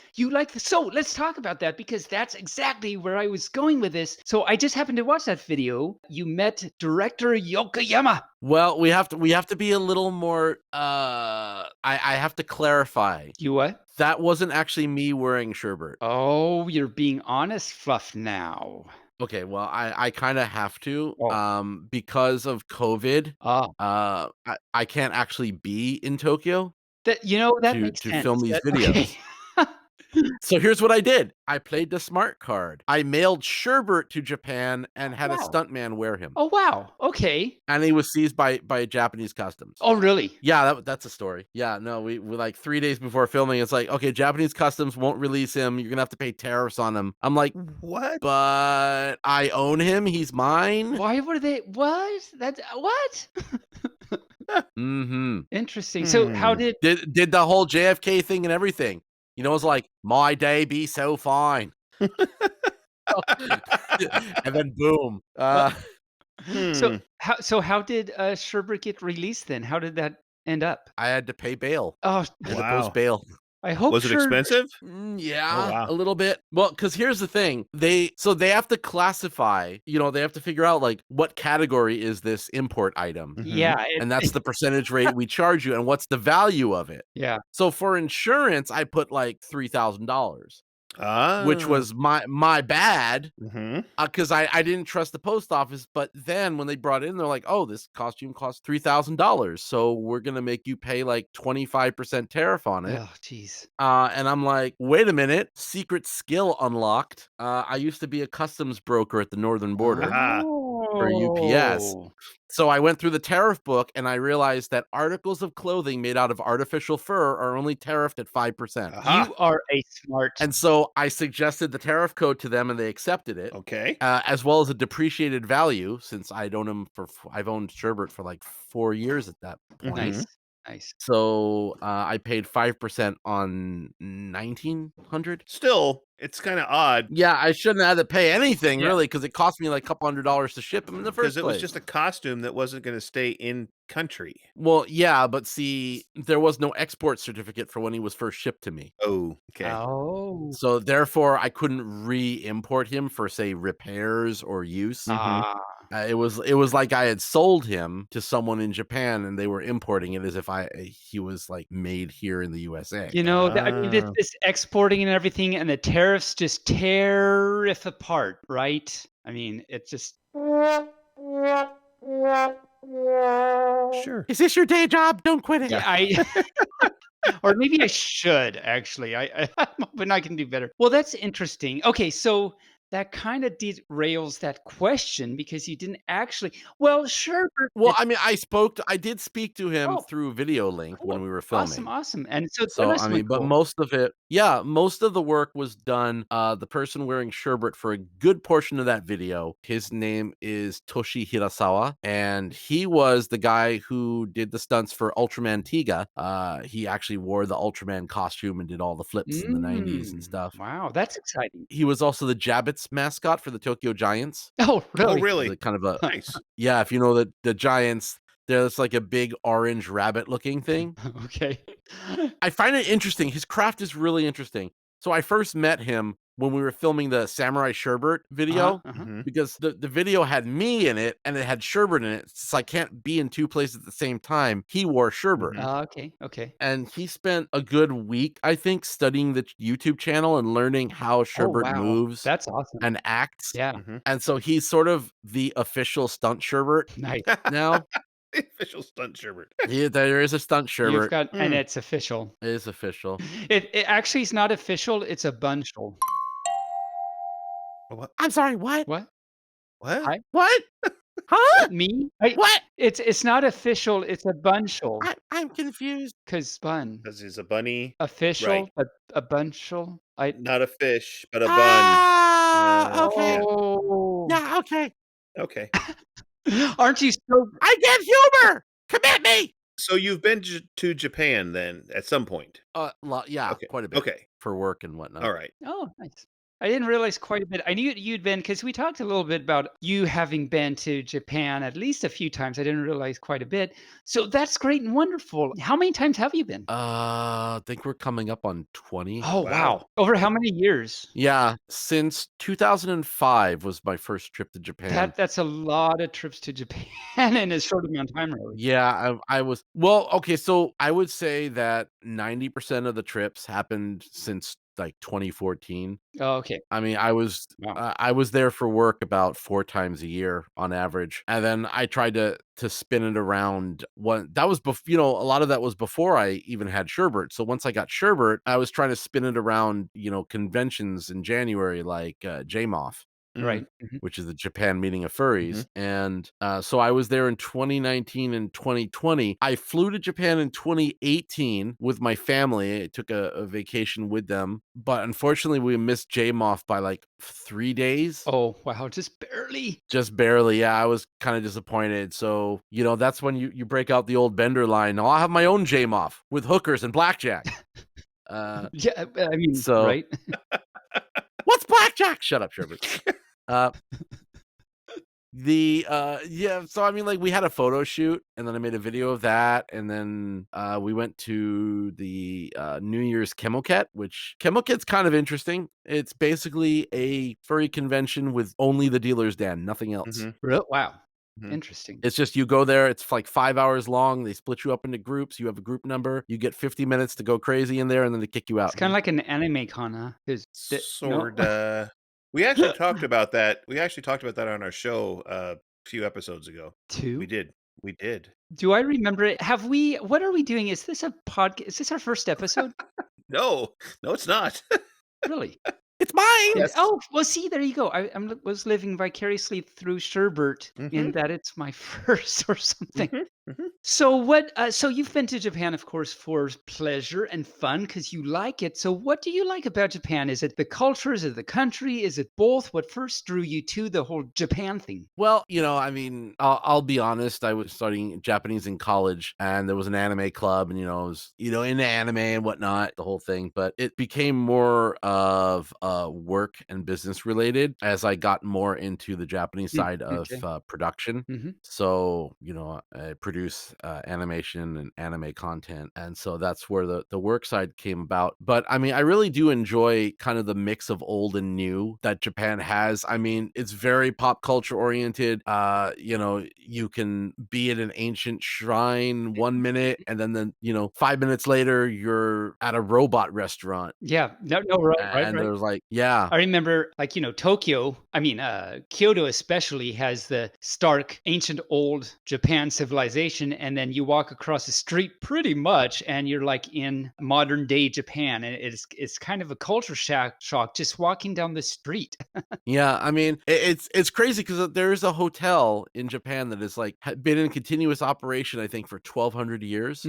Speaker 2: so let's talk about that because that's exactly where I was going with this. So I just happened to watch that video. You met director Yokoyama.
Speaker 4: well, we have to be a little more. I have to clarify.
Speaker 2: You what?
Speaker 4: That wasn't actually me wearing Sherbert.
Speaker 2: Oh, you're being honest, fluff now.
Speaker 4: Okay, well, I kind of have to,
Speaker 2: Oh.
Speaker 4: because of COVID.
Speaker 2: Ah,
Speaker 4: I can't actually be in Tokyo
Speaker 2: that
Speaker 4: to
Speaker 2: makes
Speaker 4: to
Speaker 2: sense.
Speaker 4: film these
Speaker 2: That
Speaker 4: videos.
Speaker 2: okay.
Speaker 4: So here's what I did. I played the smart card. I mailed Sherbert to Japan and had a
Speaker 2: Wow.
Speaker 4: stuntman wear him,
Speaker 2: Oh, wow. Okay.
Speaker 4: and he was seized by Japanese customs.
Speaker 2: Oh, really?
Speaker 4: Yeah, that's a story. Yeah, no, we like 3 days before filming, it's like, "Okay, Japanese customs won't release him. You're gonna have to pay tariffs on him." I'm like,
Speaker 1: What?
Speaker 4: "But I own him. He's mine."
Speaker 2: Why were they what? That's what?
Speaker 4: Mhm.
Speaker 2: Interesting. So how
Speaker 1: Hmm.
Speaker 2: did
Speaker 4: Did the whole JFK thing and everything. It's like, "My day be so fine." And then boom.
Speaker 2: well, so
Speaker 1: Hmm.
Speaker 2: how did Sherbert get released then? How did that end up?
Speaker 4: I had to pay bail.
Speaker 2: Oh,
Speaker 4: I had to post
Speaker 1: Wow.
Speaker 4: bail.
Speaker 2: I hope
Speaker 1: Was it
Speaker 2: Sherbert
Speaker 1: expensive? Oh,
Speaker 4: Yeah,
Speaker 1: wow.
Speaker 4: a little bit. Well, because here's the thing. They have to classify, they have to figure out, like, what category is this import item?
Speaker 1: Mhm.
Speaker 2: yeah,
Speaker 4: And that's the percentage rate we charge you, and what's the value of it?
Speaker 2: yeah.
Speaker 4: So for insurance, I put, like, $3,000, which
Speaker 1: Ah.
Speaker 4: was my bad.
Speaker 1: Mhm.
Speaker 4: Because I didn't trust the post office, but then when they brought it in, they're like, "Oh, this costume costs $3,000, so we're gonna make you pay, like, 25% tariff on it."
Speaker 2: Oh, jeez.
Speaker 4: And I'm like, "Wait a minute, secret skill unlocked." I used to be a customs broker at the northern border
Speaker 1: Aha.
Speaker 4: for UPS.
Speaker 2: Oh.
Speaker 4: So I went through the tariff book, and I realized that articles of clothing made out of artificial fur are only tariffed at 5%.
Speaker 1: Aha.
Speaker 2: You are a smart
Speaker 4: And so I suggested the tariff code to them, and they accepted it.
Speaker 1: Okay.
Speaker 4: As well as a depreciated value, since I've owned Sherbert for like 4 years at that point.
Speaker 2: nice.
Speaker 1: Mhm.
Speaker 2: Nice.
Speaker 4: So, I paid 5% on 1,900.
Speaker 1: Still, it's kinda odd
Speaker 4: Yeah, I shouldn't have had to pay anything
Speaker 2: Yeah.
Speaker 4: really because it cost me like a couple $100 to ship them in the
Speaker 1: because
Speaker 4: first
Speaker 1: it was
Speaker 4: place.
Speaker 1: just a costume that wasn't gonna stay in country.
Speaker 4: Well, yeah, but see, there was no export certificate for when he was first shipped to me.
Speaker 1: Oh, okay.
Speaker 2: Oh.
Speaker 4: So, therefore, I couldn't re-import him for, say, repairs or use.
Speaker 1: Mhm.
Speaker 2: Ah.
Speaker 4: It was like I had sold him to someone in Japan, and they were importing it as if he was, like, made here in the USA.
Speaker 2: I mean,
Speaker 1: Ah.
Speaker 2: this exporting and everything, and the tariffs just tear it apart, right? I mean, it just
Speaker 1: Sure.
Speaker 4: "Is this your day job? Don't quit it."
Speaker 2: yeah, or maybe I should actually. I'm hoping I can do better. Well, that's interesting. Okay, so that kind of derails that question because you didn't actually. Well, sure.
Speaker 4: Well, I mean, I did speak to him
Speaker 2: Oh,
Speaker 4: through video link when
Speaker 2: cool.
Speaker 4: we were
Speaker 2: Awesome,
Speaker 4: filming.
Speaker 2: awesome. And so that
Speaker 4: So,
Speaker 2: must
Speaker 4: I
Speaker 2: have been
Speaker 4: mean, but
Speaker 2: cool.
Speaker 4: most of the work was done, the person wearing Sherbert for a good portion of that video, his name is Toshi Hirasawa, and he was the guy who did the stunts for Ultraman Tiga. He actually wore the Ultraman costume and did all the flips in the '90s and stuff.
Speaker 2: Wow, that's exciting.
Speaker 4: He was also the Jabbits mascot for the Tokyo Giants.
Speaker 2: Oh,
Speaker 1: Oh,
Speaker 2: really?
Speaker 1: really?
Speaker 4: The kind of a
Speaker 1: Nice.
Speaker 4: Yeah, if you know the Giants, there's like a big orange rabbit looking thing.
Speaker 2: Okay.
Speaker 4: I find it interesting. His craft is really interesting. So I first met him when we were filming the Samurai Sherbert
Speaker 2: Uh-huh,
Speaker 4: video
Speaker 2: uh-huh.
Speaker 1: Mhm.
Speaker 4: because the video had me in it and it had Sherbert in it. So I can't be in two places at the same time. He wore Sherbert.
Speaker 1: Mhm.
Speaker 2: Okay, okay.
Speaker 4: And he spent a good week, I think, studying the YouTube channel and learning how
Speaker 2: Oh,
Speaker 4: Sherbert
Speaker 2: wow.
Speaker 4: moves
Speaker 2: That's awesome.
Speaker 4: and acts.
Speaker 2: Yeah,
Speaker 1: Mhm.
Speaker 4: And so he's sort of the official stunt Sherbert
Speaker 2: nice.
Speaker 4: now.
Speaker 1: The official stunt Sherbert.
Speaker 4: There is a stunt
Speaker 2: You've
Speaker 4: Sherbert.
Speaker 2: got and
Speaker 1: Mm.
Speaker 2: it's official.
Speaker 4: It is official.
Speaker 2: It actually is not official, it's a bunchel.
Speaker 1: What?
Speaker 4: I'm sorry, what?
Speaker 2: What?
Speaker 1: What?
Speaker 2: Hi,
Speaker 4: What? Huh?
Speaker 2: me?
Speaker 4: What?
Speaker 2: It's not official. It's a bunchel
Speaker 4: I'm confused.
Speaker 2: because bun.
Speaker 1: Because he's a bunny. Right.
Speaker 2: Official, but a bunchel.
Speaker 1: Not a fish, but a bun.
Speaker 4: Ah, okay.
Speaker 1: Yeah.
Speaker 2: Oh,
Speaker 4: Yeah, okay.
Speaker 1: Okay.
Speaker 2: aren't you so?
Speaker 4: I get humor. Commit me.
Speaker 1: So you've been to Japan then at some point?
Speaker 4: Yeah,
Speaker 1: Okay.
Speaker 4: quite a bit
Speaker 1: Okay.
Speaker 4: for work and whatnot.
Speaker 1: All right.
Speaker 2: Oh, nice. I didn't realize quite a bit. I knew you'd been because we talked a little bit about you having been to Japan at least a few times. I didn't realize quite a bit. So that's great and wonderful. How many times have you been?
Speaker 4: I think we're coming up on 20.
Speaker 2: Oh,
Speaker 1: Wow.
Speaker 2: wow. Over how many years?
Speaker 4: Yeah, since 2005 was my first trip to Japan.
Speaker 2: That's a lot of trips to Japan in a short amount of time, really.
Speaker 4: Yeah, I was well, okay, so I would say that 90% of the trips happened since like 2014.
Speaker 2: Oh, okay.
Speaker 4: I mean,
Speaker 2: Wow.
Speaker 4: I was there for work about 4 times a year on average, and then I tried to spin it around one that was a lot of that was before I even had Sherbert. So once I got Sherbert, I was trying to spin it around, conventions in January like JMOF,
Speaker 1: Mhm.
Speaker 2: Right. Mhm.
Speaker 4: which is the Japan meeting of
Speaker 1: Mhm.
Speaker 4: furries. And so I was there in 2019 and 2020. I flew to Japan in 2018 with my family. I took a vacation with them, but unfortunately, we missed JMOF by like 3 days.
Speaker 2: Oh, wow. Just barely.
Speaker 4: Just barely. Yeah, I was kind of disappointed. So, that's when you break out the old Bender line. Now I'll have my own JMOF with hookers and blackjack. Uh,
Speaker 2: Yeah. I mean,
Speaker 4: so
Speaker 2: right.
Speaker 4: what's blackjack? Shut up, Sherbert. Uh, yeah, so I mean, like, we had a photo shoot, and then I made a video of that, and then we went to the New Year's Chemoket, which Chemoket's kind of interesting. It's basically a furry convention with only the dealer's den, nothing else.
Speaker 1: Mhm.
Speaker 2: Wow.
Speaker 1: Mhm.
Speaker 2: Interesting.
Speaker 4: It's just you go there, it's like 5 hours long, they split you up into groups, you have a group number, you get 50 minutes to go crazy in there, and then they kick you
Speaker 2: It's
Speaker 4: out.
Speaker 2: kind of like an anime con, huh? No.
Speaker 1: Sorta. We actually talked about that. We actually talked about that on our show a few episodes ago. We
Speaker 2: Two?
Speaker 1: did. We did.
Speaker 2: Do I remember it? Have we what are we doing? Is this a podcast? Is this our first episode?
Speaker 1: No. No, it's not.
Speaker 2: Really?
Speaker 4: It's mine!
Speaker 1: Yes.
Speaker 2: Oh, well, see, there you go. Was living vicariously through Sherbert in
Speaker 1: Mhm.
Speaker 2: that it's my first or something.
Speaker 1: Mhm. Mhm.
Speaker 2: So what? So you've been to Japan, of course, for pleasure and fun because you like it. So what do you like about Japan? Is it the culture? Is it the country? Is it both? What first drew you to the whole Japan thing?
Speaker 4: Well, I mean, I'll be honest. I was studying Japanese in college, and there was an anime club, and I was into anime and whatnot, the whole thing. But it became more of work and business related as I got more into the Japanese side of
Speaker 2: Okay.
Speaker 4: production.
Speaker 2: Hmm.
Speaker 4: So I produce animation and anime content, and so that's where the work side came about. But I mean, I really do enjoy kind of the mix of old and new that Japan has. I mean, it's very pop culture oriented. You can be at an ancient shrine 1 minute, and then 5 minutes later you're at a robot restaurant,
Speaker 2: Yeah. No. No. Right. Right.
Speaker 4: and
Speaker 2: Right.
Speaker 4: there's like, yeah.
Speaker 2: I remember, like, Tokyo, I mean, Kyoto especially has the stark, ancient, old Japan civilization. And then you walk across the street pretty much, and you're like in modern day Japan. And it's kind of a culture shock just walking down the street.
Speaker 4: Yeah, I mean, it's crazy because there is a hotel in Japan that is like been in continuous operation, I think, for 1,200 years.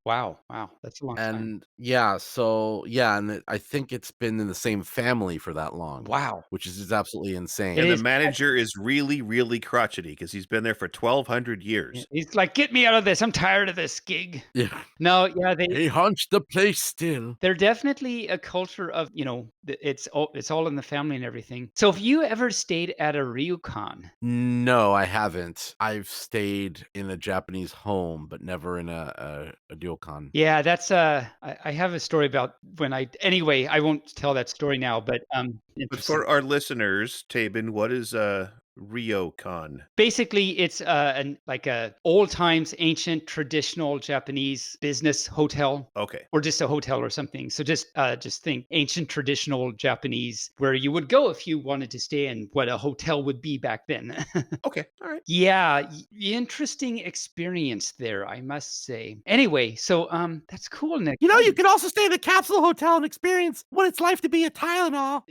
Speaker 2: Wow. Wow. That's a long time.
Speaker 4: And yeah, so yeah, and I think it's been in the same family for that long,
Speaker 2: Wow.
Speaker 4: which is just absolutely
Speaker 2: It
Speaker 4: insane.
Speaker 1: And the
Speaker 2: is.
Speaker 1: manager is really, really crotchety because he's been there for 1,200
Speaker 2: Yeah,
Speaker 1: years.
Speaker 2: he's like, get me out of this. I'm tired of this gig.
Speaker 4: Yeah,
Speaker 2: No, yeah,
Speaker 4: he haunts the place still.
Speaker 2: they're definitely a culture of, it's all in the family and everything. So have you ever stayed at a ryokan?
Speaker 4: No, I haven't. I've stayed in a Japanese home, but never in a ryokan.
Speaker 2: Yeah, that's I have a story about when anyway, I won't tell that story now, but
Speaker 1: But
Speaker 2: interesting.
Speaker 1: for our listeners, Taebyn, what is a ryokan?
Speaker 2: Basically, it's like a old times ancient traditional Japanese business hotel.
Speaker 1: Okay.
Speaker 2: Or just a hotel or something. So just think ancient traditional Japanese where you would go if you wanted to stay in what a hotel would be back then.
Speaker 1: Okay. All right.
Speaker 2: Yeah, interesting experience there, I must say. Anyway, so that's cool, Nick.
Speaker 4: You can also stay in a capsule hotel and experience what it's like to be a Tylenol.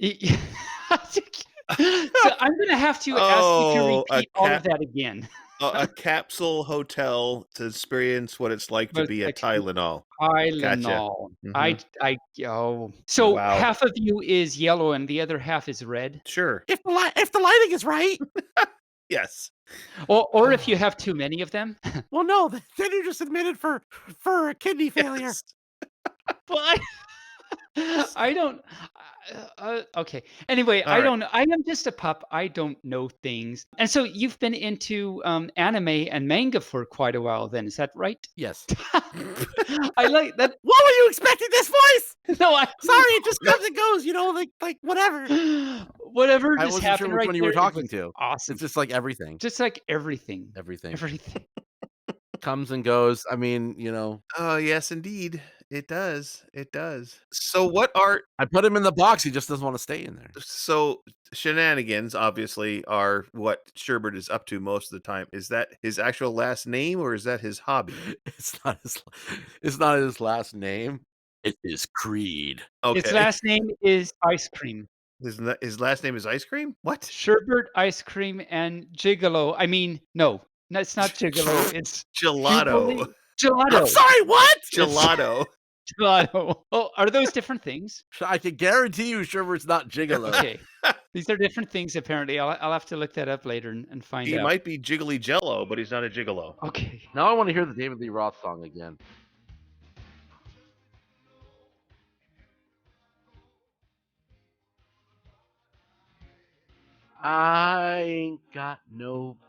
Speaker 2: So I'm gonna have to ask you to
Speaker 1: Oh,
Speaker 2: repeat all of that again.
Speaker 1: a capsule hotel to experience what it's like to
Speaker 2: But
Speaker 1: be a
Speaker 2: like
Speaker 1: Tylenol. Gotcha.
Speaker 2: Tylenol.
Speaker 1: Mhm.
Speaker 2: So
Speaker 1: Wow.
Speaker 2: half of you is yellow and the other half is red?
Speaker 1: Sure.
Speaker 4: If the lighting is right.
Speaker 1: Yes.
Speaker 2: Or if you have too many of them?
Speaker 4: Well, no, then you're just admitted for a kidney failure.
Speaker 1: Yes.
Speaker 2: But I don't okay. Anyway, I
Speaker 1: Alright.
Speaker 2: don't I am just a pup. I don't know things. And so you've been into, anime and manga for quite a while then, is that right?
Speaker 4: Yes.
Speaker 2: I like that.
Speaker 4: What were you expecting this voice?
Speaker 2: No, I
Speaker 4: Sorry, it just comes and goes, like whatever.
Speaker 2: whatever
Speaker 4: I
Speaker 2: just
Speaker 4: wasn't sure
Speaker 2: happened
Speaker 4: which
Speaker 2: right
Speaker 4: one you
Speaker 2: there,
Speaker 4: were
Speaker 2: it
Speaker 4: talking
Speaker 2: was
Speaker 4: to.
Speaker 2: awesome.
Speaker 4: It's just like everything.
Speaker 2: Just like everything.
Speaker 4: Everything
Speaker 2: Everything.
Speaker 4: comes and goes. I mean,
Speaker 1: Oh, yes, indeed. It does. It does. So what are
Speaker 4: I put him in the box. He just doesn't want to stay in there.
Speaker 1: so Shenanigans obviously are what Sherbert is up to most of the time. Is that his actual last name or is that his hobby?
Speaker 4: It's not his last name. It's his creed.
Speaker 2: His
Speaker 1: Okay.
Speaker 2: last name is Ice Cream.
Speaker 1: His last name is Ice Cream? What?
Speaker 2: Sherbert Ice Cream and Gigolo. I mean, no, it's not Gigolo. It's
Speaker 1: Gelato.
Speaker 2: Gelato.
Speaker 4: I'm sorry, what?
Speaker 1: Gelato.
Speaker 2: Gelato. Oh, are those different things?
Speaker 4: I can guarantee you Sherbert's not gigolo.
Speaker 2: Okay. These are different things, apparently. I'll have to look that up later and find
Speaker 1: He
Speaker 2: out.
Speaker 1: might be jiggly jello, but he's not a gigolo.
Speaker 2: Okay.
Speaker 4: Now I want to hear the David Lee Roth song again. I ain't got nobody.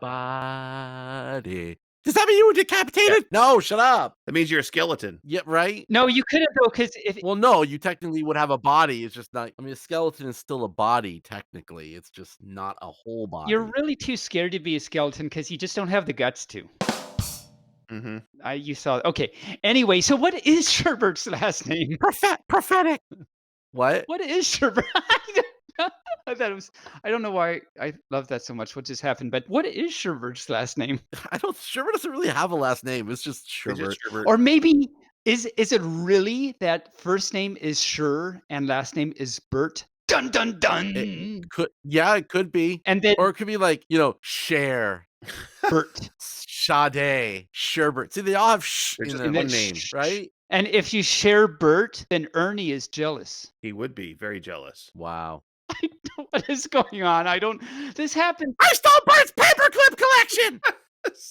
Speaker 4: Does that mean you were decapitated? No, shut up.
Speaker 1: That means you're a skeleton.
Speaker 4: Yeah, right?
Speaker 2: No, you could have though, because if
Speaker 4: Well, no, you technically would have a body. It's just not. I mean, a skeleton is still a body, technically. It's just not a whole body.
Speaker 2: you're really too scared to be a skeleton because you just don't have the guts to.
Speaker 1: Mm-hmm.
Speaker 2: You saw. Okay. Anyway, so what is Sherbert's last name?
Speaker 4: Prophetic. What?
Speaker 2: What is Sherbert? I thought it was. I don't know why I love that so much. What just happened? But what is Sherbert's last name?
Speaker 4: Sherbert doesn't really have a last name. It's just
Speaker 1: It's
Speaker 4: Sherbert.
Speaker 1: just Sherbert.
Speaker 2: Or maybe is it really that first name is Sher and last name is Bert? Dun dun dun.
Speaker 4: It could be.
Speaker 2: And then
Speaker 4: Or it could be like, Cher,
Speaker 2: Bert.
Speaker 4: Sade, Sherbert. See, they all have sh
Speaker 1: They're
Speaker 4: in
Speaker 1: just
Speaker 4: them,
Speaker 1: one
Speaker 2: then
Speaker 1: name.
Speaker 4: right?
Speaker 2: And if you share Bert, then Ernie is jealous.
Speaker 1: He would be very jealous.
Speaker 4: Wow.
Speaker 2: I don't know what is going on. I don't. This happened.
Speaker 4: I stole Bert's paperclip collection!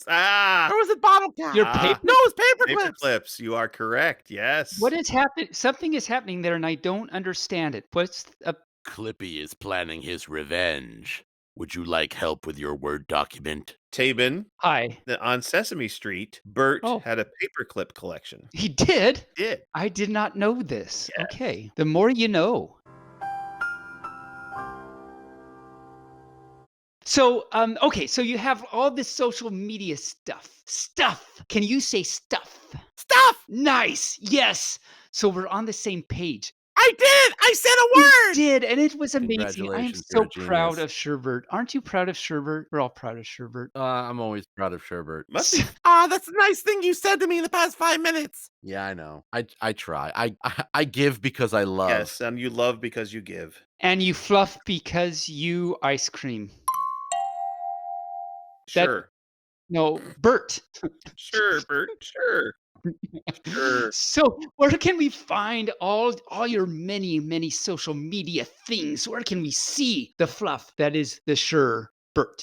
Speaker 1: Ah!
Speaker 4: Or was it bottle cap?
Speaker 2: Your
Speaker 1: Ah.
Speaker 2: paper.
Speaker 4: No, it was paperclips.
Speaker 1: Paperclips. You are correct. Yes.
Speaker 2: What is happening? Something is happening there, and I don't understand it. What's up?
Speaker 4: Clippy is planning his revenge. Would you like help with your Word document?
Speaker 1: Taebyn,
Speaker 2: Hi.
Speaker 1: on Sesame Street, Bert
Speaker 2: Oh.
Speaker 1: had a paperclip collection.
Speaker 2: He did.
Speaker 1: He did.
Speaker 2: I did not know this.
Speaker 1: Yes.
Speaker 2: Okay. The more you know. So, okay, so you have all this social media stuff. Stuff. Can you say stuff?
Speaker 4: Stuff!
Speaker 2: Nice. Yes. So we're on the same page.
Speaker 4: I did! I said a
Speaker 2: You
Speaker 4: word!
Speaker 2: did, and it was amazing. I am
Speaker 4: Congratulations,
Speaker 2: so
Speaker 4: you're a
Speaker 2: proud
Speaker 4: genius.
Speaker 2: of Sherbert. Aren't you proud of Sherbert? We're all proud of Sherbert.
Speaker 4: I'm always proud of Sherbert.
Speaker 1: Must be.
Speaker 4: That's a nice thing you said to me in the past 5 minutes. Yeah, I know. I try. I give because I love.
Speaker 1: Yes, and you love because you give.
Speaker 2: And you fluff because you ice cream. That-
Speaker 1: Sure.
Speaker 2: No, Bert.
Speaker 1: Sure, Bert. Sure. Sure.
Speaker 2: So where can we find all your many social media things? Where can we see the fluff that is the Sherbert?
Speaker 1: Bert.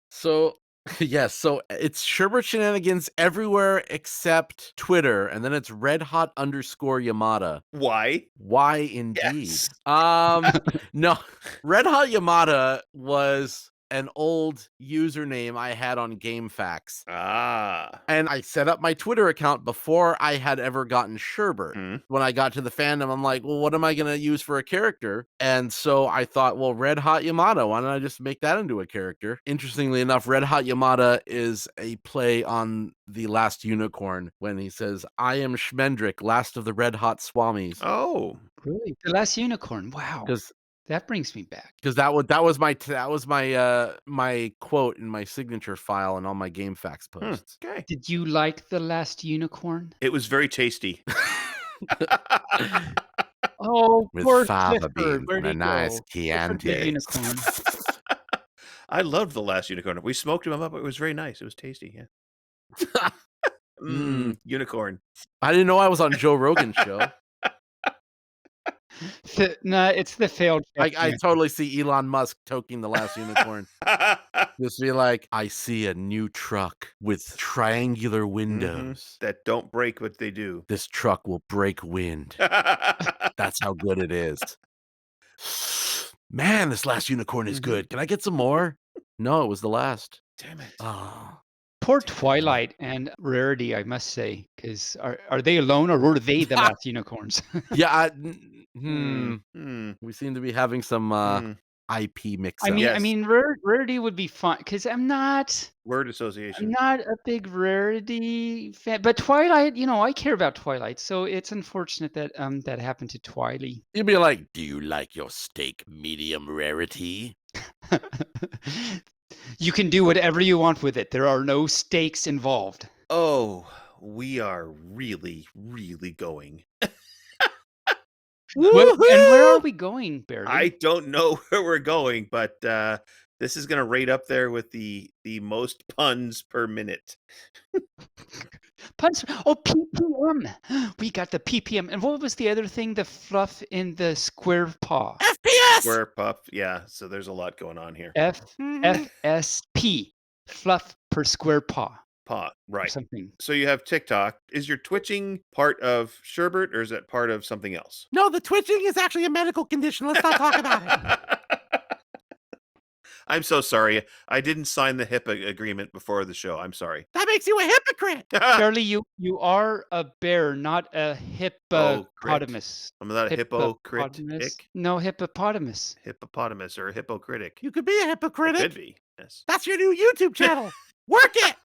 Speaker 4: So, yes, so it's Sherbert Shenanigans everywhere except Twitter, and then it's redhot_Yamada.
Speaker 1: Why?
Speaker 4: Why indeed?
Speaker 1: Yes.
Speaker 4: No, Red Hot Yamada was an old username I had on GameFAQs.
Speaker 1: Ah.
Speaker 4: And I set up my Twitter account before I had ever gotten Sherbert.
Speaker 1: Hmm.
Speaker 4: When I got to the fandom, I'm like, well, what am I going to use for a character? And so I thought, well, Red Hot Yamada, why don't I just make that into a character? Interestingly enough, Red Hot Yamada is a play on The Last Unicorn when he says, I am Schmendrick, last of the Red Hot Swamis.
Speaker 1: Oh.
Speaker 2: Really? The Last Unicorn. Wow.
Speaker 4: Because
Speaker 2: That brings me back.
Speaker 4: that was my my quote in my signature file and all my GameFAQs posts.
Speaker 1: Okay.
Speaker 2: Did you like The Last Unicorn?
Speaker 1: It was very tasty.
Speaker 2: Oh,
Speaker 4: With
Speaker 2: poor
Speaker 4: fava
Speaker 2: Clifford.
Speaker 4: beans
Speaker 2: Where'd
Speaker 4: and a
Speaker 2: he
Speaker 4: nice
Speaker 2: go? Clifford the
Speaker 4: Chianti.
Speaker 2: Unicorn.
Speaker 1: I loved the last unicorn. We smoked him up. It was very nice. It was tasty. Yeah. Unicorn.
Speaker 4: I didn't know I was on Joe Rogan's show.
Speaker 2: No, it's the failed.
Speaker 4: I totally see Elon Musk toking the last unicorn. Just be like, I see a new truck with triangular windows
Speaker 1: that don't break what they do.
Speaker 4: This truck will break wind. That's how good it is. Man, this last unicorn is good. Can I get some more? No, it was the last.
Speaker 1: Damn it.
Speaker 4: Oh.
Speaker 2: Poor Twilight and Rarity, I must say, because are they alone or were they the last unicorns?
Speaker 4: Yeah, we seem to be having some IP mix-up.
Speaker 2: I mean, Rarity would be fun because I'm not
Speaker 1: word association.
Speaker 2: I'm not a big Rarity fan, but Twilight, I care about Twilight, so it's unfortunate that that happened to Twilight.
Speaker 4: You'd be like, do you like your steak medium rarity?
Speaker 2: You can do whatever you want with it. There are no stakes involved.
Speaker 1: Oh, we are really, really going.
Speaker 2: And where are we going, Barry?
Speaker 1: I don't know where we're going, but this is going to rate up there with the most puns per minute.
Speaker 2: Puns. Oh, PPM. We got the PPM. And what was the other thing? The fluff in the square paw.
Speaker 4: FPS!
Speaker 1: Square puff. Yeah, so there's a lot going on here.
Speaker 2: FSP. Fluff per square paw.
Speaker 1: Paw, right.
Speaker 2: Something.
Speaker 1: So you have TikTok. Is your twitching part of Sherbert or is it part of something else?
Speaker 4: No, the twitching is actually a medical condition. Let's not talk about it.
Speaker 1: I'm so sorry. I didn't sign the HIPAA agreement before the show. I'm sorry.
Speaker 4: That makes you a hypocrite.
Speaker 2: Charlie, you are a bear, not a hippopotamus.
Speaker 1: I'm not a hippocritic.
Speaker 2: No, hippopotamus.
Speaker 1: Hippopotamus or a hypocritic.
Speaker 4: You could be a hypocritic.
Speaker 1: It could be. Yes.
Speaker 4: That's your new YouTube channel. Work it.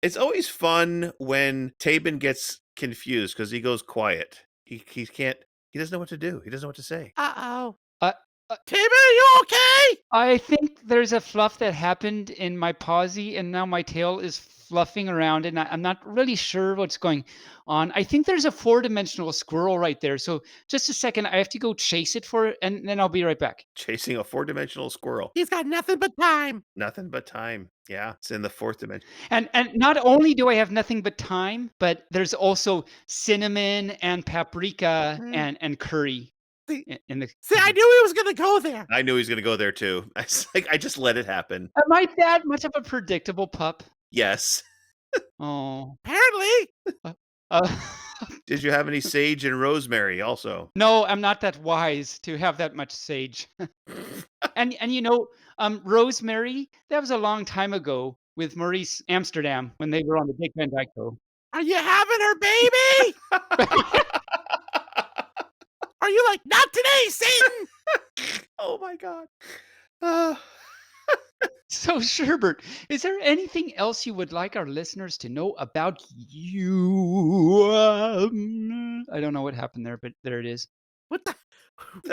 Speaker 1: It's always fun when Taebyn gets confused because he goes quiet. He doesn't know what to do. He doesn't know what to say.
Speaker 4: Uh-oh. Taebyn, are you okay?
Speaker 2: I think there's a fluff that happened in my pausey, and now my tail is fluffing around, and I'm not really sure what's going on. I think there's a 4-dimensional squirrel right there. So just a second, I have to go chase it for it, and then I'll be right back.
Speaker 1: Chasing a 4-dimensional squirrel.
Speaker 4: He's got nothing but time.
Speaker 1: Nothing but time. Yeah, it's in the 4th dimension.
Speaker 2: And not only do I have nothing but time, but there's also cinnamon and paprika and curry.
Speaker 4: See, I knew he was going to go there.
Speaker 1: I knew he was going to go there too. I just let it happen.
Speaker 2: Am I that much of a predictable pup?
Speaker 1: Yes.
Speaker 2: Oh.
Speaker 1: Apparently. Did you have any sage and rosemary also?
Speaker 2: No, I'm not that wise to have that much sage. and rosemary, that was a long time ago with Maurice Amsterdam when they were on the Big Van Dyke Show.
Speaker 4: Are you having her baby? Are you like, not today, Satan?
Speaker 1: Oh my God.
Speaker 2: So, Sherbert, is there anything else you would like our listeners to know about you? I don't know what happened there, but there it is.
Speaker 4: What
Speaker 1: the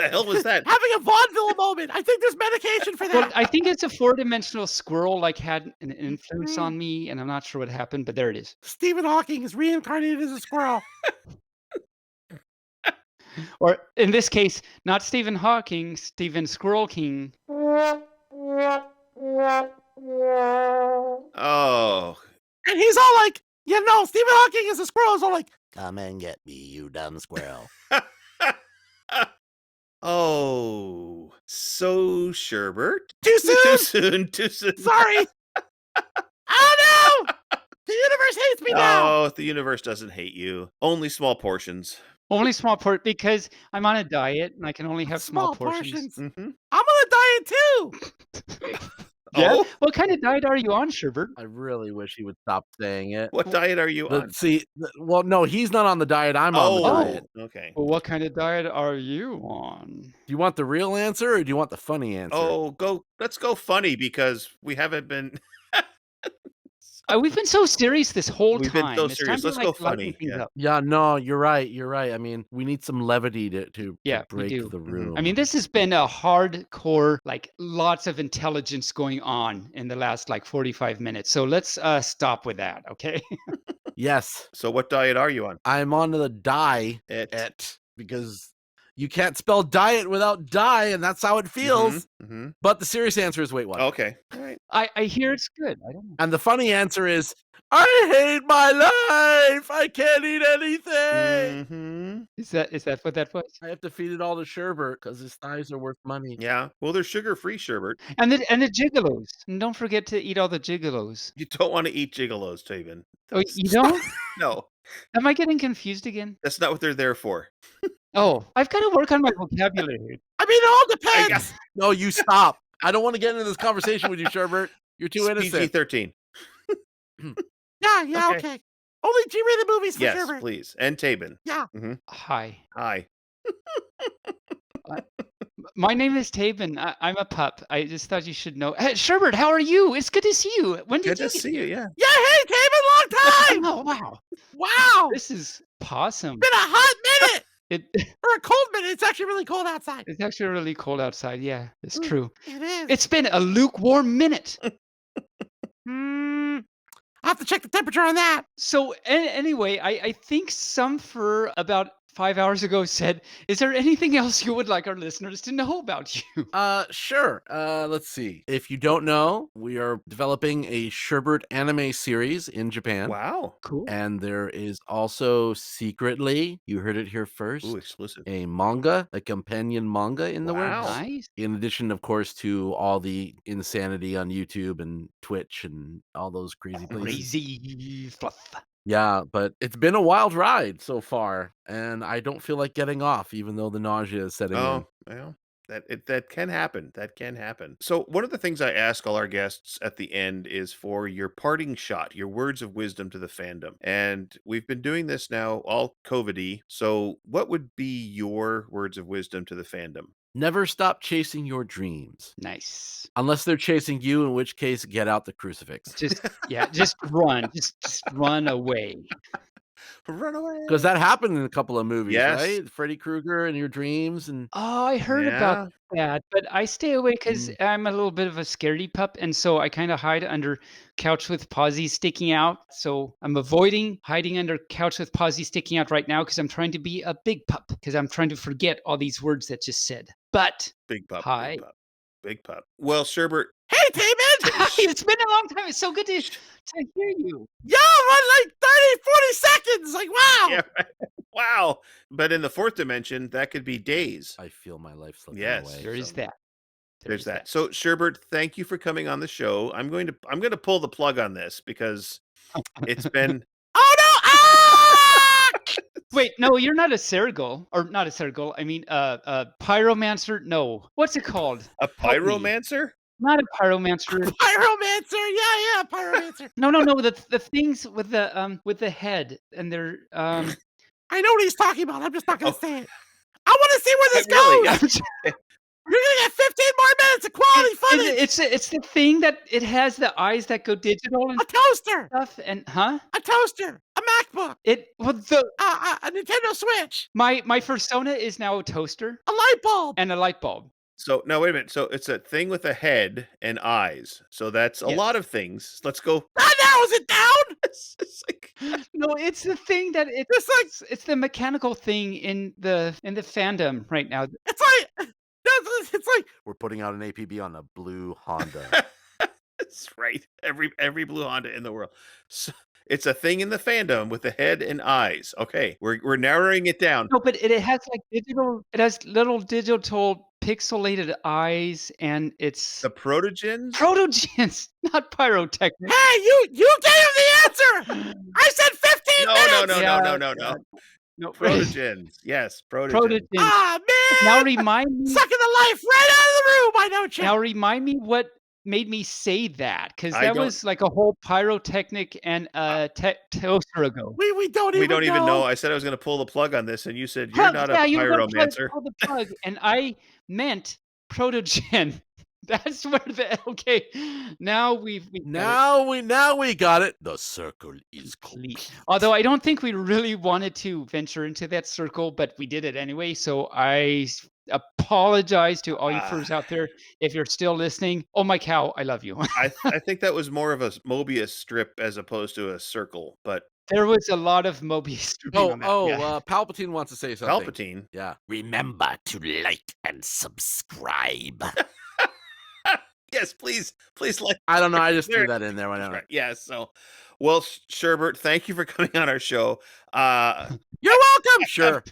Speaker 1: hell was that?
Speaker 4: Having a vaudeville moment. I think there's medication for that.
Speaker 2: Well, I think it's a 4-dimensional squirrel had an influence on me, and I'm not sure what happened, but there it is.
Speaker 4: Stephen Hawking is reincarnated as a squirrel.
Speaker 2: Or in this case, not Stephen Hawking, Stephen Squirrel King.
Speaker 1: Oh.
Speaker 4: And he's all like, Stephen Hawking is a squirrel. He's all like, come and get me, you dumb squirrel.
Speaker 1: Oh. So, Sherbert?
Speaker 4: Too soon?
Speaker 1: Too soon.
Speaker 4: Sorry. Oh, no! The universe hates me now.
Speaker 1: Oh, the universe doesn't hate you. Only small portions.
Speaker 2: Only small portions because I'm on a diet and I can only have small portions.
Speaker 1: Mm-hmm.
Speaker 4: I'm on a diet too.
Speaker 2: Yeah?
Speaker 1: Oh?
Speaker 2: What kind of diet are you on, Sherbert?
Speaker 4: I really wish he would stop saying it.
Speaker 1: What diet are you on?
Speaker 4: Well, no, he's not on the diet. I'm on the diet.
Speaker 1: Okay.
Speaker 2: Well, what kind of diet are you on?
Speaker 4: Do you want the real answer or do you want the funny answer?
Speaker 1: Oh, let's go funny because we haven't been...
Speaker 2: We've been so serious this whole
Speaker 1: We've
Speaker 2: time.
Speaker 1: been so serious. Let's go funny.
Speaker 4: Yeah, no, you're right. I mean, we need some levity to break the room.
Speaker 2: I mean, this has been a hardcore, lots of intelligence going on in the last 45 minutes. So let's stop with that, okay?
Speaker 4: Yes.
Speaker 1: So what diet are you on?
Speaker 4: I'm on the diet because You can't spell diet without die, and that's how it feels.
Speaker 1: Mhm.
Speaker 4: But the serious answer is Weight Watchers.
Speaker 1: Okay. All right.
Speaker 2: I hear it's good. I don't know.
Speaker 4: And the funny answer is, I hate my life. I can't eat anything.
Speaker 1: Mhm.
Speaker 2: Is that what that was?
Speaker 4: I have to feed it all to Sherbert because his thighs are worth money.
Speaker 1: Yeah. Well, they're sugar-free, Sherbert.
Speaker 2: And the gigolos. And don't forget to eat all the gigolos.
Speaker 1: You don't want to eat gigolos, Taebyn.
Speaker 2: Oh, you don't?
Speaker 1: No,
Speaker 2: Am I getting confused again?
Speaker 1: that's not what they're there for.
Speaker 2: Oh, I've got to work on my vocabulary.
Speaker 4: I mean, it all
Speaker 1: I
Speaker 4: depends. No, you stop. I don't want to get into this conversation with you, Sherbert. You're too innocent.
Speaker 1: PG-13.
Speaker 4: Yeah,
Speaker 1: Okay.
Speaker 4: okay. Only G-rated movies for
Speaker 1: Yes,
Speaker 4: Sherbert.
Speaker 1: please. And Taebyn.
Speaker 4: Yeah.
Speaker 2: Hi.
Speaker 1: Hi.
Speaker 2: My name is Taebyn. I'm a pup. I just thought you should know. Hey, Sherbert, how are you? It's good to see you. When did
Speaker 1: Good
Speaker 2: you
Speaker 1: to see you. Yeah.
Speaker 4: Yeah, hey, Taebyn, long time.
Speaker 2: Oh, wow.
Speaker 4: Wow.
Speaker 2: This is awesome.
Speaker 4: Been a hot minute.
Speaker 2: It,
Speaker 4: Or a cold minute. It's actually really cold outside.
Speaker 2: it's actually really cold outside. Yeah, it's true.
Speaker 4: It is.
Speaker 2: It's been a lukewarm minute.
Speaker 4: I have to check the temperature on that.
Speaker 2: So anyway, I think some fur about 5 hours ago said, is there anything else you would like our listeners to know about you?
Speaker 4: Sure. Let's see. If you don't know, we are developing a Sherbert anime series in Japan.
Speaker 1: Wow.
Speaker 2: Cool.
Speaker 4: And there is also secretly, you heard it here first,
Speaker 1: Ooh, exclusive.
Speaker 4: a manga, a companion manga in the
Speaker 1: Wow.
Speaker 4: works.
Speaker 2: Nice.
Speaker 4: In addition, of course, to all the insanity on YouTube and Twitch and all those crazy places.
Speaker 2: Crazy fluff.
Speaker 4: Yeah, but it's been a wild ride so far, and I don't feel like getting off, even though the nausea is setting in.
Speaker 1: Oh, well, that can happen. That can happen. So one of the things I ask all our guests at the end is for your parting shot, your words of wisdom to the fandom. And we've been doing this now all COVID-y. So what would be your words of wisdom to the fandom?
Speaker 4: Never stop chasing your dreams.
Speaker 2: Nice.
Speaker 4: Unless they're chasing you, in which case, get out the crucifix.
Speaker 2: Just run. Just run away.
Speaker 1: Run away.
Speaker 4: Because that happened in a couple of movies,
Speaker 1: Yes.
Speaker 4: right? Freddy Krueger and your dreams. And
Speaker 2: Oh, I heard about that, but I stay away because I'm a little bit of a scaredy pup, and so I kind of hide under couch with paws sticking out. So I'm avoiding hiding under couch with paws sticking out right now because I'm trying to be a big pup because I'm trying to forget all these words that just said. But
Speaker 1: Big pup.
Speaker 2: hi.
Speaker 1: Big pup. Big pup. Well, Sherbert.
Speaker 4: hey, Taebyn!
Speaker 2: It's been a long time. It's so good to hear you.
Speaker 4: Yo, run like 30, 40 seconds! Like, wow!
Speaker 1: Yeah. Wow. But in the fourth dimension, that could be days.
Speaker 4: I feel my life slipping
Speaker 1: Yes.
Speaker 4: away.
Speaker 2: There is that.
Speaker 1: There's that. So Sherbert, thank you for coming on the show. I'm going to pull the plug on this because it's been
Speaker 4: Oh, no! Ah!
Speaker 2: Wait, no, you're not a Sergal, or not a Sergal. I mean, pyromancer. No, what's it called?
Speaker 1: a
Speaker 2: Help me.
Speaker 1: pyromancer.
Speaker 2: Not a pyromancer.
Speaker 4: Pyromancer! Yeah, pyromancer.
Speaker 2: No. The things with the head and they're
Speaker 4: I know what he's talking about. I'm just not going to say it. I want to see where this
Speaker 1: Really?
Speaker 4: goes. You're going to get 15 more minutes of quality footage.
Speaker 2: It's the thing that it has the eyes that go digital and
Speaker 4: A toaster.
Speaker 2: stuff and
Speaker 4: A toaster. A MacBook. A Nintendo Switch.
Speaker 2: My persona is now a toaster
Speaker 4: A light bulb.
Speaker 2: and a light bulb.
Speaker 1: So no, wait a minute. So it's a thing with a head and eyes. So that's a
Speaker 2: Yes.
Speaker 1: lot of things. Let's go.
Speaker 4: That narrows it down.
Speaker 1: It's like,
Speaker 2: No, it's the thing that it's the mechanical thing in the fandom right now.
Speaker 4: It's like we're putting out an APB on a blue Honda.
Speaker 1: that's right. Every blue Honda in the world. So it's a thing in the fandom with the head and eyes. Okay, we're narrowing it down.
Speaker 2: No, but it has like digital. It has little digital pixelated eyes, and it's
Speaker 1: The protogens.
Speaker 2: protogens, not pyrotechnics.
Speaker 4: Hey, you gave him the answer. I said 15 minutes.
Speaker 1: No.
Speaker 2: No,
Speaker 1: Protogens. Yes, protogens.
Speaker 2: protogens.
Speaker 4: Ah, man.
Speaker 2: Now remind me.
Speaker 4: Sucking the life right out of the room. I know, Chip.
Speaker 2: Now remind me what made me say that, because
Speaker 1: I
Speaker 2: that
Speaker 1: don't-
Speaker 2: was like a whole pyrotechnic and toaster ago.
Speaker 4: We don't
Speaker 1: We
Speaker 4: even
Speaker 1: don't even know. I said I was going to pull the plug on this, and you said you're not a
Speaker 2: you were gonna
Speaker 1: pyromancer.
Speaker 2: pull the plug, and I meant protogen. That's where okay. Now we got it.
Speaker 4: Now we got it. The circle is
Speaker 2: Complete.
Speaker 4: complete.
Speaker 2: Although I don't think we really wanted to venture into that circle, but we did it anyway. So I apologize to all you furs out there if you're still listening. Oh my cow, I love you.
Speaker 1: I think that was more of a Mobius strip as opposed to a circle, but
Speaker 2: There was a lot of Mobius dripping on that. Yeah.
Speaker 4: Palpatine wants to say something.
Speaker 1: Palpatine.
Speaker 4: Yeah.
Speaker 5: Remember to like and subscribe.
Speaker 1: Yes, please, like.
Speaker 4: I don't know. I just
Speaker 1: There-
Speaker 4: threw that in there.
Speaker 1: That's
Speaker 4: Whenever.
Speaker 1: right. Yeah. So, well, Sherbert, thank you for coming on our show.
Speaker 4: You're welcome. Sure.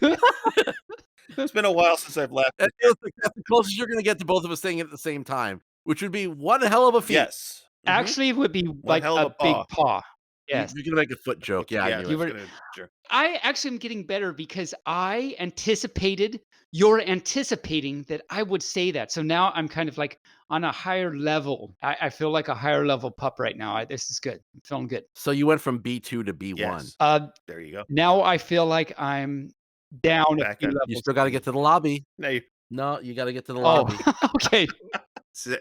Speaker 1: It's been a while since I've left.
Speaker 4: That feels like that's the closest you're going to get to both of us saying it at the same time, which would be one hell of a feat.
Speaker 1: Yes. Mhm.
Speaker 2: Actually, it would be like
Speaker 1: hell of
Speaker 2: a
Speaker 1: a
Speaker 2: big
Speaker 1: paw.
Speaker 2: paw. Yes.
Speaker 4: You're going to make a foot joke. Yeah, I
Speaker 1: Yeah.
Speaker 4: knew
Speaker 1: I
Speaker 4: it.
Speaker 1: was
Speaker 2: were-
Speaker 1: gonna- sure.
Speaker 2: I actually am getting better because I anticipated you're anticipating that I would say that. So now I'm kind of like on a higher level. I feel like a higher level pup right now. This is good. I'm feeling good.
Speaker 4: So you went from B2 to B1.
Speaker 1: Yes.
Speaker 2: Uh,
Speaker 1: There you go.
Speaker 2: now I feel like I'm down a
Speaker 1: Back
Speaker 2: few
Speaker 1: on-
Speaker 2: levels.
Speaker 4: You still got to get to the lobby.
Speaker 1: Now you.
Speaker 4: No, you got to get to the
Speaker 2: Oh,
Speaker 4: lobby.
Speaker 2: okay.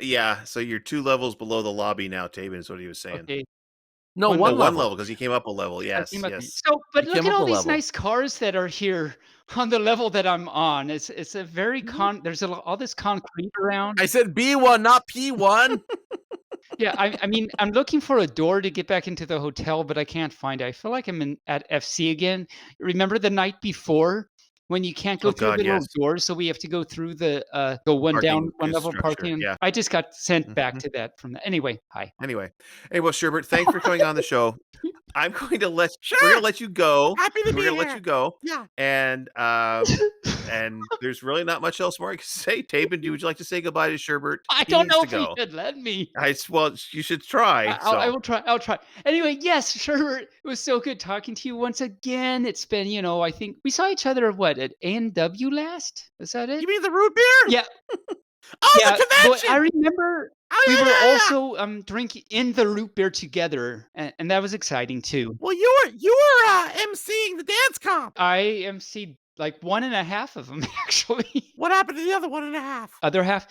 Speaker 1: Yeah. So you're 2 levels below the lobby now, Taebyn, is what he was saying.
Speaker 2: Okay.
Speaker 4: No,
Speaker 2: One
Speaker 1: No,
Speaker 4: one
Speaker 1: one
Speaker 4: level.
Speaker 1: level because he came up a level.
Speaker 2: I
Speaker 1: Yes.
Speaker 2: came up-
Speaker 1: Yes.
Speaker 2: So, but
Speaker 4: You
Speaker 2: look
Speaker 4: came
Speaker 2: at
Speaker 4: up
Speaker 2: all
Speaker 4: a
Speaker 2: these
Speaker 4: level.
Speaker 2: nice cars that are here on the level that I'm on. It's a very there's all this concrete around.
Speaker 4: I said B1, not P1.
Speaker 2: Yeah, I mean, I'm looking for a door to get back into the hotel, but I can't find it. I feel like I'm at FC again. Remember the night before when you can't go
Speaker 1: Oh,
Speaker 2: through
Speaker 1: God,
Speaker 2: the little
Speaker 1: yes.
Speaker 2: doors, so we have to go through the go one down,
Speaker 1: Parking
Speaker 2: one level
Speaker 1: structure,
Speaker 2: parking.
Speaker 1: yeah.
Speaker 2: I just got sent back
Speaker 1: Mhm.
Speaker 2: to that from that. Anyway, hi.
Speaker 1: Anyway, hey, well, Sherbert, thanks for coming on the show. I'm going to let
Speaker 4: Sure.
Speaker 1: we're gonna let you go.
Speaker 4: Happy to
Speaker 1: We're
Speaker 4: be
Speaker 1: gonna let
Speaker 4: here.
Speaker 1: you go,
Speaker 4: Yeah.
Speaker 1: and there's really not much else more I can say. Taebyn, would you like to say goodbye to Sherbert?
Speaker 2: I
Speaker 1: He
Speaker 2: don't
Speaker 1: needs
Speaker 2: know
Speaker 1: to
Speaker 2: if he
Speaker 1: go.
Speaker 2: should let me.
Speaker 1: Well, you should try.
Speaker 2: I will try. I'll try. Anyway, yes, sure. It was so good talking to you once again. It's been, I think we saw each other at A&W last? Was that it?
Speaker 4: You mean the root beer?
Speaker 2: Yeah.
Speaker 4: Oh,
Speaker 2: Yeah,
Speaker 4: the
Speaker 2: but
Speaker 4: convention.
Speaker 2: I remember
Speaker 4: Oh,
Speaker 2: we
Speaker 4: yeah,
Speaker 2: were
Speaker 4: yeah, yeah.
Speaker 2: also drinking in the root beer together, and that was exciting too.
Speaker 4: Well, you were emceeing the dance comp.
Speaker 2: I emceed like 1.5 of them actually.
Speaker 4: What happened to the other 1.5?
Speaker 2: Other half,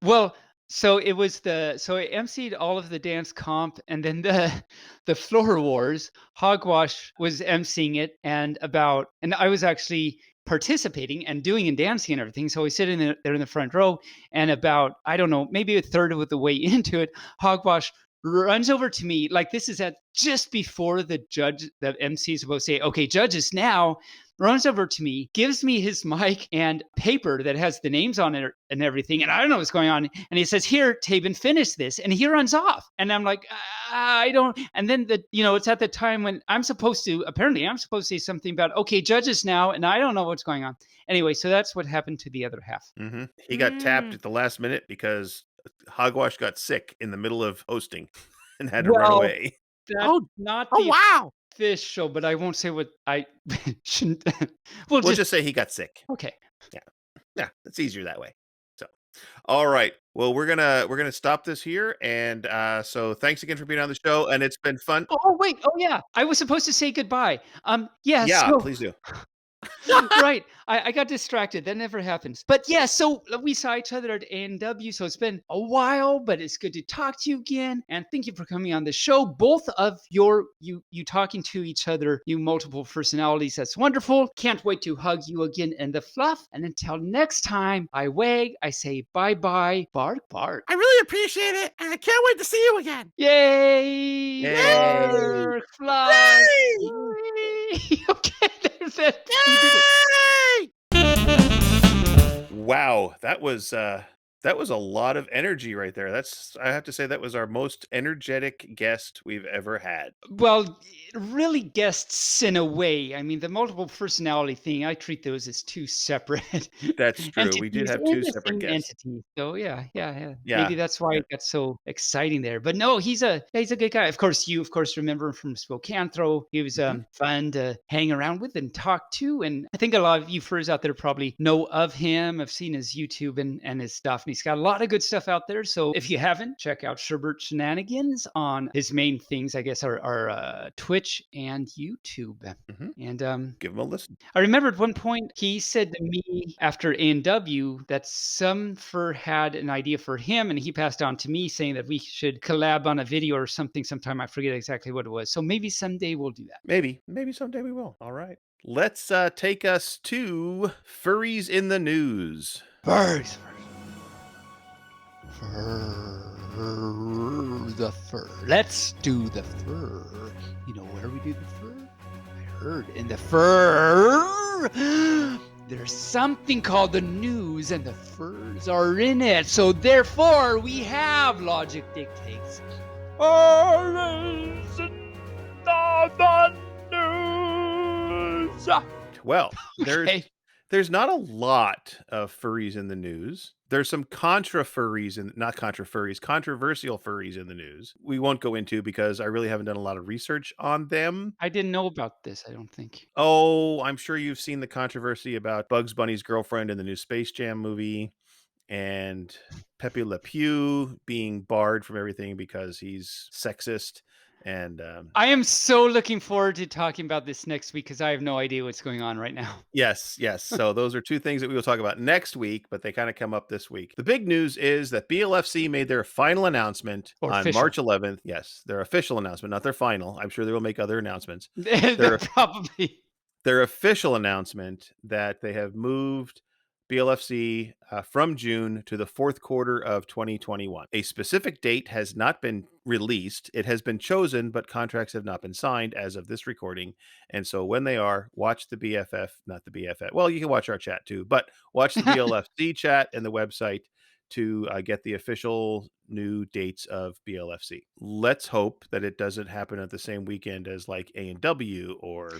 Speaker 2: well, so it was so I emceed all of the dance comp, and then the floor wars. Hogwash was emceeing it, and I was actually participating and doing and dancing and everything. So I was sitting there in the front row, and about, I don't know, maybe a third of the way into it, Hogwash runs over to me. Like, this is at just before the MC is supposed to say, okay, judges now, runs over to me, gives me his mic and paper that has the names on it and everything. And I don't know what's going on. And he says, here, Taebyn, finish this. And he runs off. And I'm like, I don't. And then it's at the time when apparently I'm supposed to say something about, okay, judges now. And I don't know what's going on. Anyway, so that's what happened to the other half.
Speaker 1: Mm-hmm. He got tapped at the last minute because Hogwash got sick in the middle of hosting and had to run away.
Speaker 2: That's not
Speaker 4: Oh,
Speaker 2: the
Speaker 4: wow.
Speaker 2: official, but I won't say what I shouldn't.
Speaker 1: We'll just say he got sick.
Speaker 2: Okay.
Speaker 1: Yeah, it's easier that way. So, all right. Well, we're gonna stop this here, and so thanks again for being on the show, and it's been fun.
Speaker 2: Oh, wait. Oh, yeah. I was supposed to say goodbye. Yeah.
Speaker 1: Yeah,
Speaker 2: So,
Speaker 1: please do.
Speaker 2: right. I got distracted. That never happens. But yeah, so we saw each other at A&W. So it's been a while, but it's good to talk to you again. And thank you for coming on the show. Both of you talking to each other, you multiple personalities. That's wonderful. Can't wait to hug you again in the fluff. And until next time, I wag, I say bye-bye, bark, bark.
Speaker 4: I really appreciate it, and I can't wait to see you again.
Speaker 2: Yay!
Speaker 1: Yay!
Speaker 2: Bark, fluff. Yay! Okay, there's it. You did it.
Speaker 1: Wow, that was a lot of energy right there. I have to say that was our most energetic guest we've ever had.
Speaker 2: Well, really guests in a way. I mean, the multiple personality thing, I treat those as two separate
Speaker 1: That's true. We did
Speaker 2: entities
Speaker 1: have
Speaker 2: in
Speaker 1: 2
Speaker 2: the
Speaker 1: separate
Speaker 2: same
Speaker 1: guests.
Speaker 2: entity. So yeah.
Speaker 1: Yeah,
Speaker 2: Maybe that's why it got so exciting there. But no, he's a good guy. Of course, you remember him from Spokane Throw. He was fun to hang around with and talk to. And I think a lot of you furs out there probably know of him. I've seen his YouTube and his stuff. And he's got a lot of good stuff out there. So if you haven't, check out Sherbert Shenanigans on his main things, I guess, are Twitch and YouTube. And
Speaker 1: Give him a listen.
Speaker 2: I remember at one point he said to me after A&W that some fur had an idea for him, and he passed on to me saying that we should collab on a video or something sometime. I forget exactly what it was. So maybe someday we'll do that.
Speaker 1: Maybe someday we will. All right. Let's take us to Furries in the News.
Speaker 2: Furs the fur. Let's do the fur. You know where we do the fur? I heard in the fur. There's something called the news, and the furs are in it. So therefore, we have Logic Dictates.
Speaker 1: Well,
Speaker 2: Okay.
Speaker 1: there's not a lot of furries in the news. There's some controversial furries in the news. We won't go into because I really haven't done a lot of research on them.
Speaker 2: I didn't know about this, I don't think.
Speaker 1: Oh, I'm sure you've seen the controversy about Bugs Bunny's girlfriend in the new Space Jam movie and Pepe Le Pew being barred from everything because he's sexist. And
Speaker 2: I am so looking forward to talking about this next week because I have no idea what's going on right now.
Speaker 1: yes. So those are two things that we will talk about next week, but they kind of come up this week. The big news is that BLFC made their final announcement
Speaker 2: Or
Speaker 1: on
Speaker 2: official.
Speaker 1: March 11th. Yes, their official announcement, not their final. I'm sure they will make other announcements.
Speaker 2: They're probably.
Speaker 1: Their official announcement that they have moved BLFC from June to the fourth quarter of 2021. A specific date has not been released. It has been chosen, but contracts have not been signed as of this recording. And so when they are, watch the BFF, not the BFF. Well, you can watch our chat too, but watch the BLFC chat and the website to get the official new dates of BLFC. Let's hope that it doesn't happen at the same weekend as like A&W or...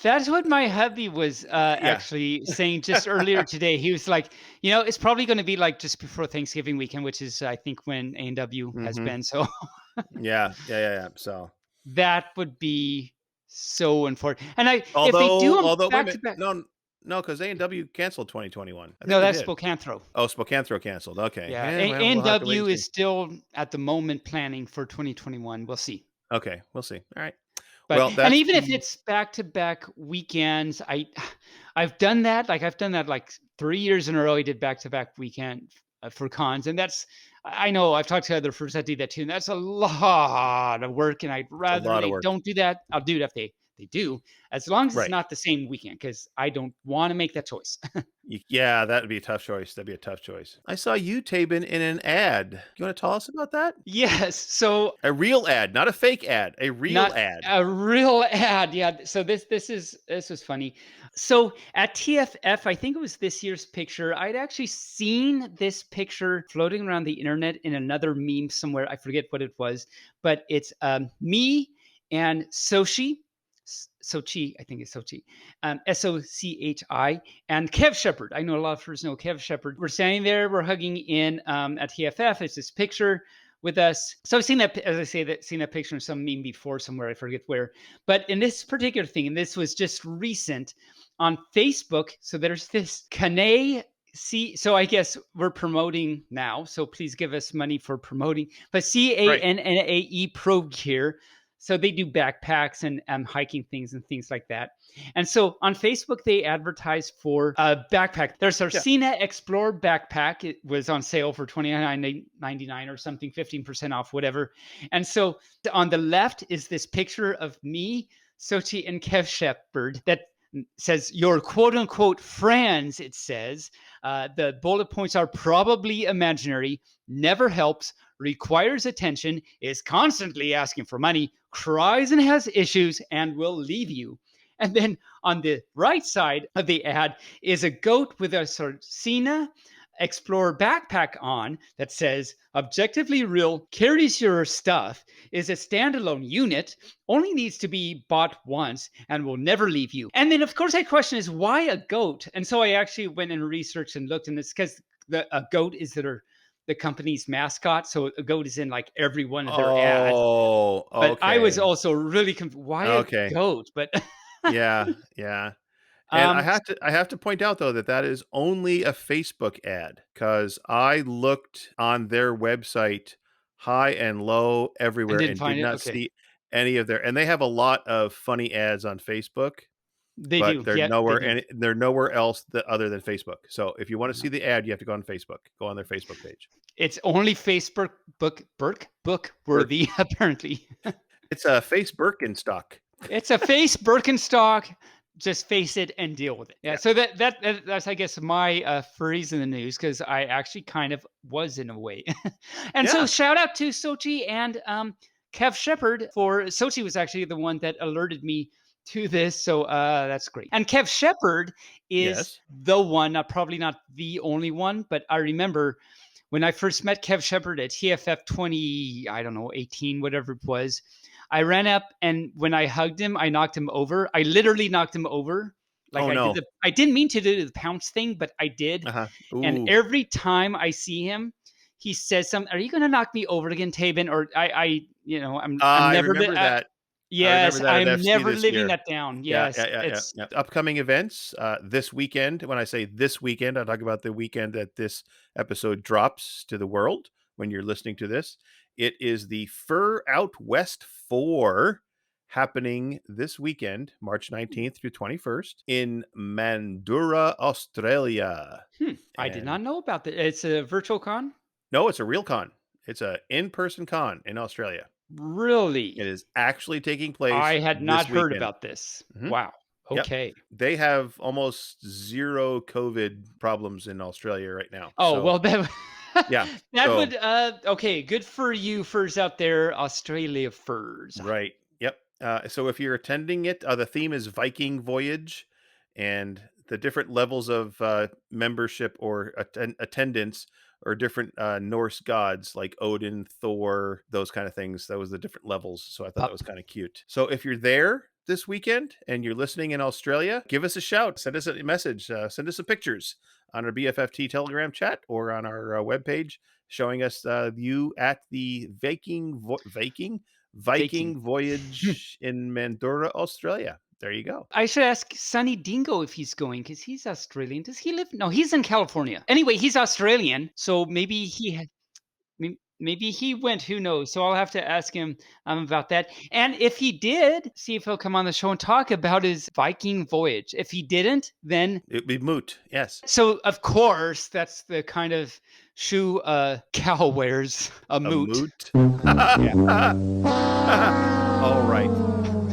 Speaker 2: That's what my hubby was actually saying just earlier today. He was like, it's probably going to be like just before Thanksgiving weekend, which is, I think, when A&W has been. So
Speaker 1: yeah. So
Speaker 2: that would be so unfortunate. And if they do them back to back.
Speaker 1: No, because A&W canceled 2021.
Speaker 2: No, that's Spokanthro.
Speaker 1: Oh, Spokanthro canceled. Okay.
Speaker 2: Yeah,
Speaker 1: we'll
Speaker 2: A&W is still at the moment planning for 2021. We'll see.
Speaker 1: Okay, we'll see. All right.
Speaker 2: But, and even if it's back-to-back weekends, I've done that. I've done that 3 years in a row. I did back-to-back weekend for cons, and I know I've talked to other furs that do that too, and that's a lot of work. And I'd rather they don't do that. I'll do it if they do, as long as it's not the same weekend, because I don't want to make that choice.
Speaker 1: Yeah, that would be a tough choice. That'd be a tough choice. I saw you, Taebyn, in an ad. You want to tell us about that?
Speaker 2: Yes. So
Speaker 1: a real ad, not a fake ad, a real ad.
Speaker 2: A real ad. Yeah. So this was funny. So at TFF, I think it was this year's picture, I'd actually seen this picture floating around the internet in another meme somewhere. I forget what it was, but it's me and Sochi, I think it's Sochi, Sochi, and Kev Sherbert. I know a lot of furs know Kev Sherbert. We're standing there, we're hugging in at TFF. It's this picture with us. So I've seen that, as I say, seen that picture in some meme before somewhere, I forget where. But in this particular thing, and this was just recent on Facebook. So there's this Kanae. So I guess we're promoting now. So please give us money for promoting. But CANNAE Pro Gear. So they do backpacks and hiking things and things like that. And so on Facebook, they advertise for a backpack. There's our Sina Explore backpack. It was on sale for $29.99 or something, 15% off, whatever. And so on the left is this picture of me, Sochi, and Kev Sherbert that says your quote unquote friends. It says the bullet points are probably imaginary, never helps, requires attention, is constantly asking for money, cries and has issues, and will leave you. And then on the right side of the ad is a goat with a Sina Explorer backpack on that says, objectively real, carries your stuff, is a standalone unit, only needs to be bought once, and will never leave you. And then, of course, my question is, why a goat? And so I actually went and researched and looked, and it's because a goat is the company's mascot. So a goat is in every one of their ads.
Speaker 1: Oh, okay.
Speaker 2: But I was also really confused. Why a goat? But
Speaker 1: yeah. And I have to point out though that is only a Facebook ad, because I looked on their website high and low everywhere and did not see any of and they have a lot of funny ads on Facebook.
Speaker 2: They
Speaker 1: but
Speaker 2: do.
Speaker 1: They're nowhere they're nowhere else other than Facebook. So if you want to see the ad, you have to go on Facebook. Go on their Facebook page.
Speaker 2: It's only Facebook book worthy, apparently.
Speaker 1: It's a Face Birkenstock.
Speaker 2: It's a Face Birkenstock just face it and deal with it. Yeah.
Speaker 1: Yeah.
Speaker 2: So that's I guess my furries in the news, because I actually kind of was in a way. And so
Speaker 1: Yeah.
Speaker 2: shout out to Sochi and Kev Shepherd. For Sochi was actually the one that alerted me to this, so that's great. And Kev Shepherd is
Speaker 1: Yes.
Speaker 2: the one, probably not the only one, but I remember when I first met Kev Shepherd at TFF 20, I don't know, 18, whatever it was. I ran up, and when I hugged him, I knocked him over. I literally knocked him over. Like
Speaker 1: Oh, no.
Speaker 2: I didn't mean to do the pounce thing, but I did.
Speaker 1: Uh-huh.
Speaker 2: And
Speaker 1: Ooh.
Speaker 2: every time I see him, he says something. Are you going to knock me over again, Taebyn? Or I'm
Speaker 1: I
Speaker 2: never.
Speaker 1: remember that.
Speaker 2: Yes,
Speaker 1: I remember that at
Speaker 2: I'm
Speaker 1: FC
Speaker 2: never
Speaker 1: this
Speaker 2: living
Speaker 1: year.
Speaker 2: that down.
Speaker 1: Yeah,
Speaker 2: Yes,
Speaker 1: yeah, yeah, yeah,
Speaker 2: it's
Speaker 1: yeah. Upcoming events this weekend. When I say this weekend, I talk about the weekend that this episode drops to the world when you're listening to this. It is the Fur Out West 4 happening this weekend, March 19th through 21st in Mandurah, Australia.
Speaker 2: I did
Speaker 1: And
Speaker 2: not know about that. It's a virtual con?
Speaker 1: no, it's a real con. It's a in-person con in Australia.
Speaker 2: Really?
Speaker 1: It is actually taking place
Speaker 2: I had not
Speaker 1: this
Speaker 2: heard
Speaker 1: weekend.
Speaker 2: about this.
Speaker 1: Mhm.
Speaker 2: Wow.
Speaker 1: Yep.
Speaker 2: Okay.
Speaker 1: They have almost zero COVID problems in Australia right now.
Speaker 2: Oh,
Speaker 1: So,
Speaker 2: well, that
Speaker 1: yeah.
Speaker 2: that
Speaker 1: So,
Speaker 2: would okay, good for you furs out there, Australia furs.
Speaker 1: right. Yep. So if you're attending it, the theme is Viking Voyage, and the different levels of membership or attendance or different Norse gods like Odin, Thor, those kind of things. That was the different levels. So I thought that was kind of cute. So if you're there this weekend and you're listening in Australia, give us a shout. Send us a message. Send us some pictures on our BFFT Telegram chat or on our webpage showing us you at the Viking Voyage in Mandurah, Australia. There you go.
Speaker 2: I should ask Sonny Dingo if he's going, because he's Australian. Does he live? No, he's in California. Anyway, he's Australian, so maybe maybe he went. Who knows? So I'll have to ask him about that. And if he did, see if he'll come on the show and talk about his Viking voyage. If he didn't, then
Speaker 1: It'd be moot. Yes.
Speaker 2: so of course that's the kind of shoe Cal wears, a
Speaker 1: A
Speaker 2: moot.
Speaker 1: moot. All right.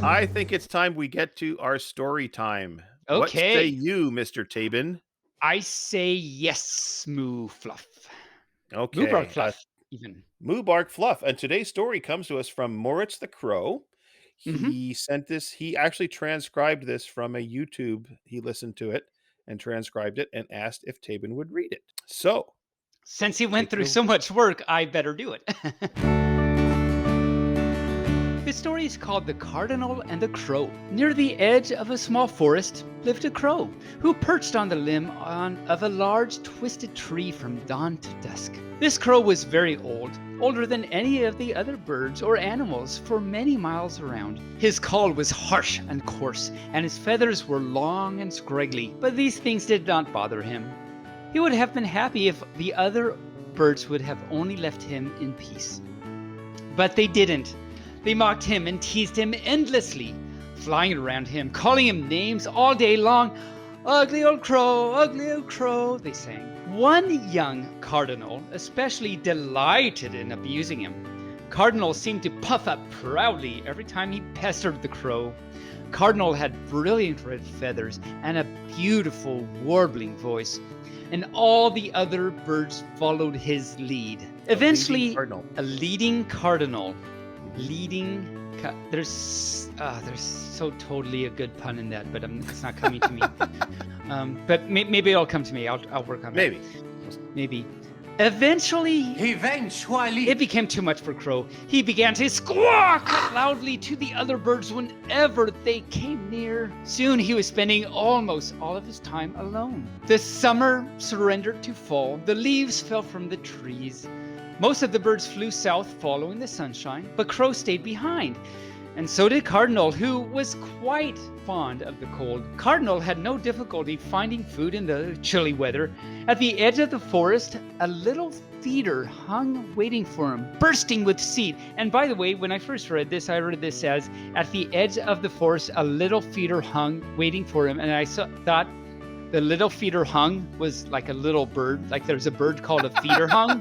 Speaker 1: I think it's time we get to our story time. What say
Speaker 2: Okay.
Speaker 1: you, Mr. Taebyn?
Speaker 2: I say yes, MooFluff.
Speaker 1: Okay.
Speaker 2: MooBarkFluff, even.
Speaker 1: MooBarkFluff. And today's story comes to us from Moritz the Crow.
Speaker 2: Mhm.
Speaker 1: He sent this. He actually transcribed this from a YouTube. He listened to it and transcribed it and asked if Taebyn would read it. So,
Speaker 2: Since he went
Speaker 1: take it
Speaker 2: through
Speaker 1: away.
Speaker 2: so much work, I better do it. This story is called The Cardinal and the Crow. Near the edge of a small forest lived a crow who perched on the limb of a large twisted tree from dawn to dusk. This crow was very old, older than any of the other birds or animals for many miles around. His call was harsh and coarse, and his feathers were long and scraggly, but these things did not bother him. He would have been happy if the other birds would have only left him in peace. But they didn't. They mocked him and teased him endlessly, flying around him, calling him names all day long. Ugly old crow, they sang. One young cardinal especially delighted in abusing him. Cardinal seemed to puff up proudly every time he pestered the crow. Cardinal had brilliant red feathers and a beautiful warbling voice, and all the other birds followed his lead. Eventually, a leading cardinal. There's so totally a good pun in that, but it's not coming to me. But maybe it'll come to me. I'll work on that. Maybe. Eventually, it became too much for Crow. He began to squawk loudly to the other birds whenever they came near. Soon he was spending almost all of his time alone. The summer surrendered to fall. The leaves fell from the trees. Most of the birds flew south following the sunshine, but Crow stayed behind. And so did Cardinal, who was quite fond of the cold. Cardinal had no difficulty finding food in the chilly weather. At the edge of the forest, a little feeder hung waiting for him, bursting with seed. And by the way, when I first read this, I read this as, at the edge of the forest, a little feeder hung waiting for him. And I thought the little feeder hung was like a little bird, like there's a bird called a feeder hung.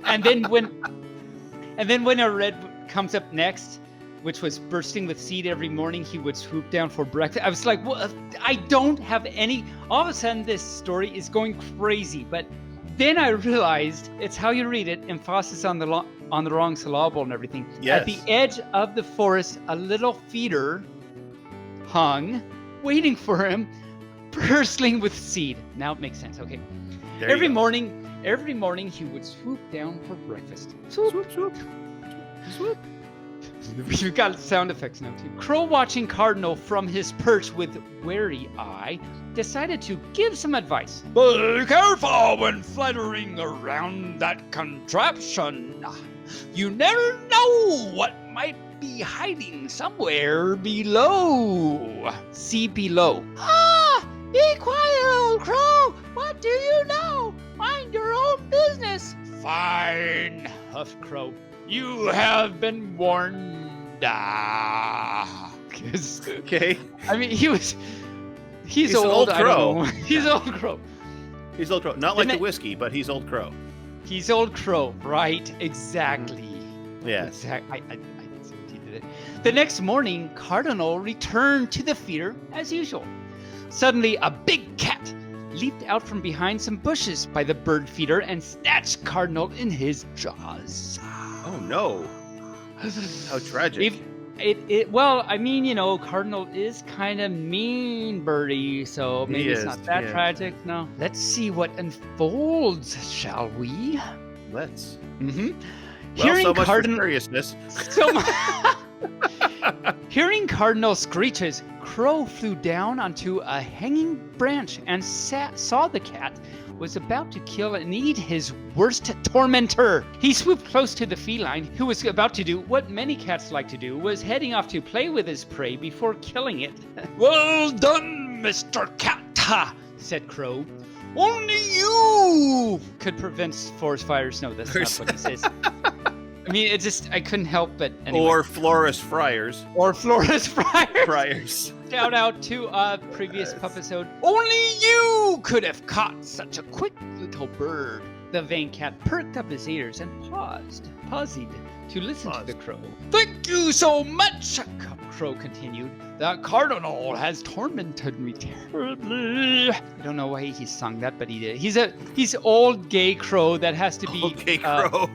Speaker 2: And then when I read what comes up next, which was bursting with seed every morning, he would swoop down for breakfast. I was like, well, I don't have any. All of a sudden, this story is going crazy. But then I realized it's how you read it, emphasis on the wrong syllable and everything.
Speaker 1: Yes.
Speaker 2: At the edge of the forest, a little feeder hung, waiting for him, bristling with seed. Now it makes sense. Okay.
Speaker 1: There you
Speaker 2: Every
Speaker 1: go.
Speaker 2: morning he would swoop down for breakfast. Swoop, swoop, swoop.
Speaker 1: Swoop.
Speaker 2: We've got sound effects now too. Crow, watching Cardinal from his perch with wary eye, decided to give some advice.
Speaker 6: Be careful when fluttering around that contraption. You never know what might be hiding somewhere below.
Speaker 2: See below.
Speaker 6: Ah! Be quiet, old crow! What do you know? Mind your own business. Fine, huffed Crow. You have been warned.
Speaker 1: Okay.
Speaker 2: I mean, he's
Speaker 1: He's an
Speaker 2: old.
Speaker 1: old
Speaker 2: I don't
Speaker 1: crow.
Speaker 2: know. He's old crow.
Speaker 1: He's Old Crow. Not like
Speaker 2: Didn't
Speaker 1: the
Speaker 2: it-
Speaker 1: whiskey, but he's Old Crow.
Speaker 2: He's old crow, right? Exactly.
Speaker 1: Yes.
Speaker 2: I see what you did it. The next morning, Cardinal returned to the feeder as usual. Suddenly, a big cat leaped out from behind some bushes by the bird feeder and snatched Cardinal in his jaws.
Speaker 1: Oh no. How tragic.
Speaker 2: Well, I mean, you know, Cardinal is kind of mean birdie, so maybe it's
Speaker 1: is,
Speaker 2: not that
Speaker 1: yeah.
Speaker 2: tragic. No. Let's see what unfolds, shall we?
Speaker 1: Let's.
Speaker 2: Mm-hmm.
Speaker 1: Well, so much for seriousness.
Speaker 2: Hearing Cardinal screeches, Crow flew down onto a hanging branch and saw the cat was about to kill and eat his worst tormentor. He swooped close to the feline, who was about to do what many cats like to do, was heading off to play with his prey before killing it.
Speaker 6: Well done, Mr. Cat,
Speaker 2: said Crow. Only you could prevent forest fires. No, that's not what he says. I mean, I couldn't help but anyway.
Speaker 1: Or Florist Friars.
Speaker 2: Or Florist Friars.
Speaker 1: Friars.
Speaker 2: Shout out to a previous episode. Only you could have caught such a quick little bird. The vain cat perked up his ears and paused to listen to the crow.
Speaker 6: Thank you so much.
Speaker 2: Crow continued.
Speaker 6: The Cardinal has tormented me terribly.
Speaker 2: I don't know why he sung that, but he did. He's old gay crow that has to be
Speaker 1: Okay, Crow.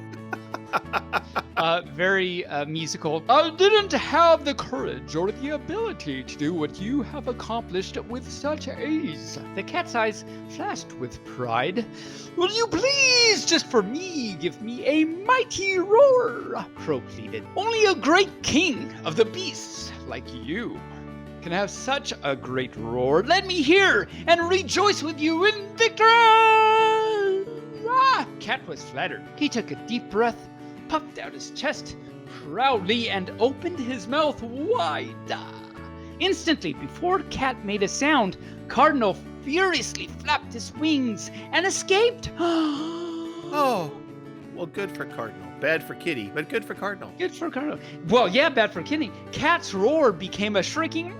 Speaker 2: very musical.
Speaker 6: I didn't have the courage or the ability to do what you have accomplished with such ease.
Speaker 2: The cat's eyes flashed with pride.
Speaker 6: Will you please, just for me, give me a mighty roar?
Speaker 2: Crow pleaded.
Speaker 6: Only a great king of the beasts like you can have such a great roar. Let me hear and rejoice with you in victory!
Speaker 2: Cat was flattered. He took a deep breath, puffed out his chest proudly, and opened his mouth wide. Instantly, before Cat made a sound, Cardinal furiously flapped his wings and escaped.
Speaker 1: Oh. Well, good for Cardinal. Bad for Kitty, but good for Cardinal.
Speaker 2: Good for Cardinal. Well, yeah, bad for Kitty. Cat's roar became a shrieking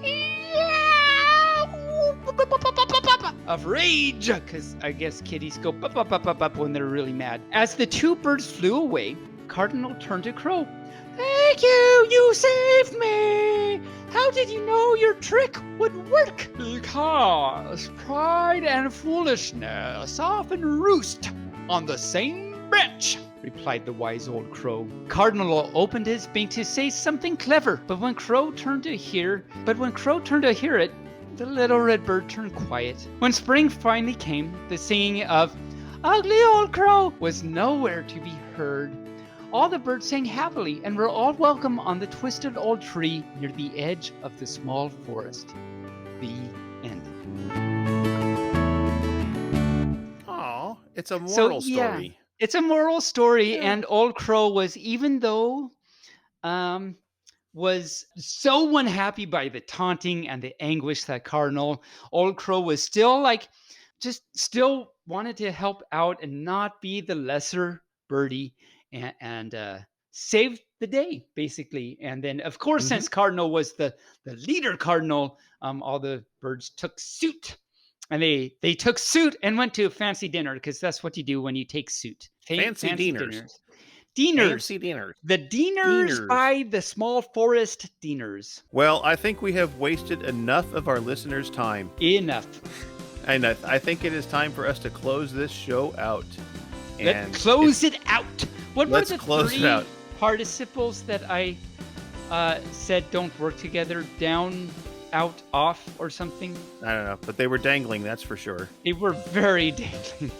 Speaker 2: of rage, because I guess kitties go up when they're really mad. As the two birds flew away, Cardinal turned to Crow. Thank you, you saved me. How did you know your trick would work?
Speaker 6: Because pride and foolishness often roost on the same branch,
Speaker 2: replied the wise old crow. Cardinal opened his beak to say something clever, but when Crow turned to hear it, the little red bird turned quiet. When spring finally came, the singing of Ugly Old Crow was nowhere to be heard. All the birds sang happily and were all welcome on the twisted old tree near the edge of the small forest. The end.
Speaker 1: Oh, it's a moral story.
Speaker 2: It's a moral story, and Old Crow was, even though was so unhappy by the taunting and the anguish that Cardinal, Old Crow was still still wanted to help out and not be the lesser birdie and save the day, basically. And then, of course, since Cardinal was the leader Cardinal, all the birds took suit. And they took suit and went to a fancy dinner, because that's what you do when you take suit.
Speaker 1: Fancy dinners.
Speaker 2: Deaners.
Speaker 1: AMC Deaners.
Speaker 2: The Deaners
Speaker 1: Deaners.
Speaker 2: by the Small Forest Deaners.
Speaker 1: Well, I think we have wasted enough of our listeners' time.
Speaker 2: Enough.
Speaker 1: And I think it is time for us to close this show out. And
Speaker 2: Let's close it out. What were
Speaker 1: Let's
Speaker 2: the
Speaker 1: close it
Speaker 2: 3
Speaker 1: out.
Speaker 2: participles that I said don't work together? Down, out, off, or something?
Speaker 1: I don't know, but they were dangling, that's for sure.
Speaker 2: They were very dangling.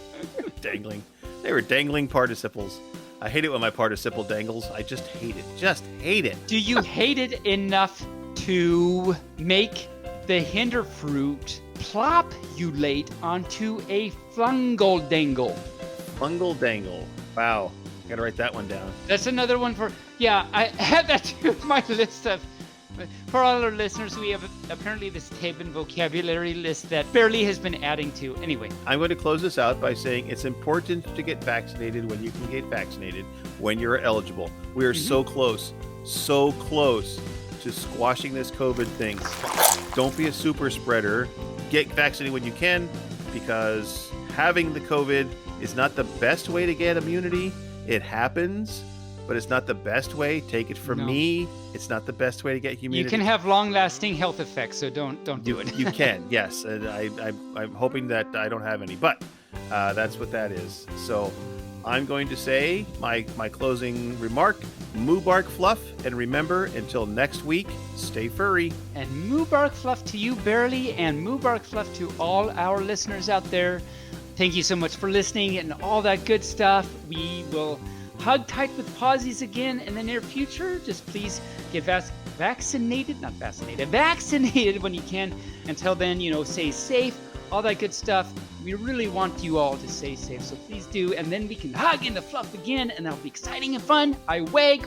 Speaker 1: Dangling. They were dangling participles. I hate it when my participle dangles. I just hate it. Just hate it.
Speaker 2: Do you hate it enough to make the hinder fruit plopulate onto a fungal dangle?
Speaker 1: Fungal dangle. Wow. Gotta write that one down.
Speaker 2: That's another one for... Yeah, I had that too in my list of... For all our listeners, we have apparently this Taebyn vocabulary list that Barely has been adding to. Anyway.
Speaker 1: I'm going to close this out by saying it's important to get vaccinated when you can get vaccinated, when you're eligible. We are so close to squashing this COVID thing. Don't be a super spreader. Get vaccinated when you can, because having the COVID is not the best way to get immunity. It happens, but it's not the best way. Take it from me. It's not the best way to get immunity.
Speaker 2: You can have long-lasting health effects, so don't do it.
Speaker 1: You can, yes. And I'm hoping that I don't have any, but that's what that is. So I'm going to say my closing remark, MooBarkFluff, and remember, until next week, stay furry.
Speaker 2: And MooBarkFluff to you, Barely, and MooBarkFluff to all our listeners out there. Thank you so much for listening and all that good stuff. We will hug tight with Pausies again in the near future. Just please get vaccinated when you can. Until then, stay safe, all that good stuff. We really want you all to stay safe, so please do. And then we can hug into fluff again, and that'll be exciting and fun. We wag,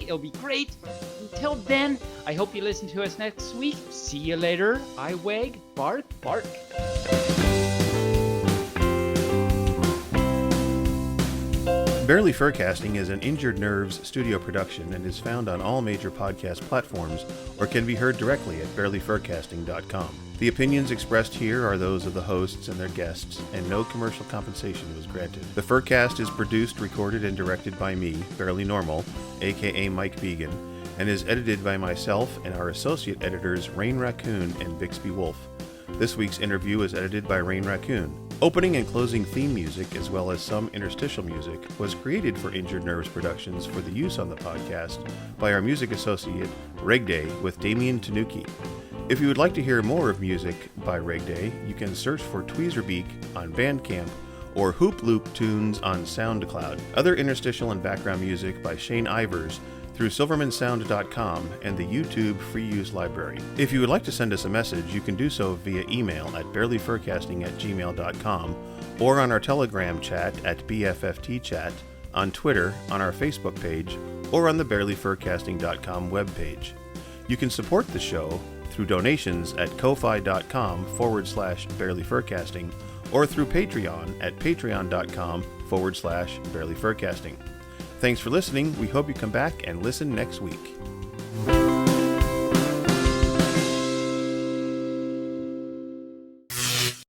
Speaker 2: it'll be great. Until then, I hope you listen to us next week. See you later. I wag, bark, bark.
Speaker 1: Barely Furcasting is an Injured Nerves studio production and is found on all major podcast platforms or can be heard directly at barelyfurcasting.com. The opinions expressed here are those of the hosts and their guests, and no commercial compensation was granted. The Furcast is produced, recorded, and directed by me, Barely Normal, aka Mike Began, and is edited by myself and our associate editors Rain Raccoon and Bixby Wolf. This week's interview is edited by Rain Raccoon. Opening and closing theme music, as well as some interstitial music, was created for Injured Nerves Productions for the use on the podcast by our music associate, Regday, with Damien Tanuki. If you would like to hear more of music by Regday, you can search for Tweezerbeak on Bandcamp or Hoop Loop Tunes on SoundCloud. Other interstitial and background music by Shane Ivers through silvermansound.com and the YouTube free use library. If you would like to send us a message, you can do so via email at barelyfurcasting@gmail.com or on our Telegram chat at BFFTchat, on Twitter, on our Facebook page, or on the barelyfurcasting.com webpage. You can support the show through donations at ko-fi.com/barelyfurcasting or through Patreon at patreon.com/barelyfurcasting. Thanks for listening. We hope you come back and listen next week.